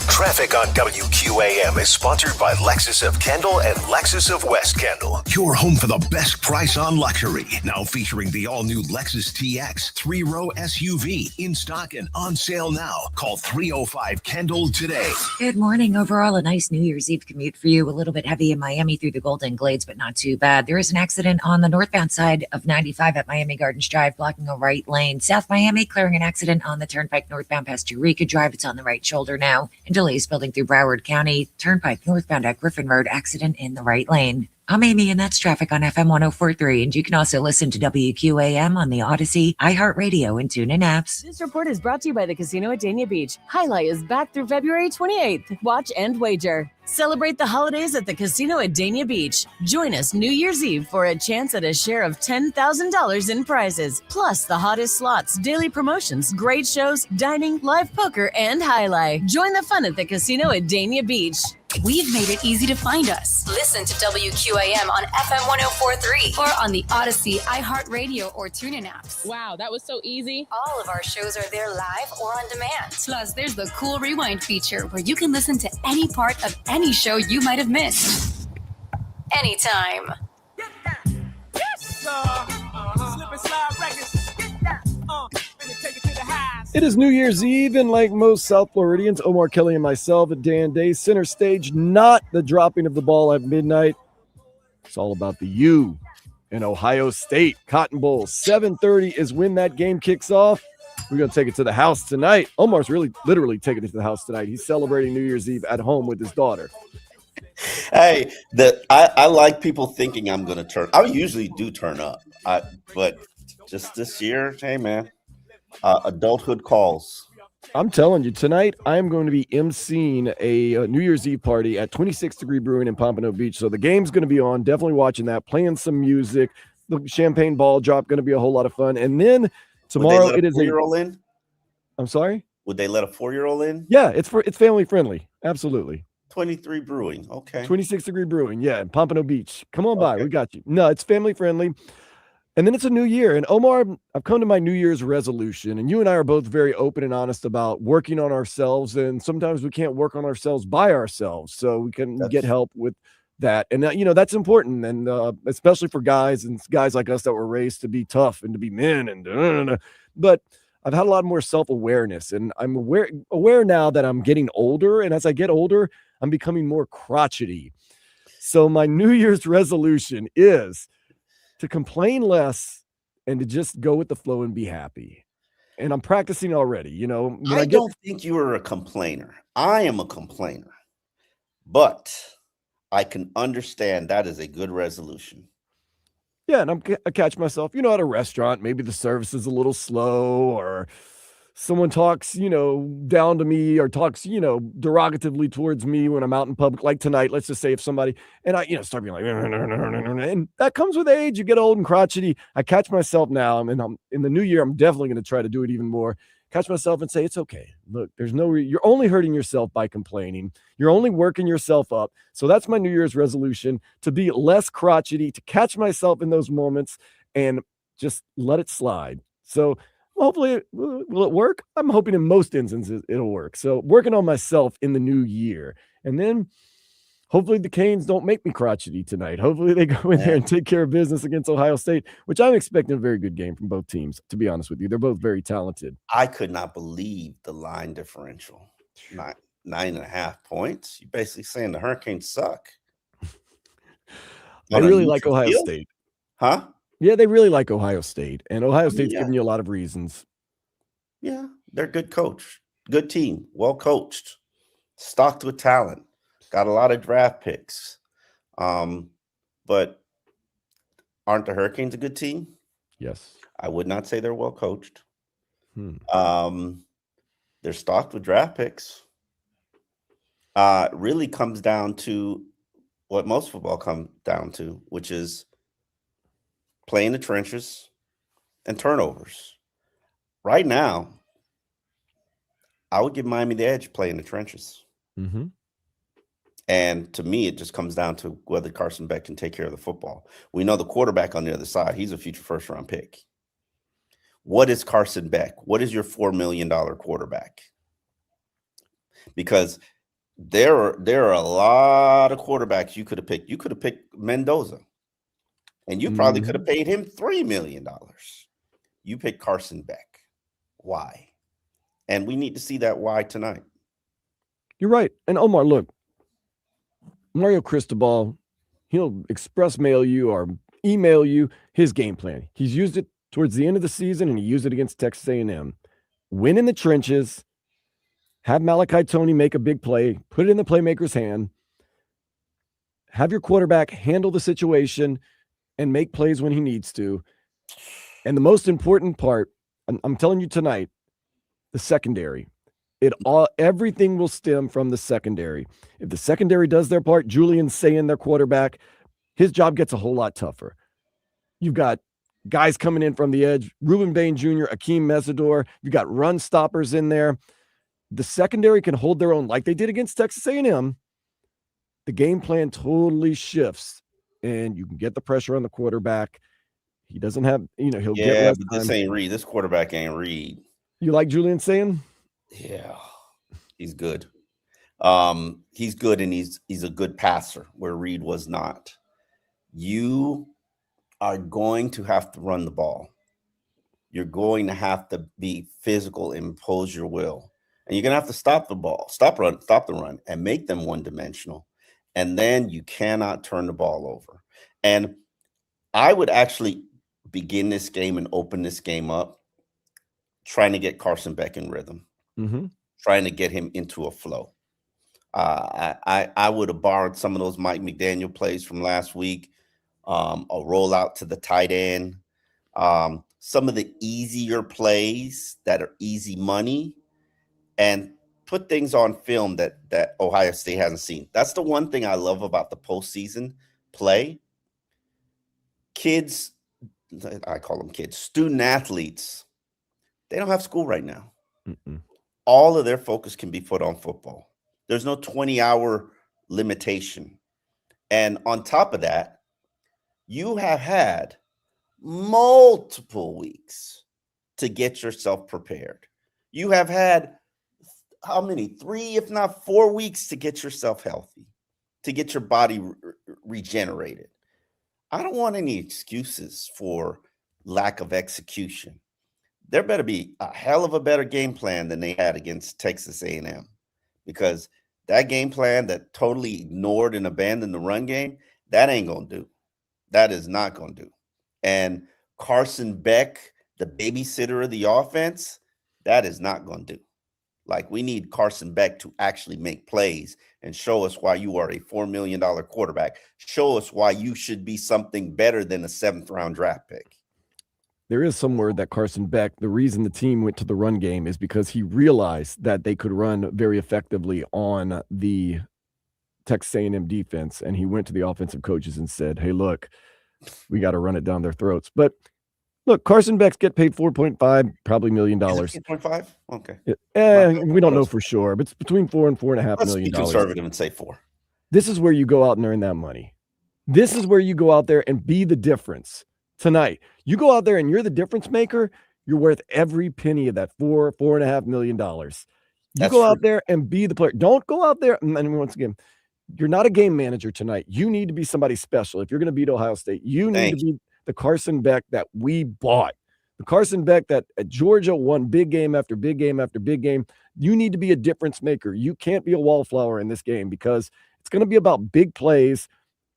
G: Traffic on WQAM is sponsored by Lexus of Kendall and Lexus of West Kendall. Your home for the best price on luxury. Now featuring the all-new Lexus TX 3-row SUV in stock and on sale now. Call 305-KENDALL today.
F: Good morning. Overall, a nice New Year's Eve commute for you. A little bit heavy in Miami through the Golden Glades, but not too bad. There is an accident on the northbound side of 95 at Miami Gardens Drive, blocking a right lane. South Miami clearing an accident on the Turnpike northbound past Eureka Drive. It's on the right shoulder now. And delays building through Broward County. Turnpike northbound at Griffin Road, accident in the right lane. I'm Amy, and that's traffic on FM 104.3. And you can also listen to WQAM on the Odyssey, iHeartRadio, and TuneIn apps.
J: This report is brought to you by the Casino at Dania Beach. Highlight is back through February 28th. Watch and wager. Celebrate the holidays at the Casino at Dania Beach. Join us New Year's Eve for a chance at a share of $10,000 in prizes. Plus the hottest slots, daily promotions, great shows, dining, live poker, and highlight. Join the fun at the Casino at Dania Beach.
D: We've made it easy to find us. Listen to WQAM on FM 104.3 or on the Odyssey, iHeartRadio, or TuneIn apps.
X: Wow, that was so easy.
D: All of our shows are there live or on demand. Plus, there's the cool rewind feature where you can listen to any part of any show you might have missed. Anytime.
X: Slip and slide records. Take it to the highs.
A: It is New Year's Eve, and like most South Floridians, Omar Kelly and myself at Dan Day, center stage, not the dropping of the ball at midnight. It's all about the U in Ohio State. Cotton Bowl, 7:30 is when that game kicks off. We're going to take it to the house tonight. Omar's really literally taking it to the house tonight. He's celebrating New Year's Eve at home with his daughter.
B: Hey, I like people thinking I'm going to turn. I usually do turn up, but just this year, hey, man. Adulthood calls.
A: I'm telling you, tonight I'm going to be emceeing a New Year's Eve party at 26 Degree Brewing in Pompano Beach. So the game's going to be on. Definitely watching that, playing some music. The champagne ball drop going to be a whole lot of fun. And then tomorrow it is a
B: 4-year-old in.
A: I'm sorry?
B: Would they let a 4-year-old in?
A: Yeah, it's family friendly. Absolutely.
B: 23 Brewing. Okay.
A: 26 Degree Brewing. Yeah, in Pompano Beach. Come on by. We got you. No, it's family friendly. And then it's a new year. And Omar, I've come to my New Year's resolution, and you and I are both very open and honest about working on ourselves. And sometimes we can't work on ourselves by ourselves. So we can get help with that. And, that's important. And especially for guys and guys like us that were raised to be tough and to be men. But I've had a lot more self-awareness, and I'm aware now that I'm getting older. And as I get older, I'm becoming more crotchety. So my New Year's resolution is to complain less and to just go with the flow and be happy. And I'm practicing already,
B: I don't think you are a complainer. I am a complainer, but I can understand that is a good resolution.
A: Yeah. And I catch myself, at a restaurant, maybe the service is a little slow, or someone talks, down to me, or talks, derogatively towards me when I'm out in public, like tonight. Let's just say if somebody, and I, start being like, and that comes with age. You get old and crotchety. I catch myself now, and I'm in the new year. I'm definitely going to try to do it even more. Catch myself and say, it's okay. Look, there's you're only hurting yourself by complaining. You're only working yourself up. So that's my New Year's resolution, to be less crotchety, to catch myself in those moments and just let it slide. So Hopefully, will it work? I'm hoping in most instances it'll work. So working on myself in the new year. And then hopefully the Canes don't make me crotchety tonight. Hopefully they go in there and take care of business against Ohio State, which I'm expecting a very good game from both teams, to be honest with you. They're both very talented.
B: I could not believe the line differential. 9.5 points. You're basically saying the Hurricanes suck.
A: I really like Ohio State.
B: Huh?
A: Yeah, they really like Ohio State. And Ohio State's giving you a lot of reasons.
B: Yeah, they're a good coach. Good team. Well coached. Stocked with talent. Got a lot of draft picks. But aren't the Hurricanes a good team?
A: Yes.
B: I would not say they're well coached. They're stocked with draft picks. Really comes down to what most football comes down to, which is playing the trenches and turnovers. Right now, I would give Miami the edge playing the trenches.
A: Mm-hmm.
B: And to me, it just comes down to whether Carson Beck can take care of the football. We know the quarterback on the other side. He's a future first-round pick. What is Carson Beck? What is your $4 million quarterback? Because there are a lot of quarterbacks you could have picked. You could have picked Mendoza, and you probably could have paid him $3 million. You picked Carson Beck. Why? And we need to see that why tonight.
A: You're right. And Omar, look, Mario Cristobal, he'll express mail you or email you his game plan. He's used it towards the end of the season, and he used it against Texas A&M. Win in the trenches, have Malachi Toney make a big play, put it in the playmaker's hand, have your quarterback handle the situation and make plays when he needs to. And the most important part, I'm telling you tonight, the secondary. Everything will stem from the secondary. If the secondary does their part, Julian Sayin, their quarterback, his job gets a whole lot tougher. You've got guys coming in from the edge, Reuben Bain Jr., Akeem Mesidor. You've got run stoppers in there. The secondary can hold their own like they did against Texas A&M. The game plan totally shifts, and you can get the pressure on the quarterback. He doesn't have, he'll get less
B: but this
A: time.
B: ain't Reed. This quarterback ain't Reed.
A: You like Julian Sayin?
B: Yeah, he's good. He's good, and he's a good passer where Reed was not. You are going to have to run the ball. You're going to have to be physical, impose your will, and you're going to have to stop the ball, stop the run, and make them one-dimensional. And then you cannot turn the ball over. And I would actually begin this game and open this game up trying to get Carson Beck in rhythm.
A: Mm-hmm.
B: Trying to get him into a flow. I would have borrowed some of those Mike McDaniel plays from last week, a rollout to the tight end, some of the easier plays that are easy money, and put things on film that Ohio State hasn't seen. That's the one thing I love about the postseason play. Kids, I call them kids, student athletes, they don't have school right now.
A: Mm-mm.
B: All of their focus can be put on football. There's no 20-hour limitation. And on top of that, you have had multiple weeks to get yourself prepared. You have had how many? 3, if not 4 weeks to get yourself healthy, to get your body regenerated. I don't want any excuses for lack of execution. There better be a hell of a better game plan than they had against Texas A&M, because that game plan that totally ignored and abandoned the run game, that ain't going to do. That is not going to do. And Carson Beck, the babysitter of the offense, that is not going to do. Like, we need Carson Beck to actually make plays and show us why you are a $4 million quarterback. Show us why you should be something better than a 7th-round draft pick.
A: There is some word that Carson Beck, the reason the team went to the run game is because he realized that they could run very effectively on the Texas A&M defense. And he went to the offensive coaches and said, hey, look, we got to run it down their throats. But look, Carson Beck's get paid $4.5, probably $1 million.
B: Is it 4.5? Okay.
A: We don't know for sure, but it's between $4 and $4.5 million.
B: Let's be conservative and say 4.
A: This is where you go out and earn that money. This is where you go out there and be the difference. Tonight, you go out there and you're the difference maker, you're worth every penny of that $4.5 million. You
B: That's
A: go
B: true.
A: out there and be the player. Don't go out there. And once again, you're not a game manager tonight. You need to be somebody special. If you're going to beat Ohio State, you need to be the Carson Beck that we bought. The Carson Beck that at Georgia won big game after big game after big game. You need to be a difference maker. You can't be a wallflower in this game because it's going to be about big plays,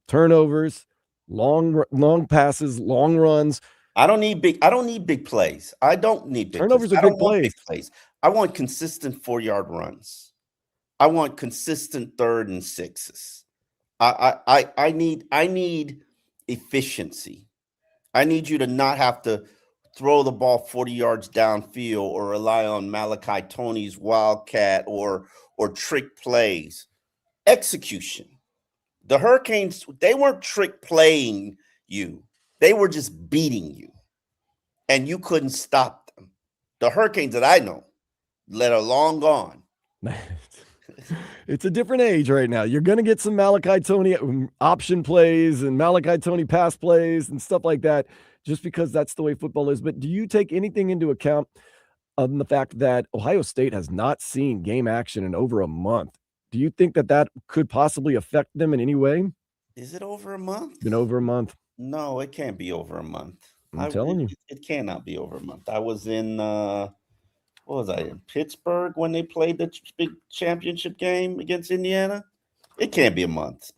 A: turnovers, long passes, long runs.
B: I don't need big plays. I don't need big
A: turnovers
B: plays.
A: are big plays.
B: Big plays. I want consistent 4-yard runs. I want consistent 3rd and 6s. I need efficiency. I need you to not have to throw the ball 40 yards downfield or rely on Malachi Tony's wildcat or trick plays. Execution. The Hurricanes, they weren't trick playing you. They were just beating you. And you couldn't stop them. The Hurricanes that I know that are long gone.
A: It's a different age right now. You're going to get some Malachi Tony option plays and Malachi Tony pass plays and stuff like that, just because that's the way football is. But do you take anything into account on the fact that Ohio State has not seen game action in over a month? Do you think that could possibly affect them in any way?
B: Is it over a month?
A: It's been over a month.
B: No, it can't be over a month.
A: I'm telling you.
B: It cannot be over a month. I was in in Pittsburgh when they played the big championship game against Indiana. It can't be a month.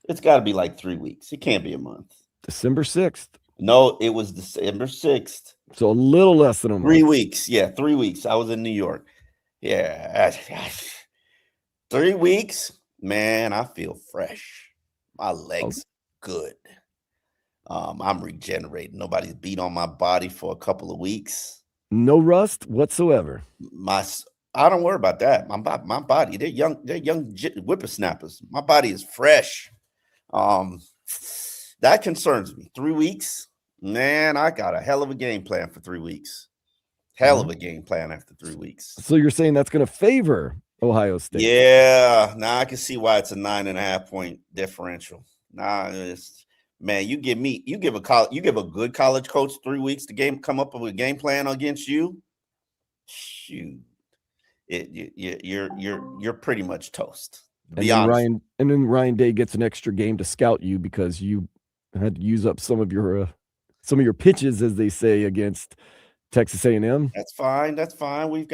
B: It's got to be like 3 weeks. It can't be a month.
A: December 6th.
B: No, it was December 6th.
A: So a little less than a month.
B: 3 weeks. Yeah, 3 weeks. I was in New York. Yeah. 3 weeks. Man, I feel fresh. My legs good. I'm regenerating. Nobody's beat on my body for a couple of weeks.
A: No rust whatsoever.
B: I don't worry about that. My body, they're young whippersnappers. My body is fresh. That concerns me. 3 weeks, man, I got a hell of a game plan for 3 weeks. Hell of a game plan after 3 weeks.
A: So you're saying that's going to favor Ohio State?
B: Yeah. Now I can see why it's a 9.5 point differential. Man, you give a good college coach 3 weeks to come up with a game plan against you. Shoot, you're pretty much toast.
A: And then Ryan Day gets an extra game to scout you because you had to use up some of your pitches, as they say, against Texas A&M.
B: That's fine. They've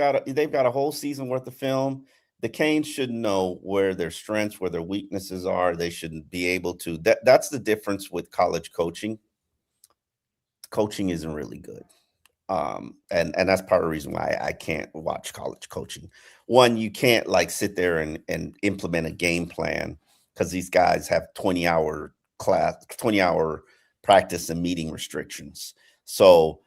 B: got a whole season worth of film. The Canes should know where their strengths, where their weaknesses are. They shouldn't be able to. That's the difference with college coaching. Coaching isn't really good. And that's part of the reason why I can't watch college coaching. One, you can't sit there and implement a game plan because these guys have 20-hour practice and meeting restrictions. So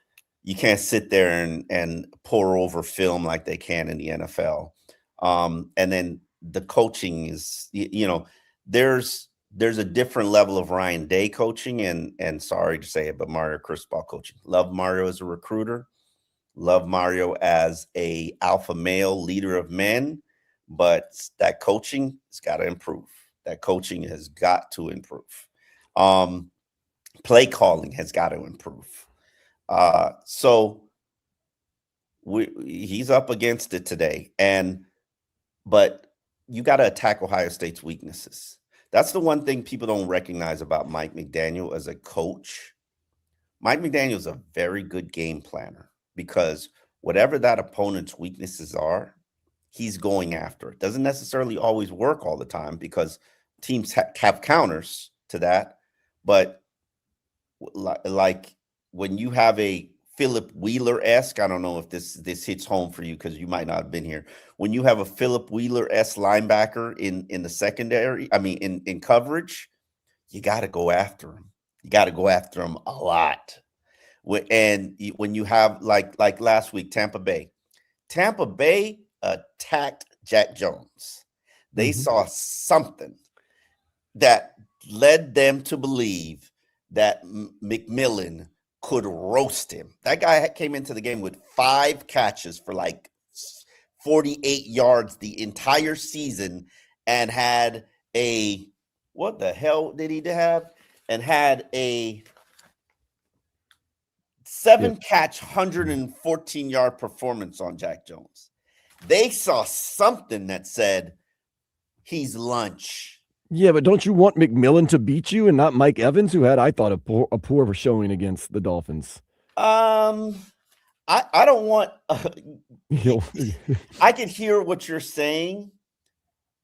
B: you can't sit there and pour over film like they can in the NFL. And then the coaching is, there's a different level of Ryan Day coaching and sorry to say it, but Mario Cristobal coaching. Love Mario as a recruiter. Love Mario as a alpha male leader of men, but that coaching has got to improve. That coaching has got to improve. Play calling has got to improve. So he's up against it today. But you got to attack Ohio State's weaknesses. That's the one thing people don't recognize about Mike McDaniel as a coach. Mike McDaniel is a very good game planner because whatever that opponent's weaknesses are, he's going after it. Doesn't necessarily always work all the time because teams have counters to that. But like when you have a Philip Wheeler-esque, I don't know if this hits home for you because you might not have been here. When you have a Philip Wheeler-esque linebacker in the secondary, in coverage, you got to go after him. You got to go after him a lot. And when you have like last week, Tampa Bay attacked Jack Jones. They saw something that led them to believe that McMillan could roast him. That guy came into the game with 5 catches for 48 yards the entire season and had what the hell did he have? And had a 7 catch, 114-yard performance on Jack Jones. They saw something that said he's lunch.
A: Yeah, but don't you want McMillan to beat you and not Mike Evans, who had, I thought, a poor showing against the Dolphins?
B: I don't want. I can hear what you're saying,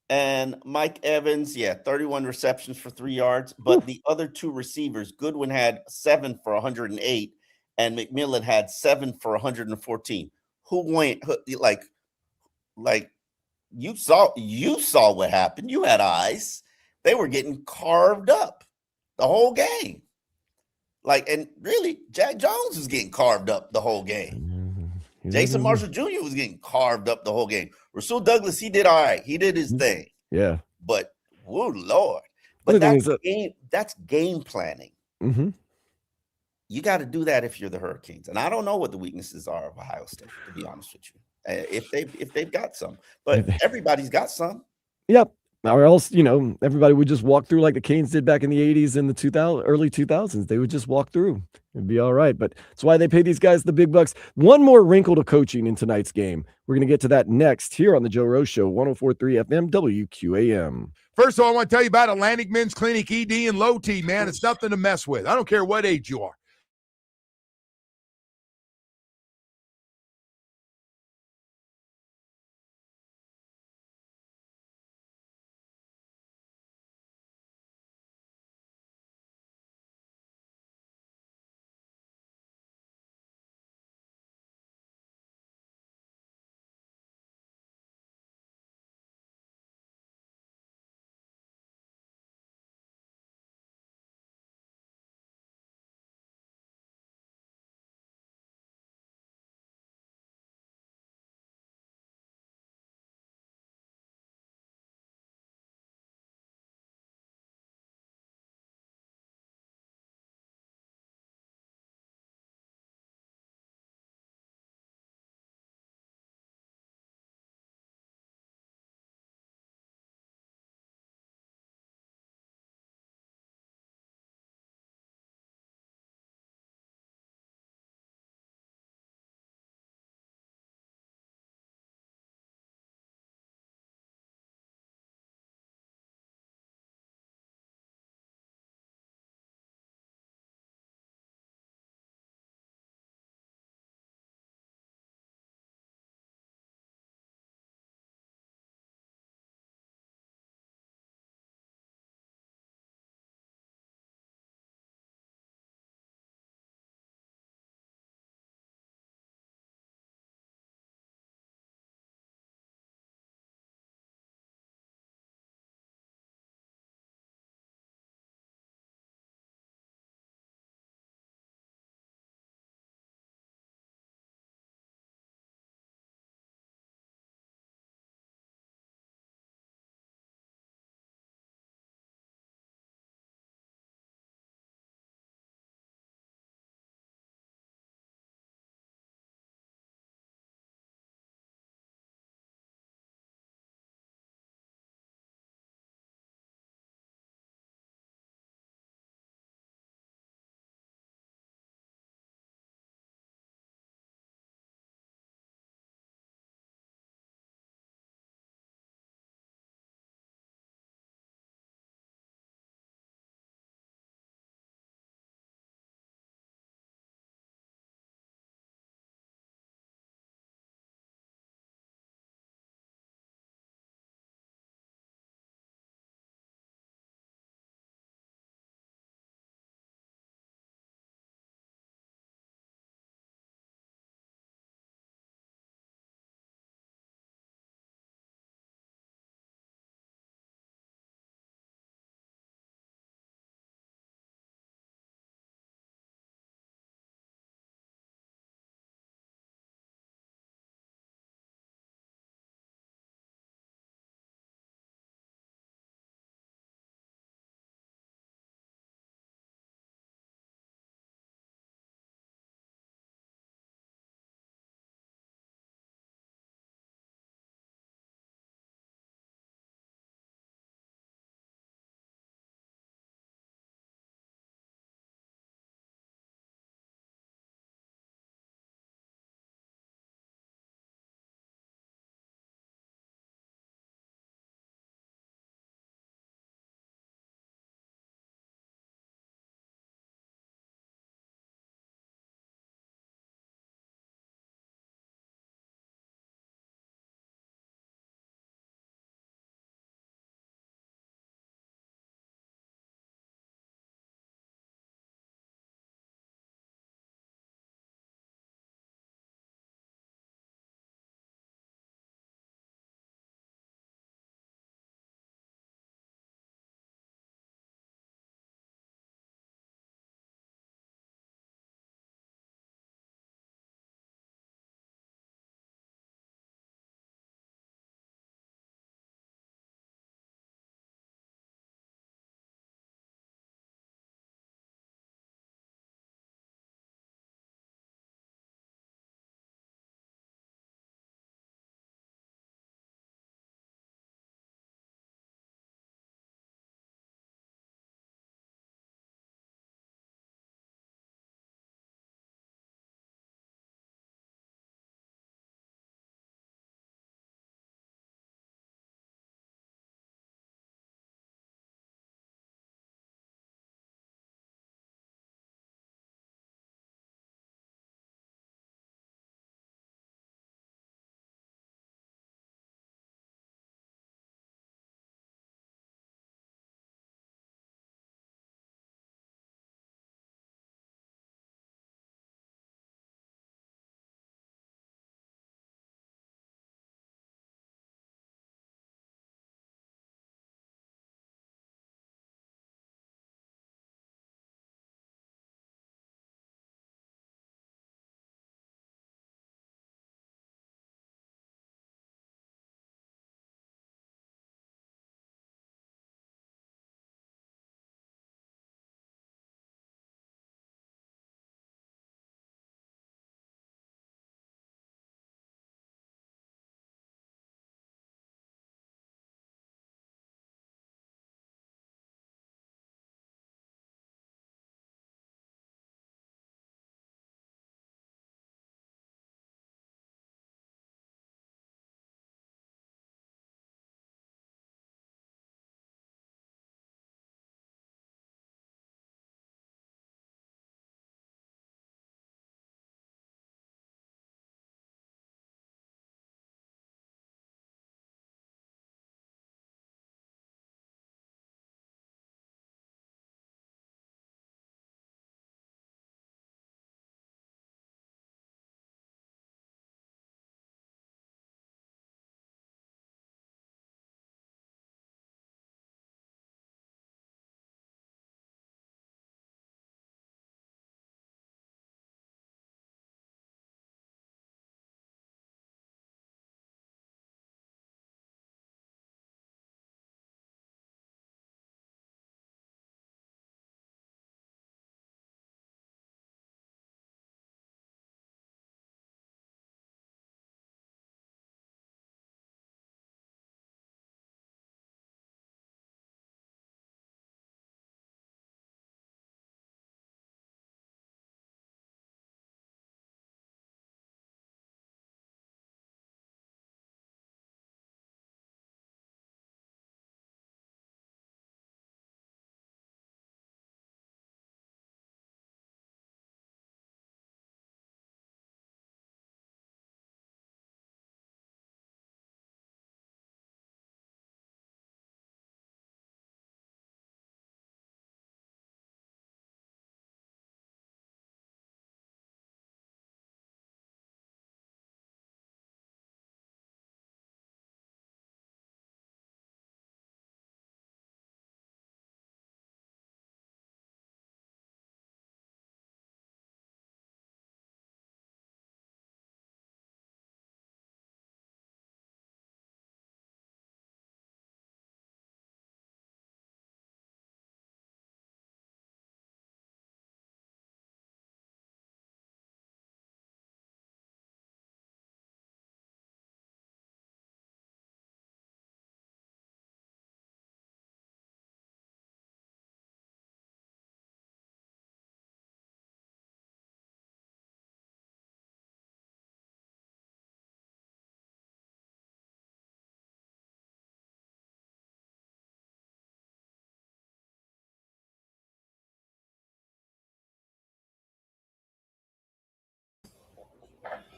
B: and Mike Evans, 31 receptions for 3 yards, but the other 2 receivers, Goodwin had 7 for 108, and McMillan had 7 for 114. Who went like you saw what happened? You had eyes. They were getting carved up the whole game. And really, Jack Jones was getting carved up the whole game. Jason Marshall Jr. was getting carved up the whole game. Rasul Douglas, he did all right. He did his thing.
A: Yeah.
B: But, whoa, Lord. But that's game planning.
A: Mm-hmm.
B: You got to do that if you're the Hurricanes. And I don't know what the weaknesses are of Ohio State, to be honest with you. If they've got some. But everybody's got some.
A: Yep. Or else, everybody would just walk through like the Canes did back in the 80s and the early 2000s. They would just walk through. It'd be all right. But that's why they pay these guys the big bucks. One more wrinkle to coaching in tonight's game. We're going to get to that next here on the Joe Rose Show, 104.3 FM WQAM.
C: First of all, I want to tell you about Atlantic Men's Clinic ED and Low T, man. It's nothing to mess with. I don't care what age you are.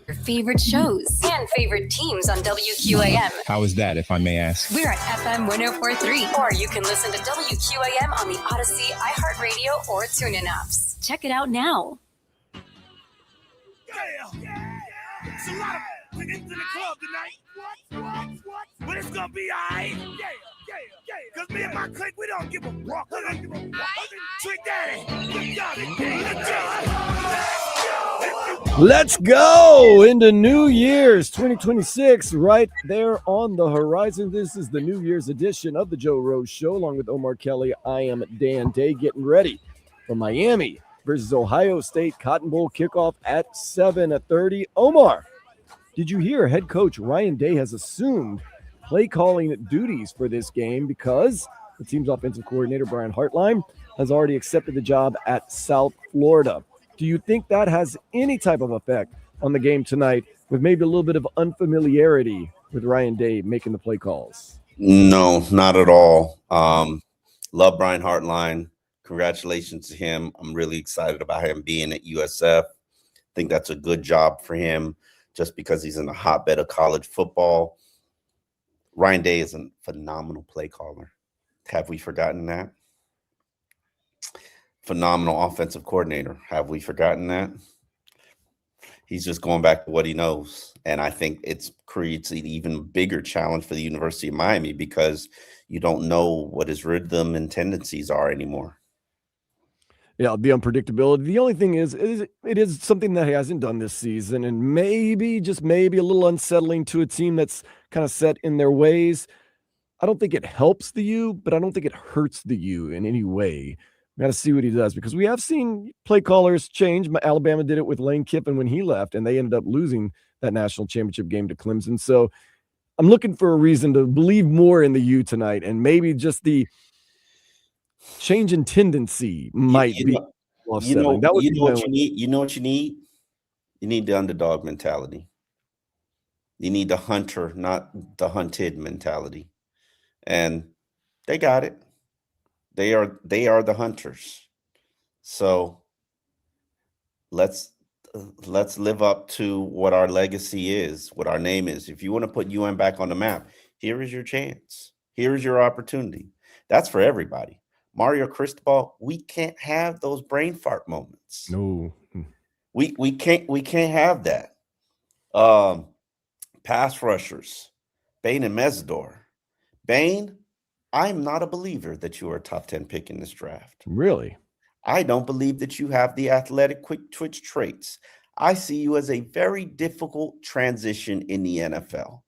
D: Your favorite shows and favorite teams on WQAM.
H: How is that, if I may ask?
D: We're at FM 1043, or you can listen to WQAM on the Odyssey, iHeartRadio, or TuneIn apps. Check it out now.
X: Yeah. It's a lot of into the club tonight. What? But it's gonna be alright. Yeah. Cause me and my clique, we don't give a fuck. We don't give a fuck. Trick Daddy,
A: Let's go into New Year's 2026 right there on the horizon. This is the New Year's edition of the Joe Rose Show. Along with Omar Kelly, I am Dan Day, getting ready for Miami versus Ohio State Cotton Bowl kickoff at 7:30. Omar, did you hear head coach Ryan Day has assumed play calling duties for this game because the team's offensive coordinator Brian Hartline has already accepted the job at South Florida? Do you think that has any type of effect on the game tonight, with maybe a little bit of unfamiliarity with Ryan Day making the play calls?
B: No, not at all. Love Brian Hartline. Congratulations to him. I'm really excited about him being at USF. I think that's a good job for him just because he's in the hotbed of college football. Ryan Day is a phenomenal play caller. Have we forgotten that? Phenomenal offensive coordinator. Have we forgotten that? He's just going back to what he knows. And I think it creates an even bigger challenge for the University of Miami because you don't know what his rhythm and tendencies are anymore.
A: Yeah, the unpredictability. The only thing is it is something that he hasn't done this season, and maybe, just maybe, a little unsettling to a team that's kind of set in their ways. I don't think it helps the U, but I don't think it hurts the U in any way. We got to see what he does, because we have seen play callers change. Alabama did it with Lane Kiffin when he left, and they ended up losing that national championship game to Clemson. So I'm looking for a reason to believe more in the U tonight, and maybe just the change in tendency might be offsetting.
B: You know what you need? You know what you need? You need the underdog mentality. You need the hunter, not the hunted mentality. And they got it. They are the hunters. So let's live up to what our legacy is, what our name is. If you want to put UM back on the map, here is your chance. Here is your opportunity. That's for everybody. Mario Cristobal, we can't have those brain fart moments.
A: No.
B: We can't have that. Pass rushers, Bain and Mesidor. Bain, I'm not a believer that you are a top 10 pick in this draft.
A: Really?
B: I don't believe that you have the athletic quick twitch traits. I see you as a very difficult transition in the NFL.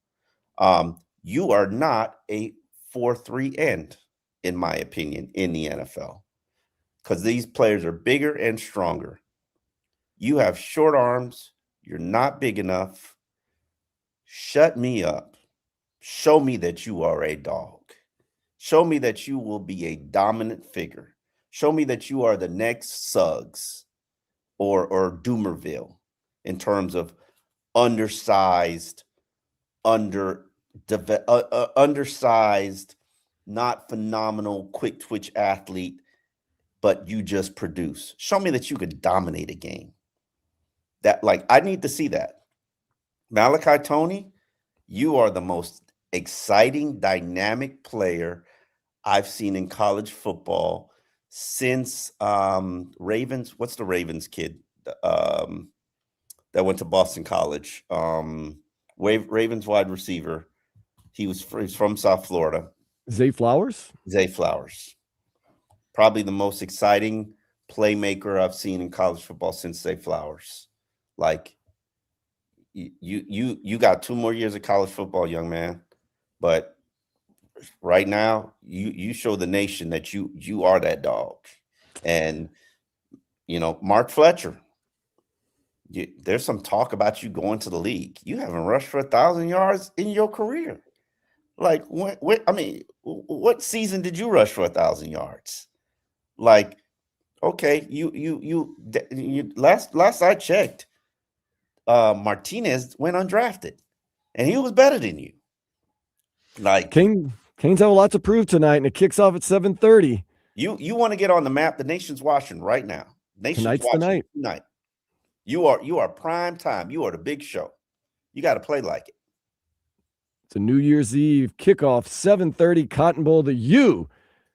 B: You are not a 4-3 end, in my opinion, in the NFL, because these players are bigger and stronger. You have short arms. You're not big enough. Shut me up. Show me that you are a dog. Show me that you will be a dominant figure. Show me that you are the next Suggs or Doomerville in terms of undersized, undersized, not phenomenal, quick twitch athlete, but you just produce. Show me that you could dominate a game. I need to see that. Malachi Toney, you are the most exciting, dynamic player I've seen in college football since Ravens. What's the Ravens kid that went to Boston College? Ravens wide receiver. He's from South Florida.
A: Zay Flowers?
B: Zay Flowers. Probably the most exciting playmaker I've seen in college football since Zay Flowers. Like, you got 2 more years of college football, young man. But right now, you show the nation that you are that dog. And, Mark Fletcher, there's some talk about you going to the league. You haven't rushed for 1,000 yards in your career. Like, what season did you rush for 1,000 yards? Like, okay, you last I checked, Martinez went undrafted, and he was better than you. Like,
A: Canes have a lot to prove tonight, and it kicks off at 7:30.
B: You want to get on the map? The nation's watching right now.
A: Tonight's the night.
B: Tonight. You are prime time. You are the big show. You got to play like it.
A: It's a New Year's Eve kickoff, 7:30 Cotton Bowl. The U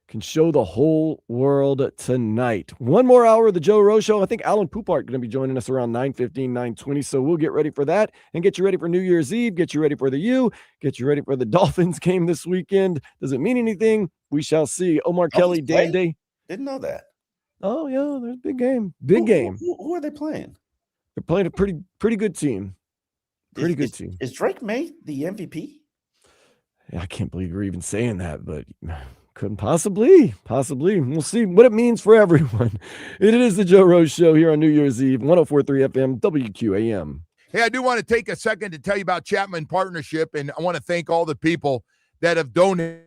A: can show the whole world tonight. One more hour of the Joe Rose Show. I think Alan Pupart going to be joining us around 9:15, 9:20. So we'll get ready for that and get you ready for New Year's Eve, get you ready for the U, get you ready for the Dolphins game this weekend. Does it mean anything? We shall see. Omar Kelly, Dan Day.
B: Didn't know that.
A: Oh, yeah, there's a big game. Big game.
B: Who are they playing?
A: They're playing a pretty good team. Pretty good team.
B: Is Drake May the MVP?
A: Yeah, I can't believe you're even saying that, but couldn't possibly. We'll see what it means for everyone. It is the Joe Rose Show here on New Year's Eve, 104.3 FM, WQAM.
C: Hey, I do want to take a second to tell you about Chapman Partnership, and I want to thank all the people that have donated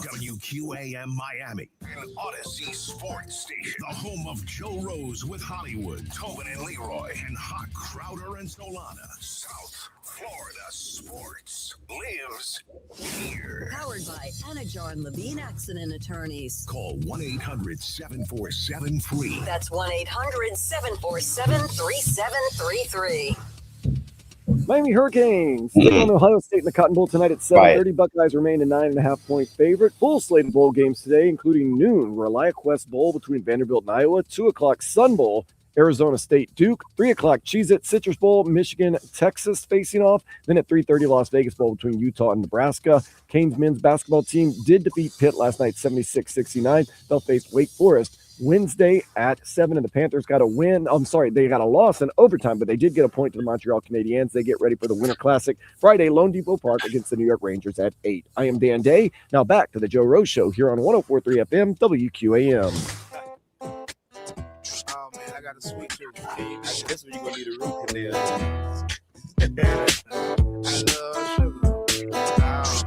G: WQAM Miami, an Odyssey Sports Station, the home of Joe Rose with Hollywood, Tobin and Leroy, and Hot Crowder and Solana. South Florida Sports lives here.
J: Powered by Anajar and Levine Accident Attorneys.
G: Call 1-800-747-FREE.
J: That's 1-800-747-3733.
A: Miami Hurricanes take on Ohio State in the Cotton Bowl tonight at 7:30. Buckeyes remain a 9.5-point favorite. Full slate of bowl games today, including noon Reliant Quest Bowl between Vanderbilt and Iowa, 2 o'clock Sun Bowl, Arizona State Duke, 3 o'clock Cheez-It Citrus Bowl, Michigan Texas facing off. Then at 3:30 Las Vegas Bowl between Utah and Nebraska. Canes men's basketball team did defeat Pitt last night 76-69. They'll face Wake Forest Wednesday at 7, and the Panthers got a win. They got a loss in overtime, but they did get a point to the Montreal Canadiens. They get ready for the Winter Classic Friday, Lone Depot Park against the New York Rangers at 8. I am Dan Day. Now back to the Joe Rose Show here on 104.3 FM WQAM.
H: Oh man, I got a sweet tooth. This one you're gonna need a root canal. I love sugar.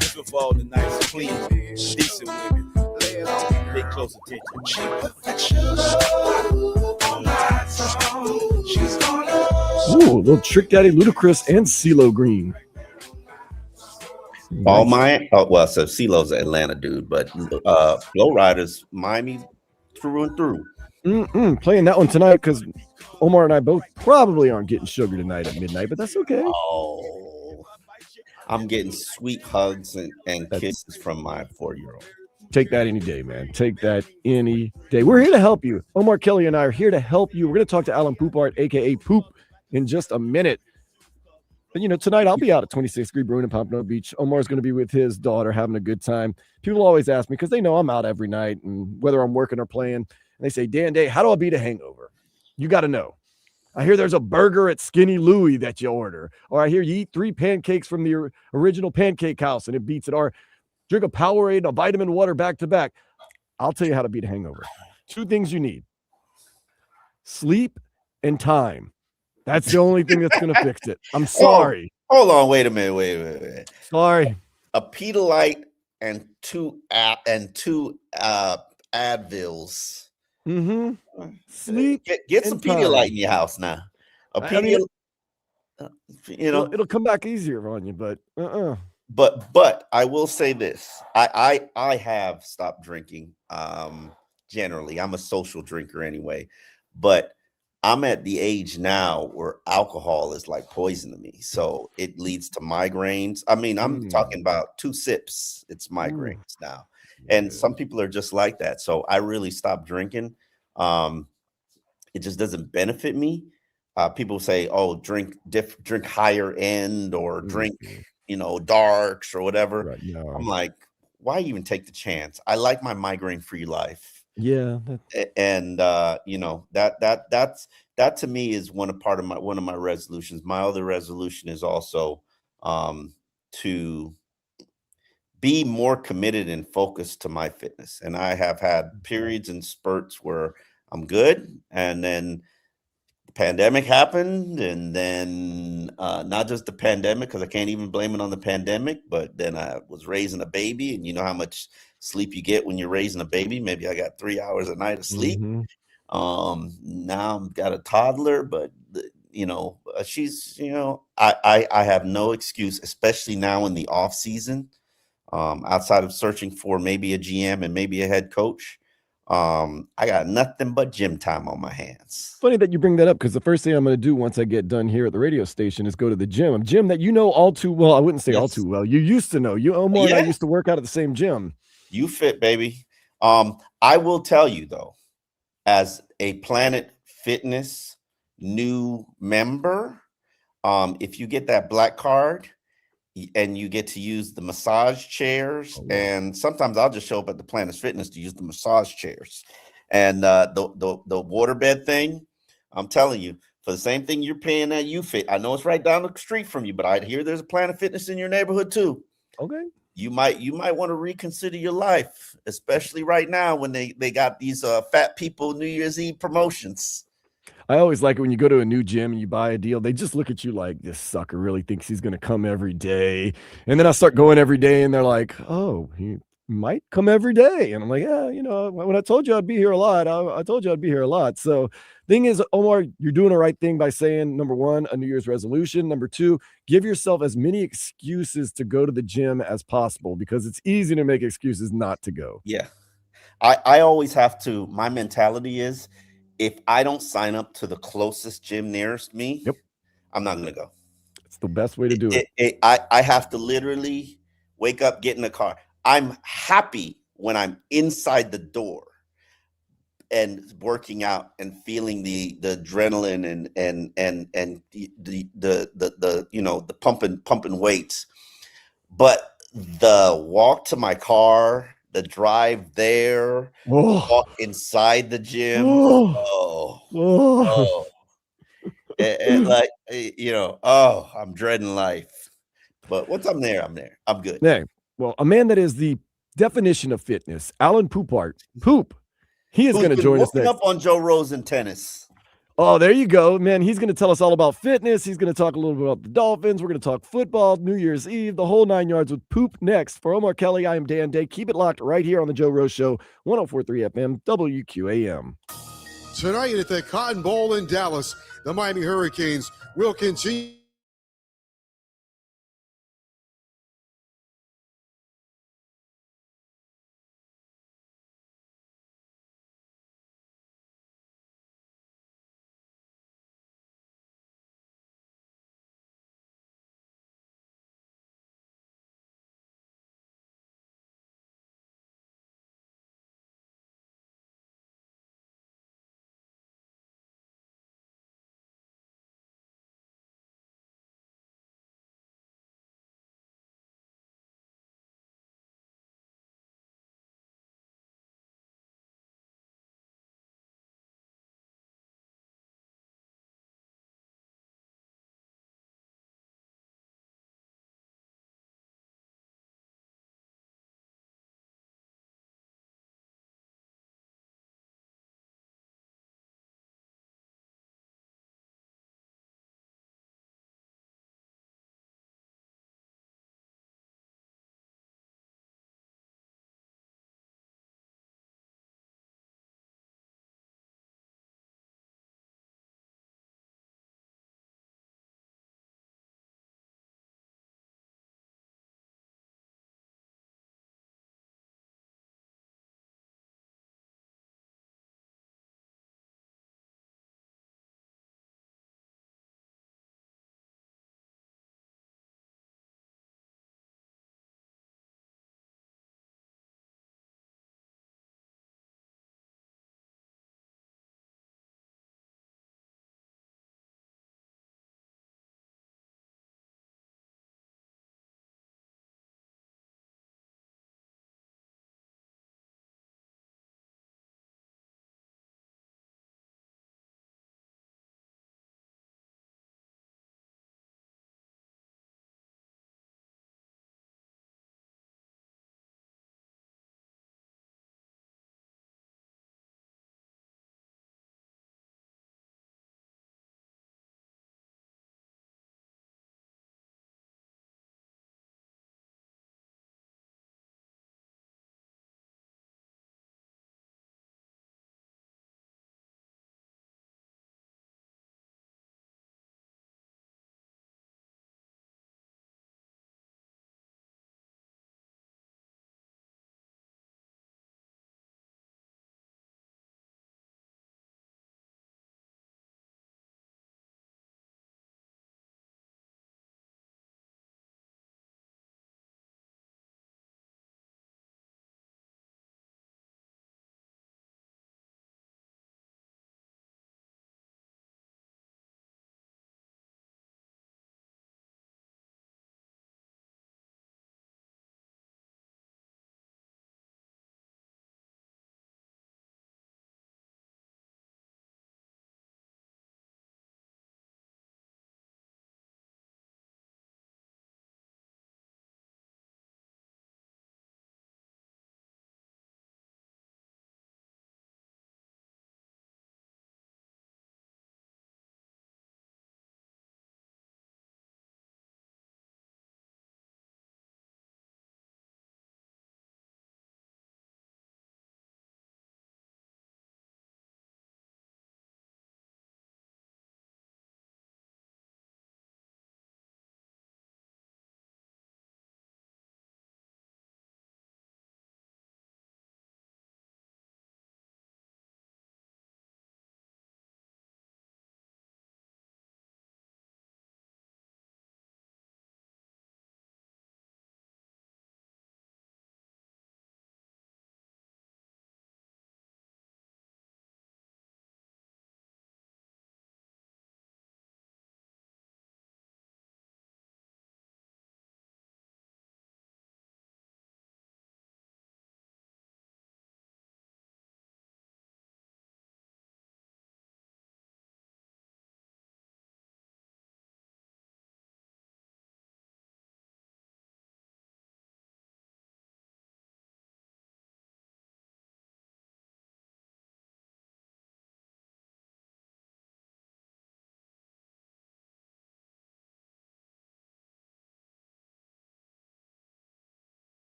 H: This one for all the nice, clean, decent women. Lay it on. Pay close attention.
A: Ooh, a little Trick Daddy Ludacris and CeeLo Green.
B: So CeeLo's an Atlanta dude, but Flow Riders, Miami through and through.
A: Playing that one tonight because Omar and I both probably aren't getting sugar tonight at midnight, but that's okay.
B: Oh, I'm getting sweet hugs and kisses from my 4-year-old.
A: Take that any day, man. Take that any day. We're here to help you. Omar Kelly and I are here to help you. We're going to talk to Alan Pupart, a.k.a. Poop, in just a minute. But, tonight I'll be out at 26th Degree Brewing in Pompano Beach. Omar's going to be with his daughter having a good time. People always ask me because they know I'm out every night and whether I'm working or playing. And they say, Dan Day, how do I beat a hangover? You got to know. I hear there's a burger at Skinny Louie that you order. Or I hear you eat 3 pancakes from the original Pancake House and it beats it. Or drink a Powerade and a vitamin water back to back. I'll tell you how to beat a hangover. 2 things you need: sleep and time. That's the only thing that's going to fix it. I'm sorry.
B: Hold on. Wait a minute.
A: Sorry.
B: A Pedialyte and two Advils.
A: Mm-hmm. Sleep.
B: Get some Pedialyte in your house now.
A: It'll come back easier on you, but
B: But I will say this: I have stopped drinking. Generally, I'm a social drinker anyway, but I'm at the age now where alcohol is like poison to me. So it leads to migraines. I mean, I'm talking about 2 sips, it's migraines now. And some people are just like that. So I really stopped drinking. It just doesn't benefit me. People say, "Oh, drink higher end or drink, darks or whatever." Right, no. I'm like, why even take the chance? I like my migraine-free life.
A: Yeah,
B: and that to me is one of my resolutions. My other resolution is also to be more committed and focused to my fitness. And I have had periods and spurts where I'm good, and then the pandemic happened, and then not just the pandemic, because I can't even blame it on the pandemic, but then I was raising a baby, and you know how much sleep you get when you're raising a baby. Maybe I got 3 hours a night of sleep. Now I've got a toddler, but she's, I have no excuse, especially now in the off season, outside of searching for maybe a GM and maybe a head coach. I got nothing but gym time on my hands.
A: Funny that you bring that up, because the first thing I'm going to do once I get done here at the radio station is go to the gym. A gym that you know all too well. I wouldn't say all too well. You used to know. Omar and I used to work out at the same gym.
B: You fit, baby. I will tell you though, as a Planet Fitness new member, if you get that black card and you get to use the massage chairs, and sometimes I'll just show up at the Planet Fitness to use the massage chairs and the waterbed thing. I'm telling you, for the same thing you're paying at UFit, I know it's right down the street from you, but I hear there's a Planet Fitness in your neighborhood too.
A: Okay.
B: You might want to reconsider your life, especially right now when they got these fat people New Year's Eve promotions.
A: I always like it when you go to a new gym and you buy a deal. They just look at you like, this sucker really thinks he's going to come every day. And then I start going every day and they're like, oh, he might come every day. And I'm like, yeah, when I told you I'd be here a lot, I told you I'd be here a lot. So thing is, Omar, you're doing the right thing by saying, number one, a New Year's resolution. Number two, give yourself as many excuses to go to the gym as possible, because it's easy to make excuses not to go.
B: Yeah. I always have to, my mentality is, if I don't sign up to the closest gym nearest me, I'm not going to go.
A: It's the best way to do it.
B: I have to literally wake up, get in the car. I'm happy when I'm inside the door and working out and feeling the adrenaline and the pumping weights. But the walk to my car, the drive there, walk inside the gym, I'm dreading life. But once I'm there, I'm good.
A: Hey, well, a man that is the definition of fitness, Alan Pupart. He is going to join us next.
B: Up on Joe Rose and tennis.
A: Oh, there you go, man. He's going to tell us all about fitness. He's going to talk a little bit about the Dolphins. We're going to talk football, New Year's Eve, the whole 9 yards with Poop next. For Omar Kelly, I am Dan Day. Keep it locked right here on the Joe Rose Show, 104.3 FM, WQAM.
I: Tonight at the Cotton Bowl in Dallas, the Miami Hurricanes will continue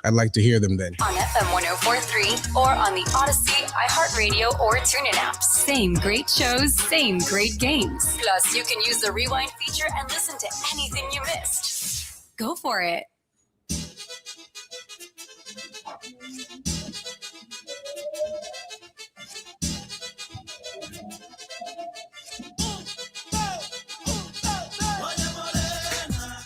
K: I'd like to hear them then.
D: On FM 104.3 or on the Odyssey, iHeartRadio, or TuneIn apps. Same great shows, same great games. Plus, you can use the rewind feature and listen to anything you missed. Go for it.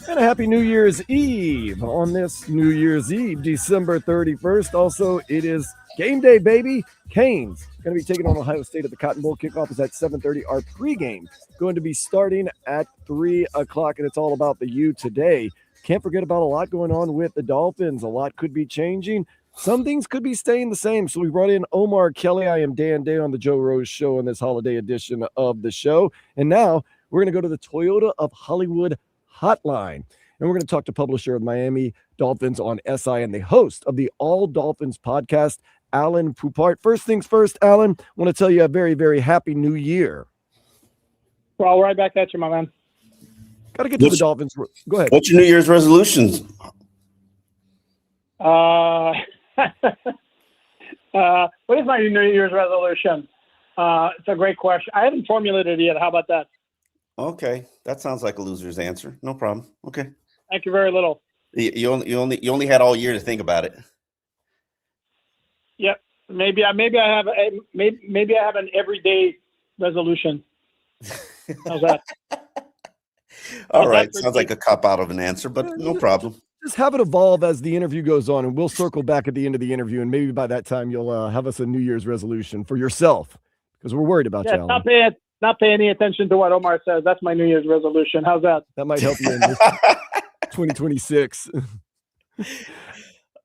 A: And a happy New Year's Eve on this New Year's Eve, December 31st. Also, it is game day, baby. Canes going to be taking on Ohio State at the Cotton Bowl. Kickoff is at 7:30. Our pregame going to be starting at 3 o'clock, and it's all about the U today. Can't forget about a lot going on with the Dolphins. A lot could be changing. Some things could be staying the same. So we brought in Omar Kelly. I am Dan Day on the Joe Rose Show on this holiday edition of the show. And now we're going to go to the Toyota of Hollywood hotline. And we're going to talk to publisher of Miami Dolphins on SI and the host of the All Dolphins podcast, Alan Pupart. First things first, Alan, I want to tell you a very, very happy new year.
L: Well, right back at you, my man.
A: Got to get to the Dolphins. Go ahead.
B: What's your New Year's resolutions?
L: What is my New Year's resolution? It's a great question. I haven't formulated it yet. How about that?
B: Okay, that sounds like a loser's answer. No problem. Okay.
L: Thank you very little.
B: You only had all year to think about it.
L: Yep. Maybe I have an everyday resolution. How's that?
B: All right. Sounds like a cop out of an answer, but no problem.
A: Just have it evolve as the interview goes on, and we'll circle back at the end of the interview, and maybe by that time you'll have us a New Year's resolution for yourself, because we're worried about you, Alan.
L: Not pay any attention to what Omar says. That's my New Year's resolution. How's that?
A: That might help you in this 2026.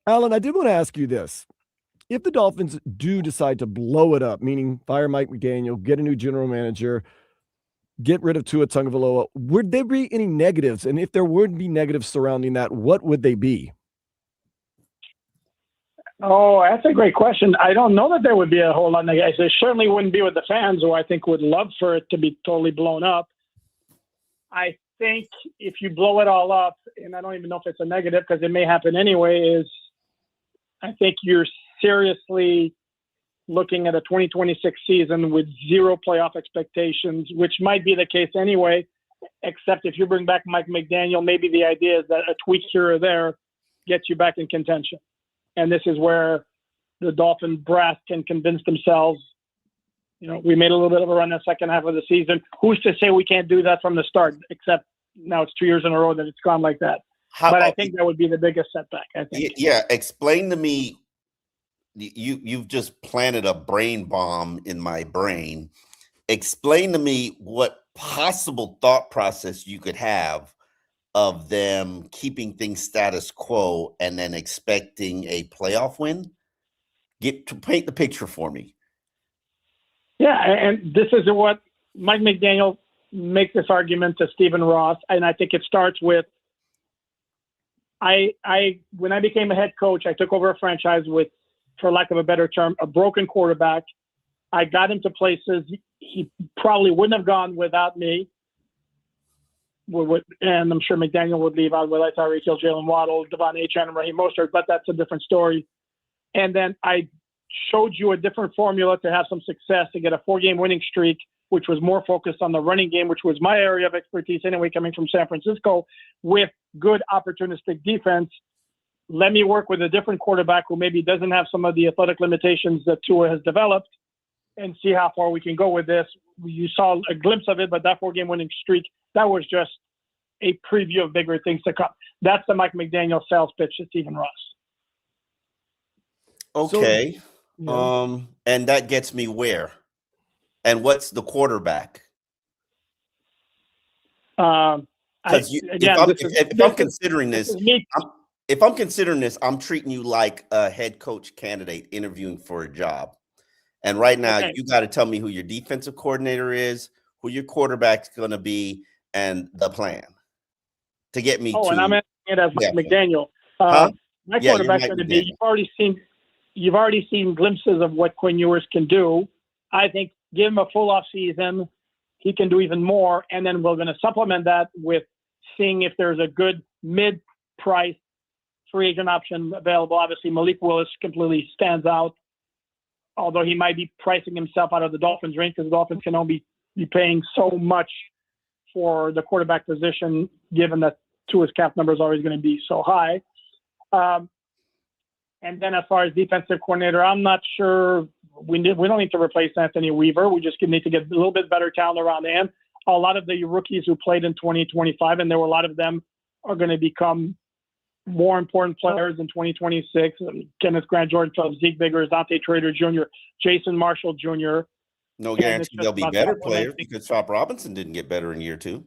A: Alan, I did want to ask you this. If the Dolphins do decide to blow it up, meaning fire Mike McDaniel, get a new general manager, get rid of Tua Tagovailoa, would there be any negatives? And if there would be negatives surrounding that, what would they be?
L: Oh, that's a great question. I don't know that there would be a whole lot of negatives. There certainly wouldn't be with the fans, who I think would love for it to be totally blown up. I think if you blow it all up, and I don't even know if it's a negative because it may happen anyway, is I think you're seriously looking at a 2026 season with zero playoff expectations, which might be the case anyway, except if you bring back Mike McDaniel, maybe the idea is that a tweak here or there gets you back in contention. And this is where the Dolphin brass can convince themselves, we made a little bit of a run in the second half of the season. Who's to say we can't do that from the start, except now it's 2 years in a row that it's gone like that. But I think that would be the biggest setback, I think.
B: Yeah, explain to me, you've just planted a brain bomb in my brain. Explain to me what possible thought process you could have of them keeping things status quo and then expecting a playoff win. Get to paint the picture for me.
L: Yeah, and this is what Mike McDaniel makes this argument to Stephen Ross, and I think it starts with when I became a head coach, I took over a franchise with, for lack of a better term, a broken quarterback. I got him to places he probably wouldn't have gone without me. And I'm sure McDaniel would leave out with Tyreek Hill, Jalen Waddle, Devon Achane, and Raheem Mostert, but that's a different story. And then I showed you a different formula to have some success, to get a 4-game winning streak, which was more focused on the running game, which was my area of expertise anyway, coming from San Francisco, with good opportunistic defense. Let me work with a different quarterback who maybe doesn't have some of the athletic limitations that Tua has developed, and see how far we can go with this. You saw a glimpse of it, but that 4-game winning streak, that was just a preview of bigger things to come. That's the Mike McDaniel sales pitch to Stephen Ross.
B: Okay. And that gets me where? And what's the quarterback? If I'm considering this, I'm treating you like a head coach candidate interviewing for a job. And right now, you got to tell me who your defensive coordinator is, who your quarterback's going to be, and the plan to get me.
L: And I'm asking it as Mike McDaniel. My quarterback's going to be. You've already seen glimpses of what Quinn Ewers can do. I think give him a full off season, he can do even more, and then we're going to supplement that with seeing if there's a good mid-price free agent option available. Obviously, Malik Willis completely stands out, although he might be pricing himself out of the Dolphins' range because the Dolphins can only be paying so much for the quarterback position, given that Tua's cap number is always going to be so high. And then as far as defensive coordinator, I'm not sure. We don't need to replace Anthony Weaver. We just need to get a little bit better talent around him. A lot of the rookies who played in 2025, and there were a lot of them, are going to become more important players in 2026. Kenneth Grant, Jordan Phillips, Zeke Biggers, Dante Trader Jr., Jason Marshall Jr.
B: No guarantee they'll be better players because Chop Robinson didn't get better in year 2.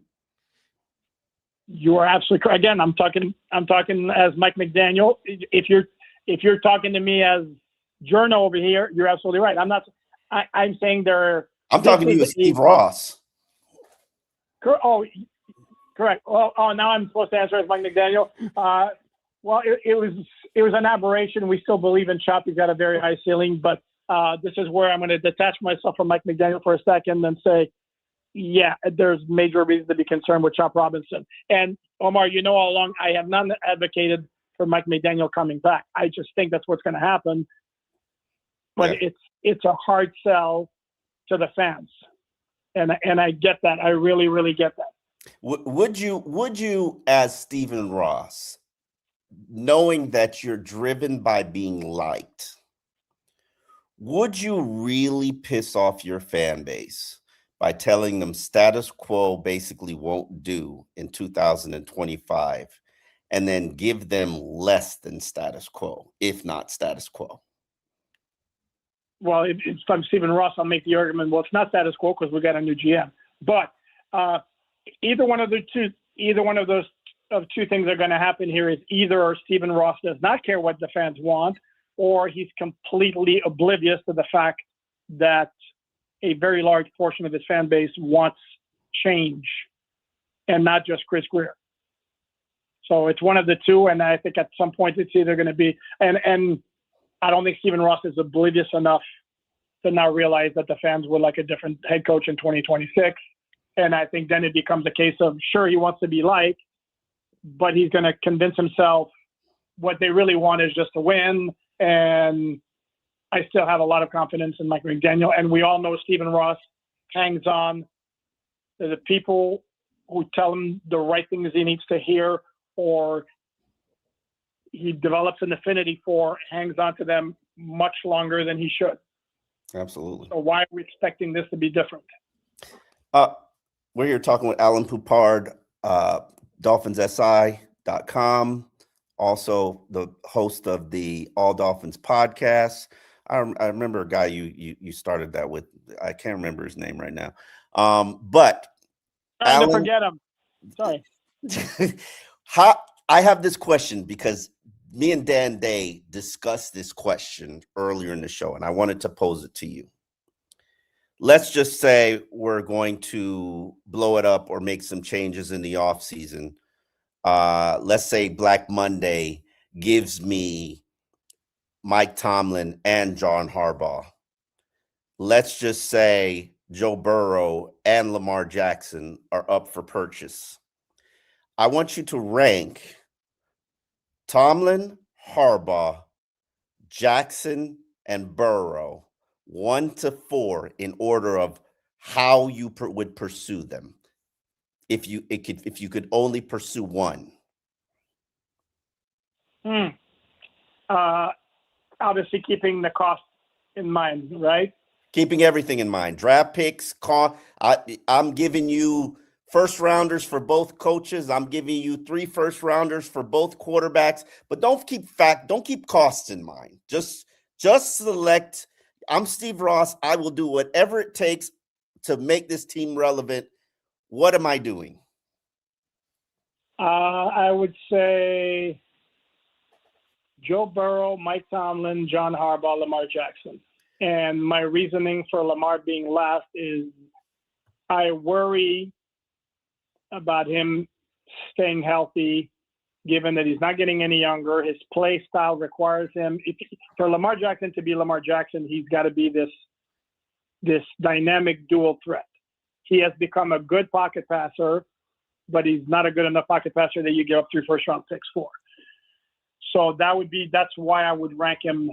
L: You are absolutely correct. Again, I'm talking as Mike McDaniel. If you're talking to me as Journo over here, you're absolutely right. I'm saying
B: I'm talking to you as Steve Ross.
L: Oh, correct. Well, now I'm supposed to answer as Mike McDaniel. Well, it was an aberration. We still believe in Chop. He's got a very high ceiling, but this is where I'm going to detach myself from Mike McDaniel for a second and say, yeah, there's major reasons to be concerned with Chop Robinson. And Omar, all along, I have not advocated for Mike McDaniel coming back. I just think that's what's going to happen. But it's a hard sell to the fans, and I get that. I really, really get that.
B: Would you, as Stephen Ross, knowing that you're driven by being liked, would you really piss off your fan base by telling them status quo basically won't do in 2025, and then give them less than status quo, if not status quo?
L: Well, if I'm Stephen Ross, I'll make the argument, well, it's not status quo because we got a new GM. But either one of those two things are going to happen here is either Stephen Ross does not care what the fans want, or he's completely oblivious to the fact that a very large portion of his fan base wants change and not just Chris Greer. So it's one of the two, and I think at some point it's either going to be, and I don't think Stephen Ross is oblivious enough to not realize that the fans would like a different head coach in 2026. And I think then it becomes a case of, sure, he wants to be liked, but he's going to convince himself what they really want is just to win. And I still have a lot of confidence in Mike McDaniel. And we all know Stephen Ross hangs on to the people who tell him the right things he needs to hear, or he develops an affinity for, hangs on to them much longer than he should.
B: Absolutely.
L: So why are we expecting this to be different?
B: We're here talking with Alan Pupart, DolphinsSI.com, also the host of the All Dolphins podcast. I remember a guy you started that with. I can't remember his name right now. But
L: Alan, to forget him. Sorry.
B: I have this question because me and Dan Day discussed this question earlier in the show, and I wanted to pose it to you. Let's just say we're going to blow it up or make some changes in the offseason. Let's say Black Monday gives me Mike Tomlin and John Harbaugh. Let's just say Joe Burrow and Lamar Jackson are up for purchase. I want you to rank Tomlin, Harbaugh, Jackson, and Burrow 1 to 4 in order of how you would pursue them. If you could only pursue one.
L: Obviously keeping the cost in mind, right?
B: Keeping everything in mind. Draft picks, I'm giving you first rounders for both coaches. I'm giving you 3 first rounders for both quarterbacks, but don't keep costs in mind. Just select. I'm Steve Ross. I will do whatever it takes to make this team relevant. What am I doing?
L: I would say Joe Burrow, Mike Tomlin, John Harbaugh, Lamar Jackson. And my reasoning for Lamar being last is I worry about him staying healthy, given that he's not getting any younger. His play style requires him. For Lamar Jackson to be Lamar Jackson, he's got to be this dynamic dual threat. He has become a good pocket passer, but he's not a good enough pocket passer that you give up 3 first-round picks for. So that's why I would rank him.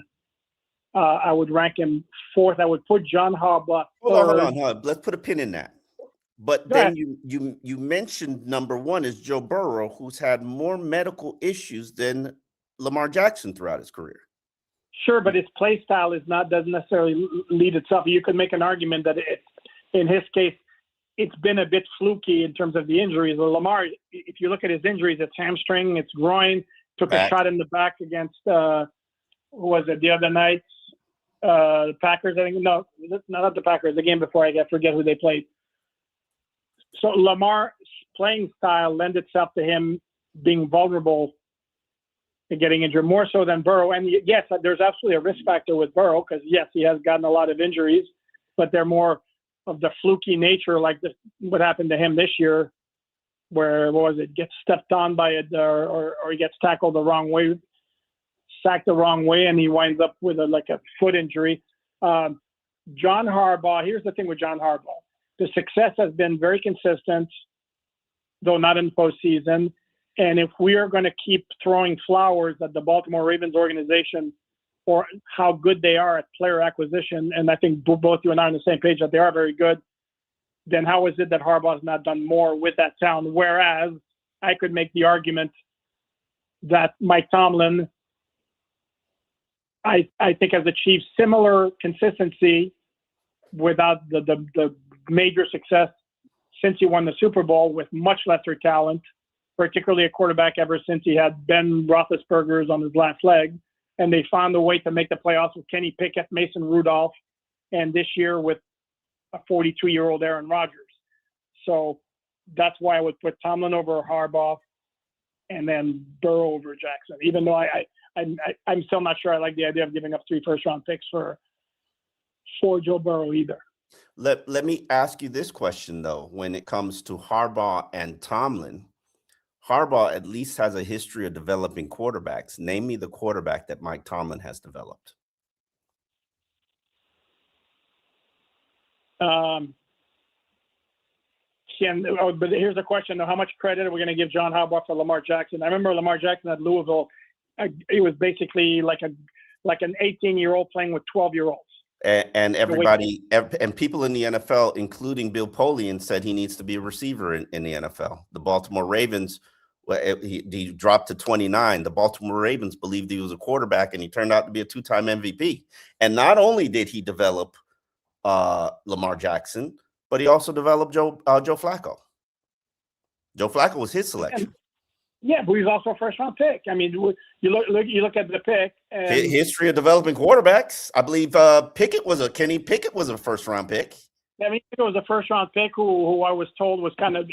L: I would rank him fourth. I would put John Harbaugh third.
B: Hold on. Let's put a pin in that. But
L: Go
B: then
L: ahead.
B: you mentioned number one is Joe Burrow, who's had more medical issues than Lamar Jackson throughout his career.
L: Sure, but his play style doesn't necessarily lead itself. You could make an argument that in his case, it's been a bit fluky in terms of the injuries. Lamar, if you look at his injuries, it's hamstring, it's groin. Took a shot in the back against who was it the other night? The Packers, I think. No, not the Packers. The game before, I forget who they played. So Lamar's playing style lends itself to him being vulnerable to getting injured more so than Burrow. And yes, there's absolutely a risk factor with Burrow because yes, he has gotten a lot of injuries, but they're more of the fluky nature, like what happened to him this year, where gets stepped on by it or he gets tackled the wrong way, sacked the wrong way, and he winds up with a foot injury. John Harbaugh. Here's the thing with John Harbaugh: the success has been very consistent, though not in postseason. And if we are going to keep throwing flowers at the Baltimore Ravens organization or how good they are at player acquisition, and I think both you and I are on the same page that they are very good, then how is it that Harbaugh has not done more with that talent? Whereas I could make the argument that Mike Tomlin, I think, has achieved similar consistency without the major success since he won the Super Bowl with much lesser talent, particularly a quarterback ever since he had Ben Roethlisberger's on his last leg. And they found a way to make the playoffs with Kenny Pickett, Mason Rudolph, and this year with a 42-year-old Aaron Rodgers. So that's why I would put Tomlin over Harbaugh and then Burrow over Jackson, even though I'm still not sure I like the idea of giving up 3 first-round picks for Joe Burrow either.
B: Let me ask you this question, though. When it comes to Harbaugh and Tomlin, Harbaugh at least has a history of developing quarterbacks. Name me the quarterback that Mike Tomlin has developed.
L: But here's the question, though. How much credit are we going to give John Harbaugh for Lamar Jackson? I remember Lamar Jackson at Louisville. He was basically like an 18-year-old playing with 12-year-olds.
B: And everybody and people in the NFL, including Bill Polian, said he needs to be a receiver in the NFL. The Baltimore Ravens, he dropped to 29. The Baltimore Ravens believed he was a quarterback, and he turned out to be a 2-time MVP. And not only did he develop Lamar Jackson, but he also developed Joe Flacco. Joe Flacco was his selection.
L: Yeah, but he's also a first-round pick. I mean, you look at the pick. And
B: history of developing quarterbacks. I believe Kenny Pickett was a first-round pick.
L: I mean, it was a first-round pick who I was told was kind of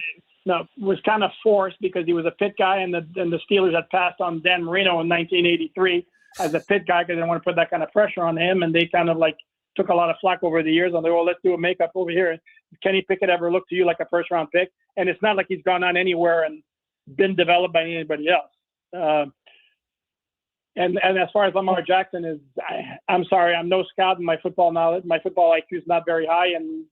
L: forced because he was a Pitt guy, and the Steelers had passed on Dan Marino in 1983 as a Pitt guy because they didn't want to put that kind of pressure on him, and they kind of took a lot of flack over the years on let's do a makeup over here. Kenny Pickett ever looked to you like a first-round pick? And it's not like he's gone on anywhere and been developed by anybody else. And as far as Lamar Jackson is, I'm sorry, I'm no scout in my football knowledge. My football IQ is not very high. And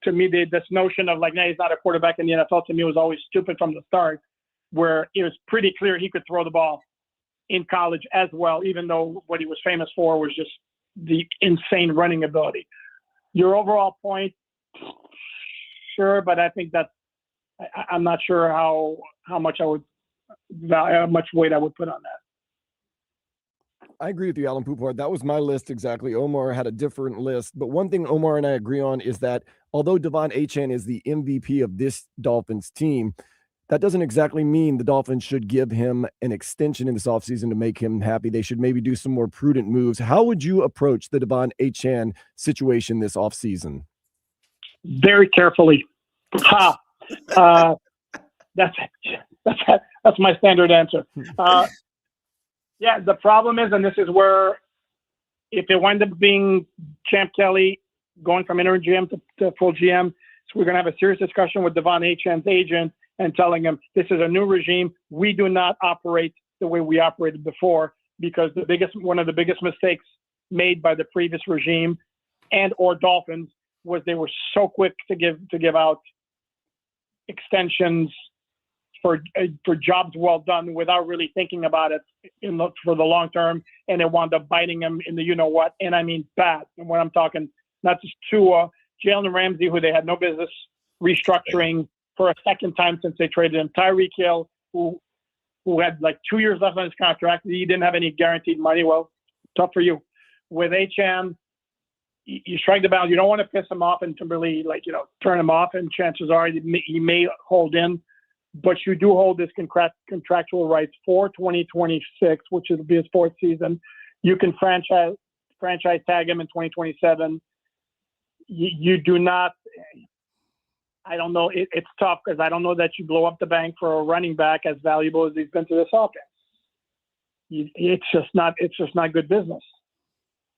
L: to me, this notion of he's not a quarterback in the NFL to me was always stupid from the start, where it was pretty clear he could throw the ball in college as well, even though what he was famous for was just the insane running ability. Your overall point, sure, but I think I'm not sure how much weight I would put on that.
A: I agree with you, Alan Pupart. That was my list exactly. Omar had a different list, but one thing Omar and I agree on is that although Devon Achane is the MVP of this Dolphins team, that doesn't exactly mean the Dolphins should give him an extension in this offseason to make him happy. They should maybe do some more prudent moves. How would you approach the Devon Achane situation this offseason?
L: Very carefully. That's my standard answer. Yeah, the problem is, and this is where if it winds up being Champ Kelly going from interim GM to full GM, so we're going to have a serious discussion with Devon Achane's agent and telling him this is a new regime. We do not operate the way we operated before, because one of the biggest mistakes made by the previous regime and or Dolphins was they were so quick to give out extensions for jobs well done without really thinking about it for the long term, and it wound up biting him in the you know what. And I mean bad. And when I'm talking, not just Tua, Jalen Ramsey, who they had no business restructuring for a second time since they traded him, Tyreek Hill, who had like 2 years left on his contract. He didn't have any guaranteed money. Well, tough for you. With HM, you strike the balance. You don't want to piss him off and to really turn him off, and chances are he may hold in. But you do hold his contractual rights for 2026, which will be his fourth season. You can franchise tag him in 2027. You do not. I don't know. It's tough because I don't know that you blow up the bank for a running back as valuable as he's been to this offense. It's just not good business,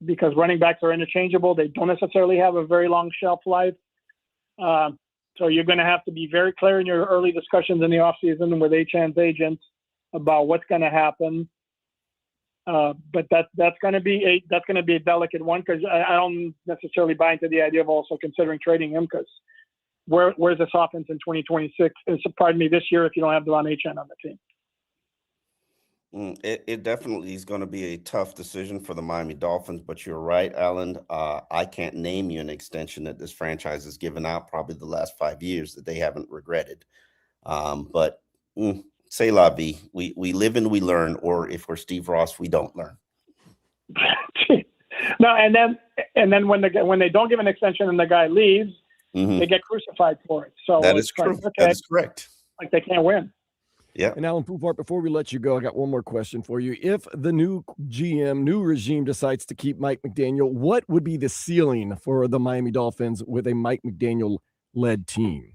L: because running backs are interchangeable. They don't necessarily have a very long shelf life. So you're going to have to be very clear in your early discussions in the offseason with HN's agents about what's going to happen. But that's going to be a delicate one, because I don't necessarily buy into the idea of also considering trading him, because where's this offense in 2026? This year, if you don't have Devon HN on the team.
B: It definitely is going to be a tough decision for the Miami Dolphins, but you're right, Alan. I can't name you an extension that this franchise has given out probably the last 5 years that they haven't regretted. But c'est la vie. We live and we learn, or if we're Steve Ross, we don't learn.
L: No, and then when they don't give an extension and the guy leaves, they get crucified for it. So
B: that is true. Okay, that is correct.
L: Like they can't win.
B: Yeah.
A: And Alan Pupart, before we let you go, I got one more question for you. If the new new regime decides to keep Mike McDaniel, what would be the ceiling for the Miami Dolphins with a Mike McDaniel-led team?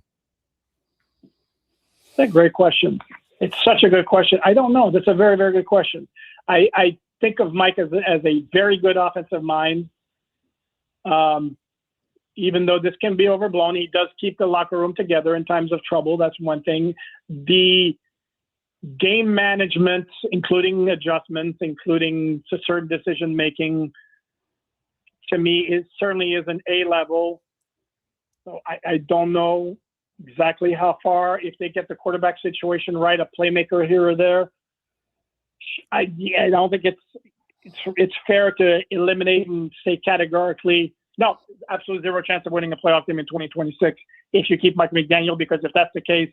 L: That's a great question. It's such a good question. I don't know. That's a very, very good question. I think of Mike as a very good offensive mind. Even though this can be overblown, he does keep the locker room together in times of trouble. That's one thing. The game management, including adjustments, including certain decision making, to me, certainly is an A level. So I don't know exactly how far, if they get the quarterback situation right, a playmaker here or there. I don't think it's fair to eliminate and say categorically, no, absolutely zero chance of winning a playoff game in 2026 if you keep Mike McDaniel, because if that's the case,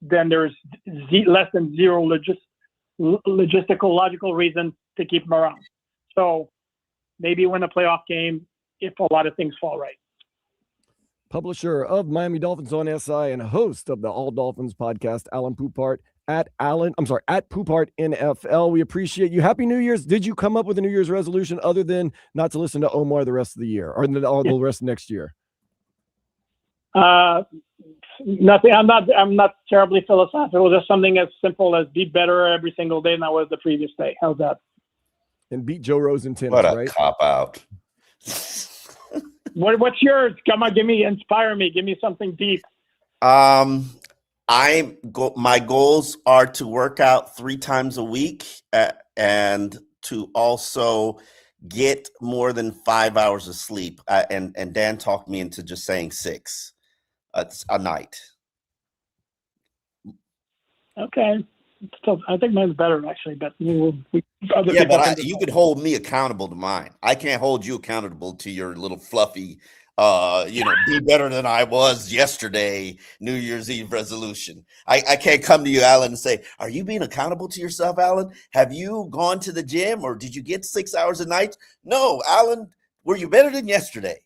L: then there's less than zero logistical, logical reason to keep him around. So maybe win a playoff game if a lot of things fall right.
A: Publisher of Miami Dolphins on SI and host of the All Dolphins podcast, Alan Pupart at Pupart NFL. We appreciate you. Happy New Year's. Did you come up with a New Year's resolution other than not to listen to Omar the rest of the year or the rest of next year?
L: Nothing. I'm not terribly philosophical. Just something as simple as be better every single day than I was the previous day. How's that?
A: And beat Joe Rose in tennis,
B: what a
A: right?
B: Cop out.
L: What's yours? Come on, inspire me. Give me something deep.
B: My goals are to work out 3 times a week and to also get more than 5 hours of sleep. And Dan talked me into just saying 6 a night.
L: Okay. So I think mine's better actually, but you
B: could hold me accountable to mine. I can't hold you accountable to your little fluffy, be better than I was yesterday, New Year's Eve resolution. I can't come to you, Alan, and say, are you being accountable to yourself, Alan? Have you gone to the gym or did you get 6 hours a night? No, Alan, were you better than yesterday?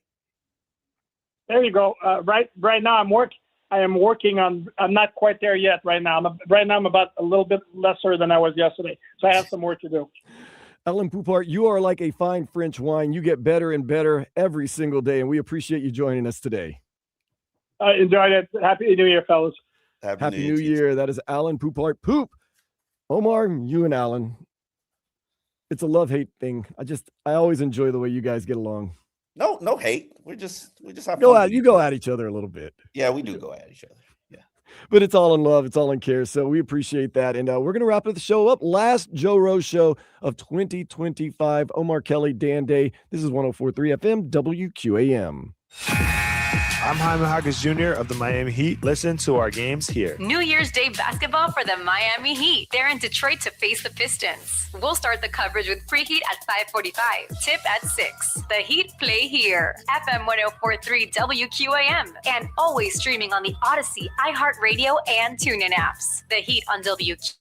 L: There you go. Right now I am working on. I'm not quite there yet. Right now, I'm about a little bit lesser than I was yesterday. So I have some work to do.
A: Alan Pupart, you are like a fine French wine. You get better and better every single day, and we appreciate you joining us today.
L: Enjoyed it. Happy New Year, fellas.
A: Happy New Year. That is Alan Pupart. Omar, you and Alan. It's a love-hate thing. I always enjoy the way you guys get along.
B: No hate. We just have
A: fun. You go at each other a little bit.
B: Yeah, we do go at each other. Yeah.
A: But it's all in love. It's all in care. So we appreciate that. And we're going to wrap the show up. Last Joe Rose show of 2025. Omar Kelly, Dan Day. This is 104.3 FM, WQAM.
K: I'm Jaime Jaquez Jr. of the Miami Heat. Listen to our games here.
D: New Year's Day basketball for the Miami Heat. They're in Detroit to face the Pistons. We'll start the coverage with preheat at 5:45. Tip at 6. The Heat play here. FM 104.3 WQAM. And always streaming on the Odyssey, iHeartRadio, and TuneIn apps. The Heat on WQAM.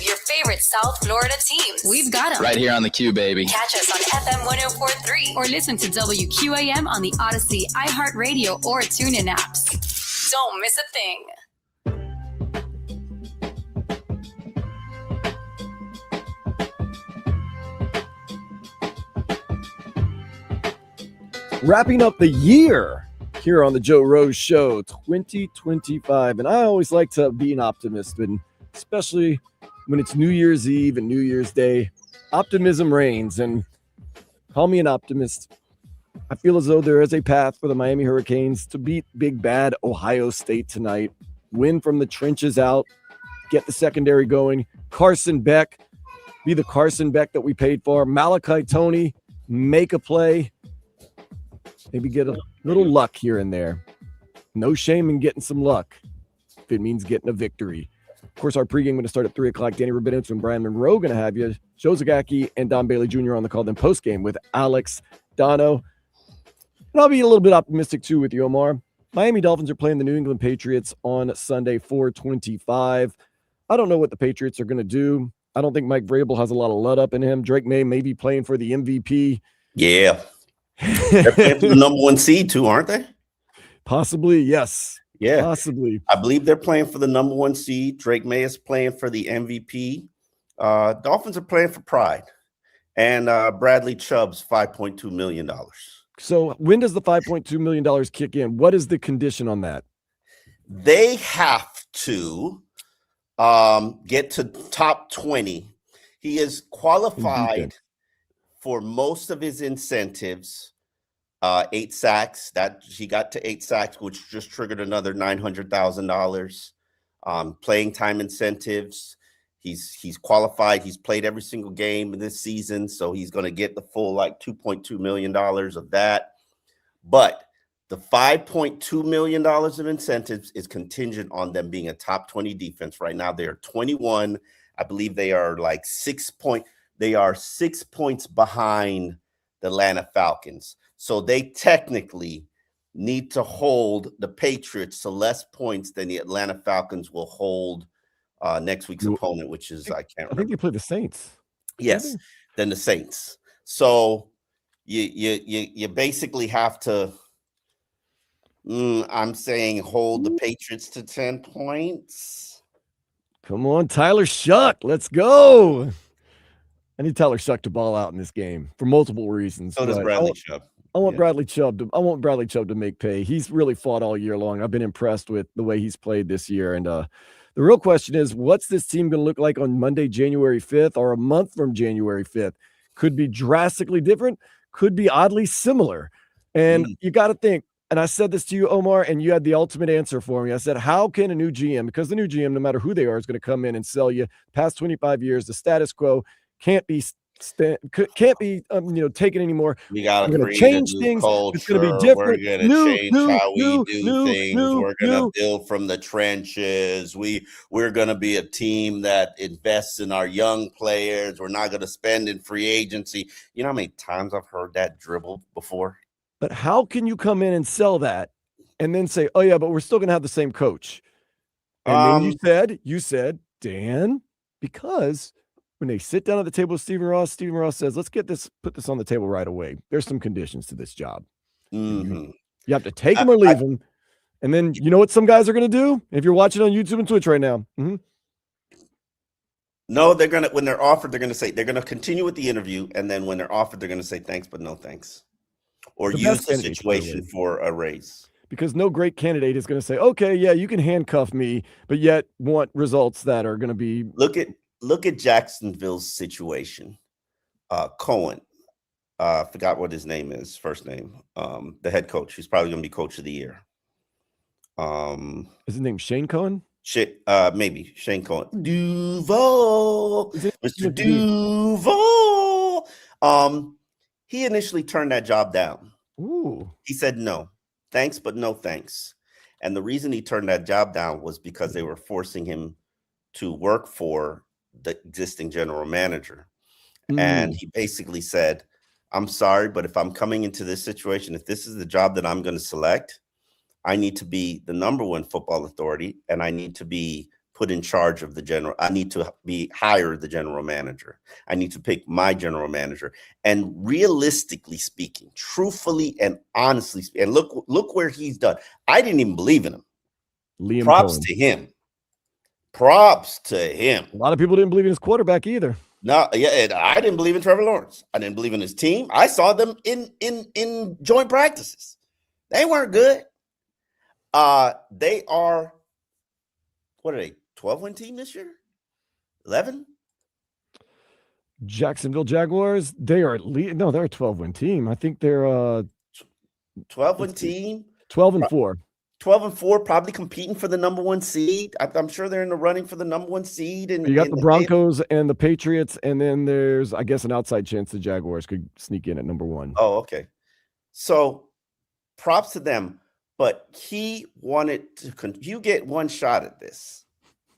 D: Your favorite South Florida teams. We've got them.
M: Right here on the Q, baby.
D: Catch us on FM 104.3 or listen to WQAM on the Odyssey, iHeartRadio, or TuneIn apps. Don't miss a thing.
A: Wrapping up the year here on the Joe Rose Show 2025. And I always like to be an optimist, and especially when it's New Year's Eve and New Year's Day, optimism reigns. And call me an optimist. I feel as though there is a path for the Miami Hurricanes to beat big bad Ohio State tonight, win from the trenches out, get the secondary going. Carson Beck, be the Carson Beck that we paid for. Malachi Toney, make a play. Maybe get a little luck here and there. No shame in getting some luck if it means getting a victory. Of course, our pregame going to start at 3 o'clock. Danny Rubinowitz and Brian Monroe going to have you. Joe Zagacki and Don Bailey Jr. on the call. Then postgame with Alex Dono. And I'll be a little bit optimistic too with you, Omar. Miami Dolphins are playing the New England Patriots on Sunday, 4/25. I don't know what the Patriots are going to do. I don't think Mike Vrabel has a lot of let up in him. Drake May may be playing for the MVP.
B: Yeah. They're playing for the number 1 seed too, aren't they?
A: Possibly, yes.
B: Yeah.
A: Possibly.
B: I believe they're playing for the number 1 seed. Drake May is playing for the MVP. Dolphins are playing for pride. And Bradley Chubb's $5.2 million.
A: So when does the $5.2 million kick in? What is the condition on that?
B: They have to get to top 20. He is qualified for most of his incentives. 8 sacks. That he got to 8 sacks, which just triggered another $900,000. Playing time incentives. He's qualified. He's played every single game this season, so he's going to get the full like $2.2 million of that. But the $5.2 million of incentives is contingent on them being a top 20 defense. Right now, they are 21. I believe they are like 6 points. They are 6 points behind the Atlanta Falcons. So they technically need to hold the Patriots to less points than the Atlanta Falcons will hold next week's opponent, which is I think
A: they play the Saints.
B: Yes, then the Saints. So you basically have to. I'm saying hold the Patriots to 10 points.
A: Come on, Tyler Shuck. Let's go. I need Tyler Shuck to ball out in this game for multiple reasons.
B: So does Bradley Chubb.
A: I want Bradley Chubb to make pay. He's really fought all year long. I've been impressed with the way he's played this year. And the real question is, what's this team going to look like on Monday, January 5th, or a month from January 5th? Could be drastically different, could be oddly similar. And you got to think, and I said this to you, Omar, and you had the ultimate answer for me. I said, how can a new GM, because the new GM, no matter who they are, is going to come in and sell you past 25 years, the status quo can't be taken anymore.
B: We got
A: to change things.
B: Culture.
A: It's going to be different.
B: We're going to change how we do things. We're going to build from the trenches. We're going to be a team that invests in our young players. We're not going to spend in free agency. You know how many times I've heard that dribble before?
A: But how can you come in and sell that and then say, oh yeah, but we're still going to have the same coach? And then you said, Dan, because when they sit down at the table with Stephen Ross says, let's put this on the table right away. There's some conditions to this job.
B: Mm-hmm.
A: You have to take him or leave him. And then you know what some guys are going to do? If you're watching on YouTube and Twitch right now. Mm-hmm.
B: No, when they're offered, they're going to say, they're going to continue with the interview. And then when they're offered, they're going to say, thanks, but no thanks. Or use the situation for a raise.
A: Because no great candidate is going to say, okay, yeah, you can handcuff me, but yet want results that are going to be.
B: Look at Jacksonville's situation. Cohen, forgot what his name is, first name. The head coach. He's probably going to be coach of the year.
A: Is his name Shane Cohen?
B: Maybe Shane Cohen. Duval, Mr. Duval. He initially turned that job down.
A: Ooh.
B: He said no, thanks, but no thanks. And the reason he turned that job down was because they were forcing him to work for the existing general manager. And he basically said, I'm sorry, but if I'm coming into this situation, if this is the job that I'm going to select, I need to be the number one football authority, and I need to be put in charge of I need to hire the general manager. I need to pick my general manager. And realistically speaking, truthfully and honestly, and look where he's done. I didn't even believe in him. Props to him. A lot
A: of people didn't believe in his quarterback either.
B: No, yeah, and I didn't believe in Trevor Lawrence. I didn't believe in his team. I saw them in joint practices. They weren't good. They are, what are they, 12-win team this year? 11?
A: Jacksonville Jaguars, they're a 12-win team. I think they're
B: 12-win team.
A: 12-4.
B: 12-4, probably competing for the number one seed. I'm sure they're in the running for the number one seed. And
A: you got the Broncos and the Patriots, and then there's, I guess, an outside chance the Jaguars could sneak in at number one.
B: Oh, okay. So props to them. But he wanted to, you get one shot at this.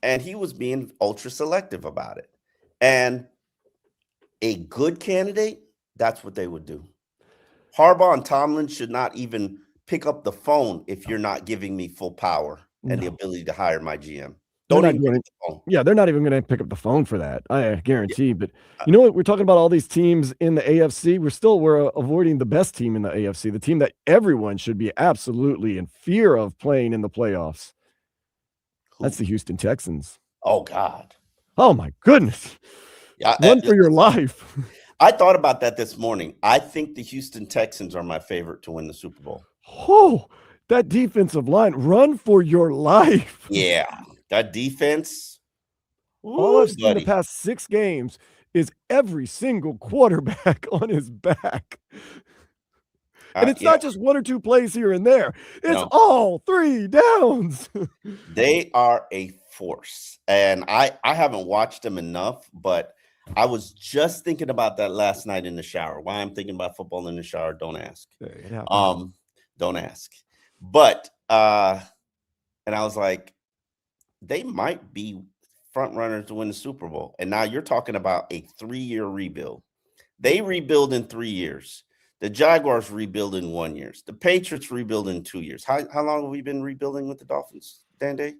B: And he was being ultra selective about it. And a good candidate, that's what they would do. Harbaugh and Tomlin should not even pick up the phone if you're not giving me full power and the ability to hire my GM. Don't even pick up the phone.
A: Yeah, they're not even going to pick up the phone for that. I guarantee. But you know what? We're talking about all these teams in the AFC. We're avoiding the best team in the AFC, the team that everyone should be absolutely in fear of playing in the playoffs. That's the Houston Texans.
B: Oh, God.
A: Oh, my goodness. Run for your life.
B: I thought about that this morning. I think the Houston Texans are my favorite to win the Super Bowl.
A: Oh, that defensive line. Run for your life.
B: Yeah, that defense.
A: All I've seen in the past 6 games is every single quarterback on his back. And it's not just 1 or 2 plays here and there. It's all 3 downs.
B: They are a force. And I haven't watched them enough, but I was just thinking about that last night in the shower. Why I'm thinking about football in the shower, don't ask. Don't ask. But and I was like, they might be front runners to win the Super Bowl. And now you're talking about a 3-year rebuild. They rebuild in 3 years. The Jaguars rebuild in 1 year. The Patriots rebuild in 2 years. How long have we been rebuilding with the Dolphins, Dan-Day?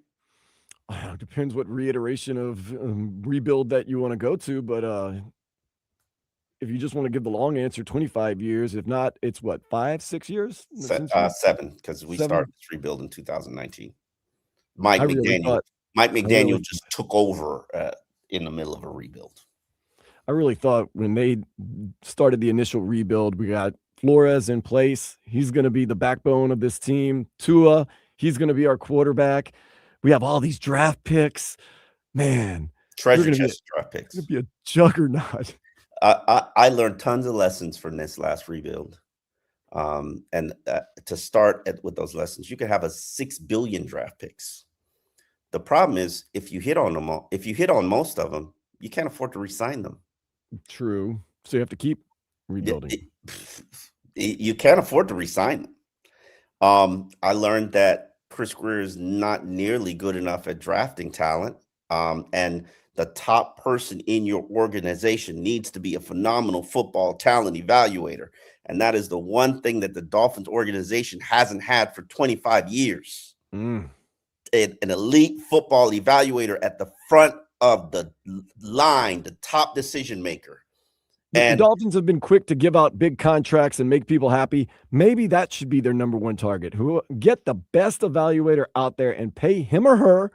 A: Depends what reiteration of rebuild that you want to go to. But if you just want to give the long answer, 25 years. If not, it's what, 5-6 years?
B: 7, because we started this rebuild in 2019. Mike McDaniel just took over in the middle of a rebuild.
A: I really thought when they started the initial rebuild, we got Flores in place. He's going to be the backbone of this team. Tua, he's going to be our quarterback. We have all these draft picks. Man.
B: Treasure chest draft picks.
A: It's going to be a juggernaut.
B: I learned tons of lessons from this last rebuild. And to start with those lessons, you could have a 6 billion draft picks. The problem is if you hit on them all, if you hit on most of them, you can't afford to re-sign them.
A: True. So you have to keep rebuilding.
B: You can't afford to re-sign them. I learned that Chris Greer is not nearly good enough at drafting talent. And the top person in your organization needs to be a phenomenal football talent evaluator. And that is the one thing that the Dolphins organization hasn't had for 25 years. An elite football evaluator at the front of the line, the top decision maker.
A: And the Dolphins have been quick to give out big contracts and make people happy. Maybe that should be their number one target. Who get the best evaluator out there and pay him or her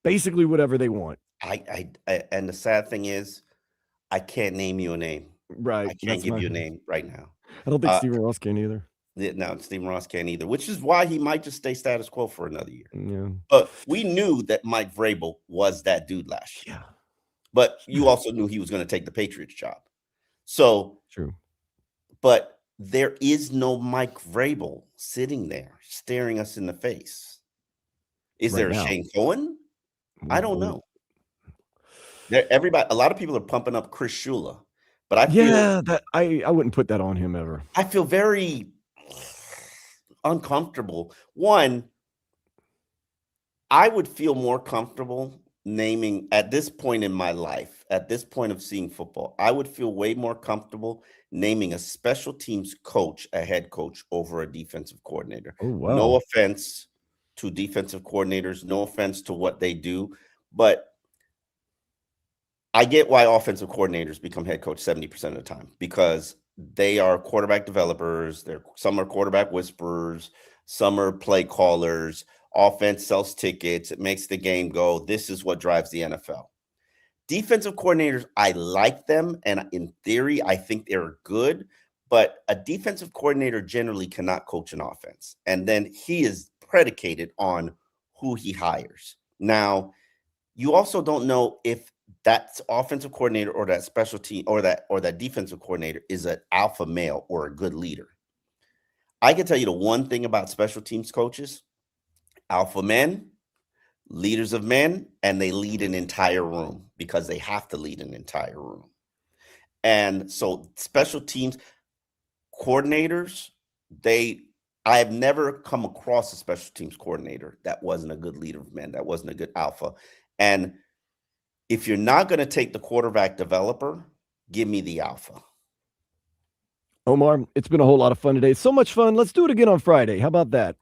A: basically whatever they want.
B: I and the sad thing is, I can't name you a name.
A: Right.
B: I can't give you a name right now.
A: I don't think Stephen Ross can either.
B: No, Stephen Ross can't either, which is why he might just stay status quo for another year.
A: Yeah.
B: But we knew that Mike Vrabel was that dude last year.
A: Yeah.
B: But you also knew he was going to take the Patriots job. So
A: true.
B: But there is no Mike Vrabel sitting there staring us in the face. Is there a Shane Cohen? I don't know. A lot of people are pumping up Chris Shula, but I feel
A: I wouldn't put that on him ever.
B: I feel very uncomfortable. One, I would feel more comfortable naming at this point in my life, at this point of seeing football, I would feel way more comfortable naming a special teams coach a head coach over a defensive coordinator.
A: Oh, wow.
B: No offense to defensive coordinators, no offense to what they do, but I get why offensive coordinators become head coach 70% of the time, because they are quarterback developers. Some are quarterback whisperers. Some are play callers. Offense sells tickets. It makes the game go. This is what drives the NFL. Defensive coordinators, I like them, and in theory, I think they're good. But a defensive coordinator generally cannot coach an offense, and then he is predicated on who he hires. Now, you also don't know if that offensive coordinator or that special team or that defensive coordinator is an alpha male or a good leader. I can tell you the one thing about special teams coaches: alpha men, leaders of men, and they lead an entire room because they have to lead an entire room. And so special teams coordinators, I have never come across a special teams coordinator that wasn't a good leader of men, that wasn't a good alpha. And if you're not going to take the quarterback developer, give me the alpha.
A: Omar, it's been a whole lot of fun today. So much fun. Let's do it again on Friday. How about that?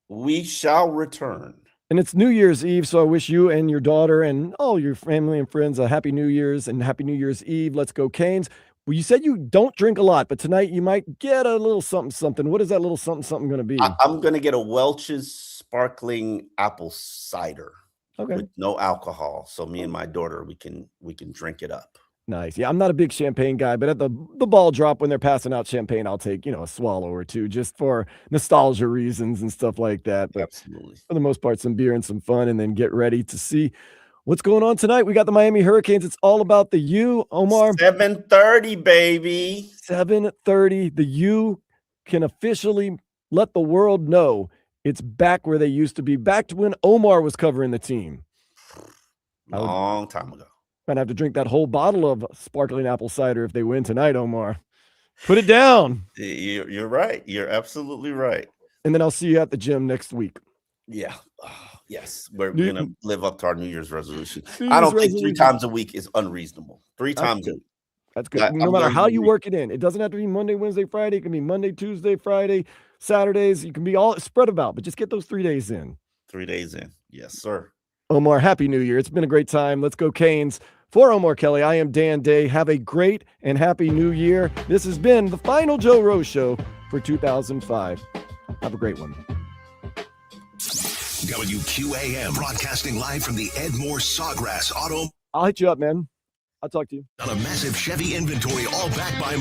B: We shall return.
A: And it's New Year's Eve, so I wish you and your daughter and all your family and friends a Happy New Year's and Happy New Year's Eve. Let's go Canes. Well, you said you don't drink a lot, but tonight you might get a little something. What is that little something going to be?
B: I'm going to get a Welch's sparkling apple cider.
A: Okay.
B: With no alcohol. So me and my daughter, we can drink it up.
A: Nice. Yeah, I'm not a big champagne guy, but at the ball drop when they're passing out champagne, I'll take, a swallow or two just for nostalgia reasons and stuff like that. But
B: absolutely.
A: For the most part, some beer and some fun, and then get ready to see what's going on tonight. We got the Miami Hurricanes. It's all about the U, Omar.
B: 7:30, baby.
A: 7:30. The U can officially let the world know it's back where they used to be, back to when Omar was covering the team.
B: Long time ago.
A: Might have to drink that whole bottle of sparkling apple cider if they win tonight, Omar. Put it down.
B: You're right. You're absolutely right.
A: And then I'll see you at the gym next week.
B: Yeah. Yes. We're going to live up to our New Year's resolution. I don't think 3 times a week is unreasonable. 3 times a week.
A: That's good. No matter how you work it in. It doesn't have to be Monday, Wednesday, Friday. It can be Monday, Tuesday, Friday, Saturdays. You can be all spread about, but just get those 3 days in.
B: 3 days in. Yes, sir.
A: Omar, Happy New Year. It's been a great time. Let's go Canes. For Omar Kelly, I am Dan Day. Have a great and happy New Year. This has been the final Joe Rose Show for 2005. Have a great one.
G: WQAM, broadcasting live from the Edmore Sawgrass Auto.
A: I'll hit you up, man. I'll talk to you.
G: On a massive Chevy inventory, all backed by